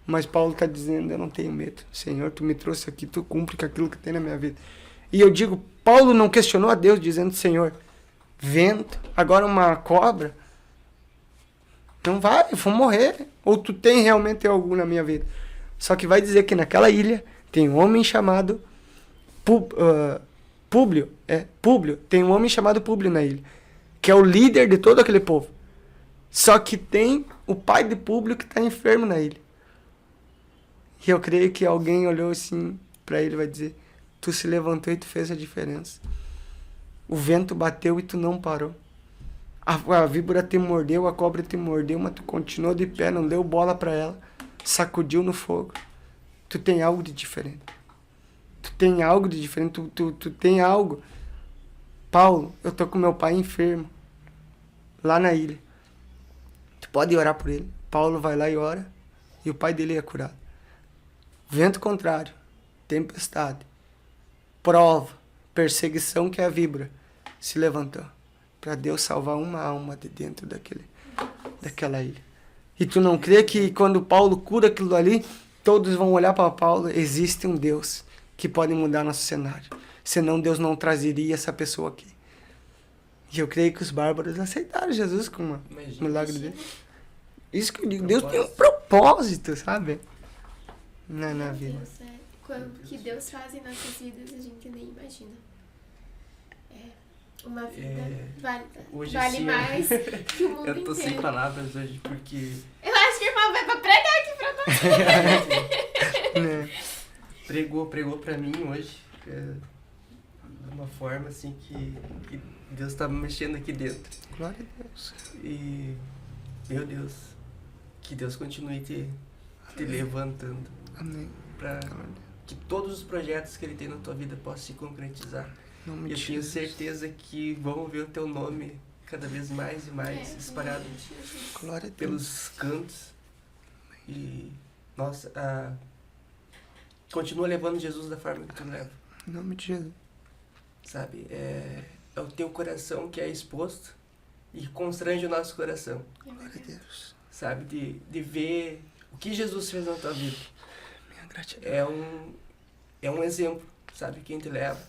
Mas Paulo está dizendo, eu não tenho medo. Senhor, tu me trouxe aqui, tu cumpre com aquilo que tem na minha vida. E eu digo, Paulo não questionou a Deus, dizendo, Senhor, vento, agora uma cobra, não vai, eu vou morrer. Ou tu tem realmente algo na minha vida. Só que vai dizer que naquela ilha tem um homem chamado Públio. Tem um homem chamado Públio na ilha, que é o líder de todo aquele povo. Só que tem o pai de Públio que está enfermo na ilha. E eu creio que alguém olhou assim para ele e vai dizer, tu se levantou e tu fez a diferença. O vento bateu e tu não parou. A víbora te mordeu, a cobra te mordeu, mas tu continuou de pé, não deu bola para ela. Sacudiu no fogo. Tu tem algo de diferente. Tu tem algo de diferente. Tu tem algo. Paulo, eu tô com meu pai enfermo. Lá na ilha. Tu pode orar por ele. Paulo vai lá e ora. E o pai dele é curado. Vento contrário. Tempestade. Prova. Perseguição que é a víbora. Se levantou. Para Deus salvar uma alma de dentro daquela ilha. E tu não crê que quando Paulo cura aquilo ali, todos vão olhar para Paulo, existe um Deus que pode mudar nosso cenário. Senão Deus não trazeria essa pessoa aqui. E eu creio que os bárbaros aceitaram Jesus como um milagre dele. Isso que eu digo, Deus tem um propósito, sabe? Na vida. O que Deus faz em nossas vidas, a gente nem imagina. Uma vida vale mais que o mundo Eu tô inteiro. sem palavras hoje, porque Eu acho que o irmão vai pra pregar aqui pra nós. pregou pra mim hoje, de uma forma assim que Deus tá mexendo aqui dentro. Glória a Deus. E, meu Deus, que Deus continue te levantando. Amém. Pra que todos os projetos que Ele tem na tua vida possam se concretizar. E eu tenho certeza que vão ver o teu nome cada vez mais e mais espalhado Glória a Deus. pelos cantos. E, nossa, continua levando Jesus da forma que tu leva, Em nome de Jesus. sabe? É o teu coração que é exposto e constrange o nosso coração, Glória a Deus. sabe? De ver o que Jesus fez na tua vida. Minha gratidão. É um exemplo, sabe? Quem te leva.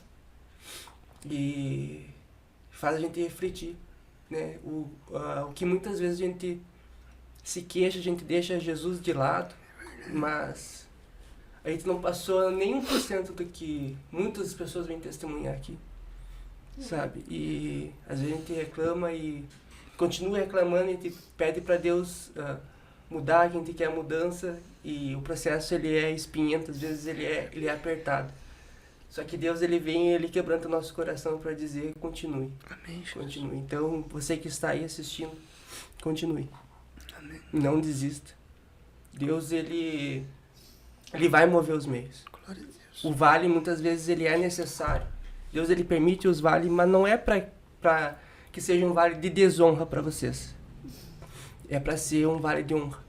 E faz a gente refletir, né? O que muitas vezes a gente se queixa, a gente deixa Jesus de lado, mas a gente não passou nem 1% do que muitas pessoas vêm testemunhar aqui, sabe? E às vezes a gente reclama e continua reclamando e a gente pede para Deus mudar, que a gente quer a mudança, e o processo ele é espinhento, às vezes ele é apertado. Só que Deus ele vem e ele quebranta o nosso coração para dizer continue. Amém, Jesus. Continue. Então, você que está aí assistindo, continue. Amém. Não desista. Deus ele vai mover os meios. Glória a Deus. O vale muitas vezes ele é necessário. Deus ele permite os vales, mas não é para que seja um vale de desonra para vocês. É para ser um vale de honra.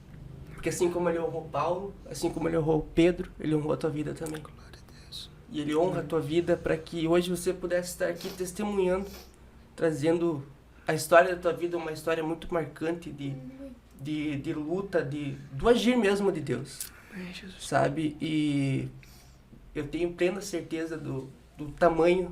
Porque assim como ele honrou Paulo, assim como ele honrou Pedro, ele honrou a tua vida também. Glória a Deus. E ele honra a tua vida para que hoje você pudesse estar aqui testemunhando, trazendo a história da tua vida, uma história muito marcante de luta, do agir mesmo de Deus, Amém, Jesus. sabe? E eu tenho plena certeza do tamanho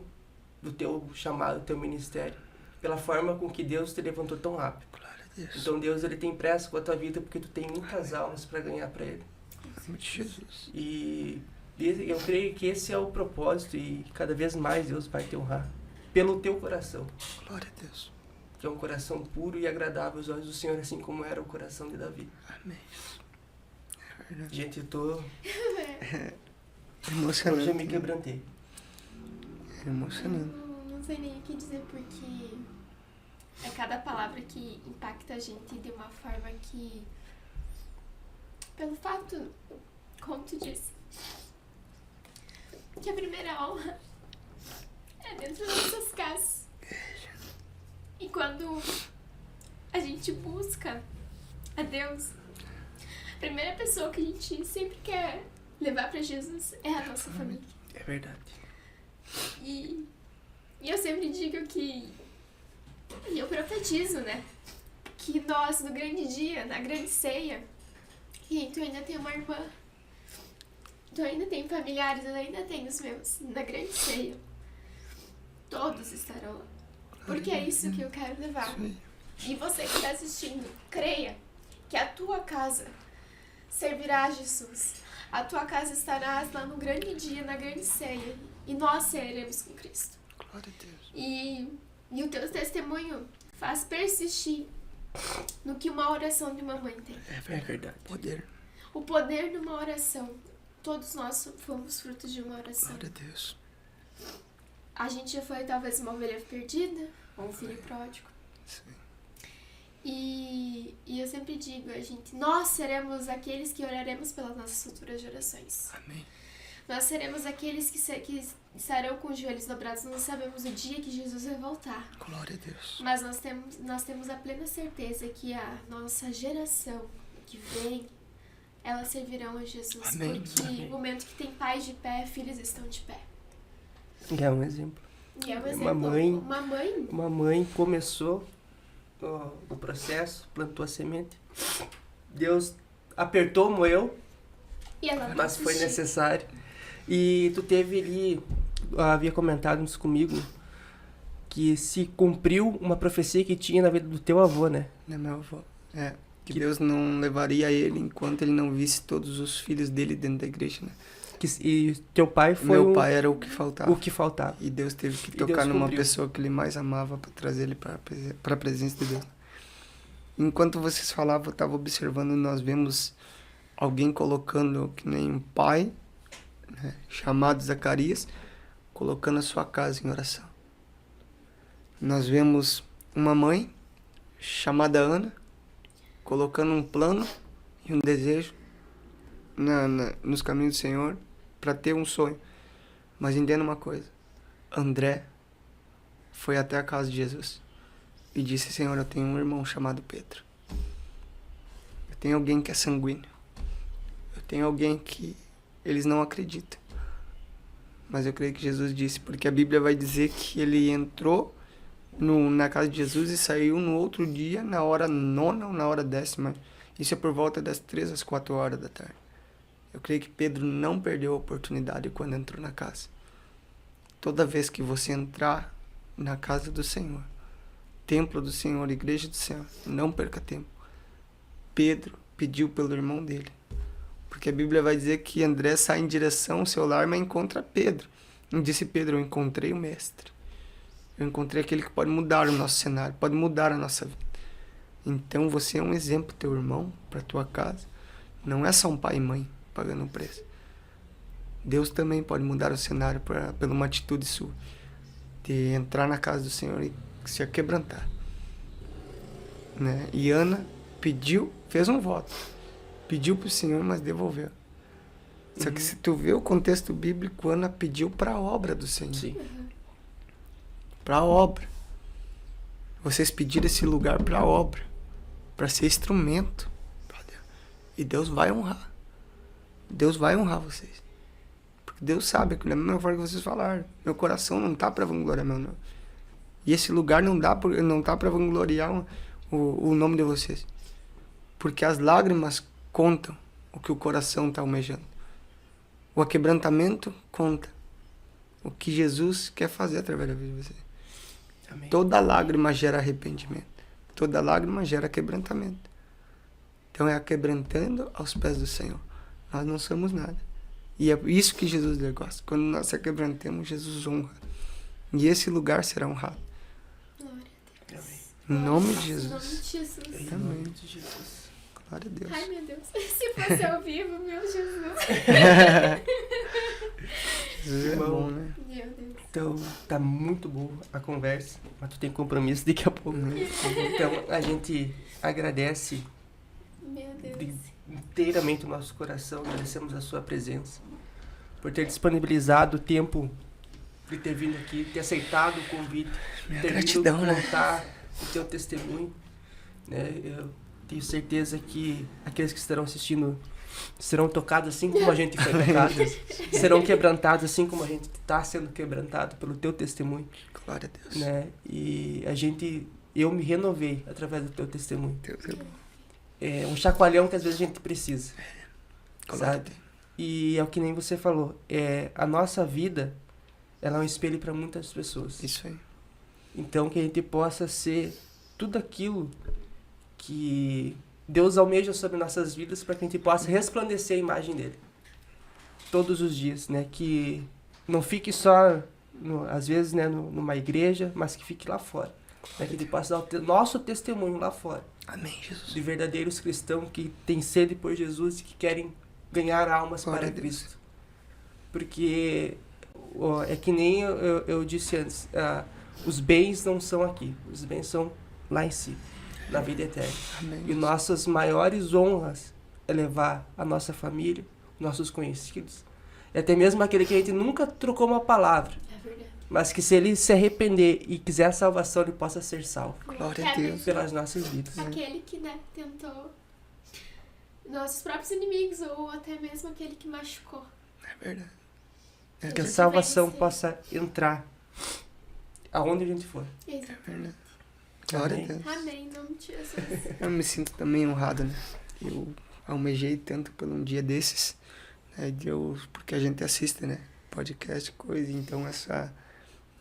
do teu chamado, do teu ministério, pela forma com que Deus te levantou tão rápido. Glória a Deus. Então Deus ele tem pressa com a tua vida porque tu tem muitas almas para ganhar para Ele. Em nome de Jesus. E eu creio que esse é o propósito e cada vez mais Deus vai te honrar pelo teu coração, Glória a Deus. que é um coração puro e agradável aos olhos do Senhor, assim como era o coração de Davi. Amém. É verdade. Gente, eu tô... Emocionante. Hoje eu me quebrantei. É emocionante. Não sei nem o que dizer, porque é cada palavra que impacta a gente de uma forma que, pelo fato, como tu disse, que a primeira honra é dentro das nossas casas. E quando a gente busca a Deus, a primeira pessoa que a gente sempre quer levar para Jesus é a nossa família. É verdade. E eu sempre digo que, e eu profetizo, né, que nós, no grande dia, na grande ceia, e tu ainda tem uma irmã, tu ainda tem familiares, eu ainda tenho os meus, na grande ceia, todos estarão lá. Porque é isso que eu quero levar. Isso aí. E você que está assistindo, creia que a tua casa servirá a Jesus. A tua casa estará lá no grande dia, na grande ceia. E nós seremos com Cristo. Glória a Deus. E o teu testemunho faz persistir no que uma oração de uma mãe tem. É verdade. Poder. O poder de uma oração. Todos nós fomos frutos de uma oração. Glória a Deus. A gente já foi talvez uma ovelha perdida, ou um filho pródigo. Sim. E eu sempre digo, nós seremos aqueles que oraremos pelas nossas futuras gerações. Amém. Nós seremos aqueles que estarão com os joelhos dobrados. Não sabemos o dia que Jesus vai voltar. Glória a Deus. Mas nós temos a plena certeza que a nossa geração que vem, elas servirão a Jesus. Amém. Porque Amém. no momento que tem pais de pé, filhos estão de pé. É um exemplo. E é um exemplo. Uma mãe começou o processo, plantou a semente. Deus apertou, moeu, E ela mas foi persistiu. necessário. E tu teve ali, havia comentado isso comigo, que se cumpriu uma profecia que tinha na vida do teu avô, né? Né, meu avô? É. Que Deus não levaria ele enquanto ele não visse todos os filhos dele dentro da igreja, né? E teu pai foi Meu pai era o que faltava. o que faltava. E Deus teve que E tocar Deus numa cumpriu. pessoa que ele mais amava para trazer ele para a presença de Deus. Enquanto vocês falavam, eu estava observando, nós vemos alguém colocando, que nem um pai, né, chamado Zacarias, colocando a sua casa em oração. Nós vemos uma mãe, chamada Ana, colocando um plano e um desejo nos caminhos do Senhor, para ter um sonho. Mas entenda uma coisa, André foi até a casa de Jesus e disse: Senhor, eu tenho um irmão chamado Pedro. Eu tenho alguém que é sanguíneo. Eu tenho alguém que eles não acreditam. Mas eu creio que Jesus disse, porque a Bíblia vai dizer que ele entrou na casa de Jesus e saiu no outro dia, na hora 9ª ou na hora 10ª. Isso é por volta das 3 às 4 horas da tarde. Eu creio que Pedro não perdeu a oportunidade quando entrou na casa. Toda vez que você entrar na casa do Senhor, templo do Senhor, igreja do Senhor, não perca tempo. Pedro pediu pelo irmão dele. Porque a Bíblia vai dizer que André sai em direção ao seu lar, mas encontra Pedro. E disse Pedro, eu encontrei o mestre. Eu encontrei aquele que pode mudar o nosso cenário, pode mudar a nossa vida. Então você é um exemplo, teu irmão, para tua casa. Não é só um pai e mãe pagando um preço. Deus também pode mudar o cenário pela uma atitude sua. De entrar na casa do Senhor e se aquebrantar. Né? E Ana pediu, fez um voto. Pediu para o Senhor, mas devolveu. Só que se tu vê o contexto bíblico, Ana pediu para a obra do Senhor. Sim. Para a obra. Vocês pediram esse lugar para a obra. Para ser instrumento. E Deus vai honrar. Deus vai honrar vocês. Porque Deus sabe que da mesma forma que vocês falaram, meu coração não tá para vangloriar meu nome. E esse lugar não tá para vangloriar o nome de vocês. Porque as lágrimas contam o que o coração está almejando. O aquebrantamento conta o que Jesus quer fazer através da vida de vocês. Amém. Toda lágrima gera arrependimento. Toda lágrima gera quebrantamento. Então é quebrantando aos pés do Senhor. Nós não somos nada. E é isso que Jesus gosta. Quando nós se quebrantamos, Jesus honra. E esse lugar será honrado. Glória a Deus. Amém. Em nome de Em Jesus. nome de Jesus. Em nome de Jesus. Glória a Deus. Ai, meu Deus. Se fosse ao vivo, meu Jesus. Jesus é bom, né? Meu Deus. Então, tá muito boa a conversa, mas tu tem compromisso daqui a pouco. Então, a gente agradece Meu Deus. inteiramente o nosso coração, agradecemos a sua presença, por ter disponibilizado o tempo de ter vindo aqui, ter aceitado o convite, Minha ter gratidão, vindo né? contar o teu testemunho. Né? Eu tenho certeza que aqueles que estarão assistindo serão tocados assim como a gente foi tocado, serão quebrantados assim como a gente está sendo quebrantado pelo teu testemunho. Glória a Deus. Né? E eu me renovei através do teu testemunho. Deus é bom. É um chacoalhão que às vezes a gente precisa, Glória a sabe? Deus. E é o que nem você falou, a nossa vida, ela é um espelho para muitas pessoas. Isso aí. Então que a gente possa ser tudo aquilo que Deus almeja sobre nossas vidas, para que a gente possa resplandecer a imagem dele todos os dias, né? Que não fique só às vezes, né, numa igreja, mas que fique lá fora, né? Que a gente possa dar o nosso testemunho lá fora. Amém, Jesus. De verdadeiros cristãos que têm sede por Jesus e que querem ganhar almas Glória para a Deus. Cristo. Porque é que nem eu disse antes, os bens não são aqui, os bens são lá em cima, na vida eterna. Amém. E nossas maiores honras é levar a nossa família, nossos conhecidos, e até mesmo aquele que a gente nunca trocou uma palavra, É verdade. mas que se ele se arrepender e quiser a salvação, ele possa ser salvo Glória a Deus. pelas nossas vidas. Aquele que, né, tentou nossos próprios inimigos, ou até mesmo aquele que machucou. É verdade. Que a gente salvação vai ser. possa entrar aonde a gente for. Exato. É verdade. Glória Amém. a Deus. Amém, em nome de Jesus. Eu me sinto também honrado, né? Eu almejei tanto por um dia desses, né? Porque a gente assiste, né? Podcast, coisa. Então essa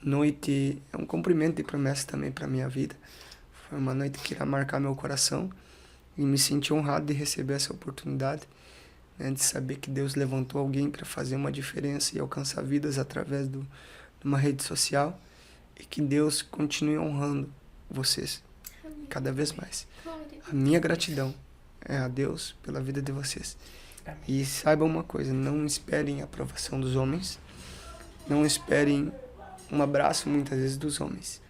noite é um cumprimento de promessa também para minha vida. Foi uma noite que irá marcar meu coração e me senti honrado de receber essa oportunidade, né? De saber que Deus levantou alguém para fazer uma diferença e alcançar vidas através de uma rede social, e que Deus continue honrando vocês Amém. cada vez mais. Glória a Deus. A minha gratidão é a Deus pela vida de vocês. Amém. E saibam uma coisa, não esperem a aprovação dos homens, não esperem um abraço muitas vezes dos homens.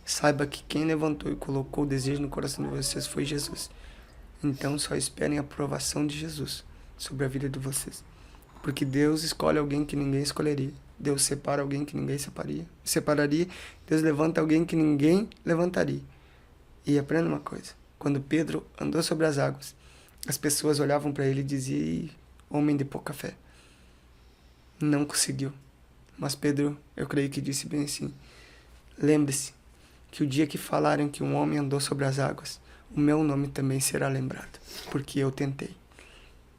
Saiba que quem levantou e colocou o desejo no coração de vocês foi Jesus. Então só esperem a aprovação de Jesus sobre a vida de vocês. Porque Deus escolhe alguém que ninguém escolheria. Deus separa alguém que ninguém separaria. Deus levanta alguém que ninguém levantaria. E aprenda uma coisa. Quando Pedro andou sobre as águas, as pessoas olhavam para ele e diziam: "Ih, homem de pouca fé." Não conseguiu. Mas Pedro, eu creio que disse bem assim: "Lembre-se que o dia que falarem que um homem andou sobre as águas, o meu nome também será lembrado, porque eu tentei."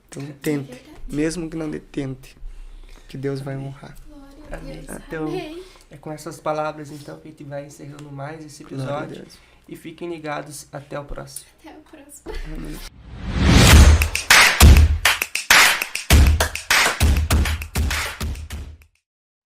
Então tente, verdade. mesmo que não dê, tente, que Deus vai honrar. Glória a Amém. Deus. Então, Amém. é com essas palavras então que a gente vai encerrando mais esse Glória a episódio. Deus. E fiquem ligados até o próximo. Até o próximo. Amém.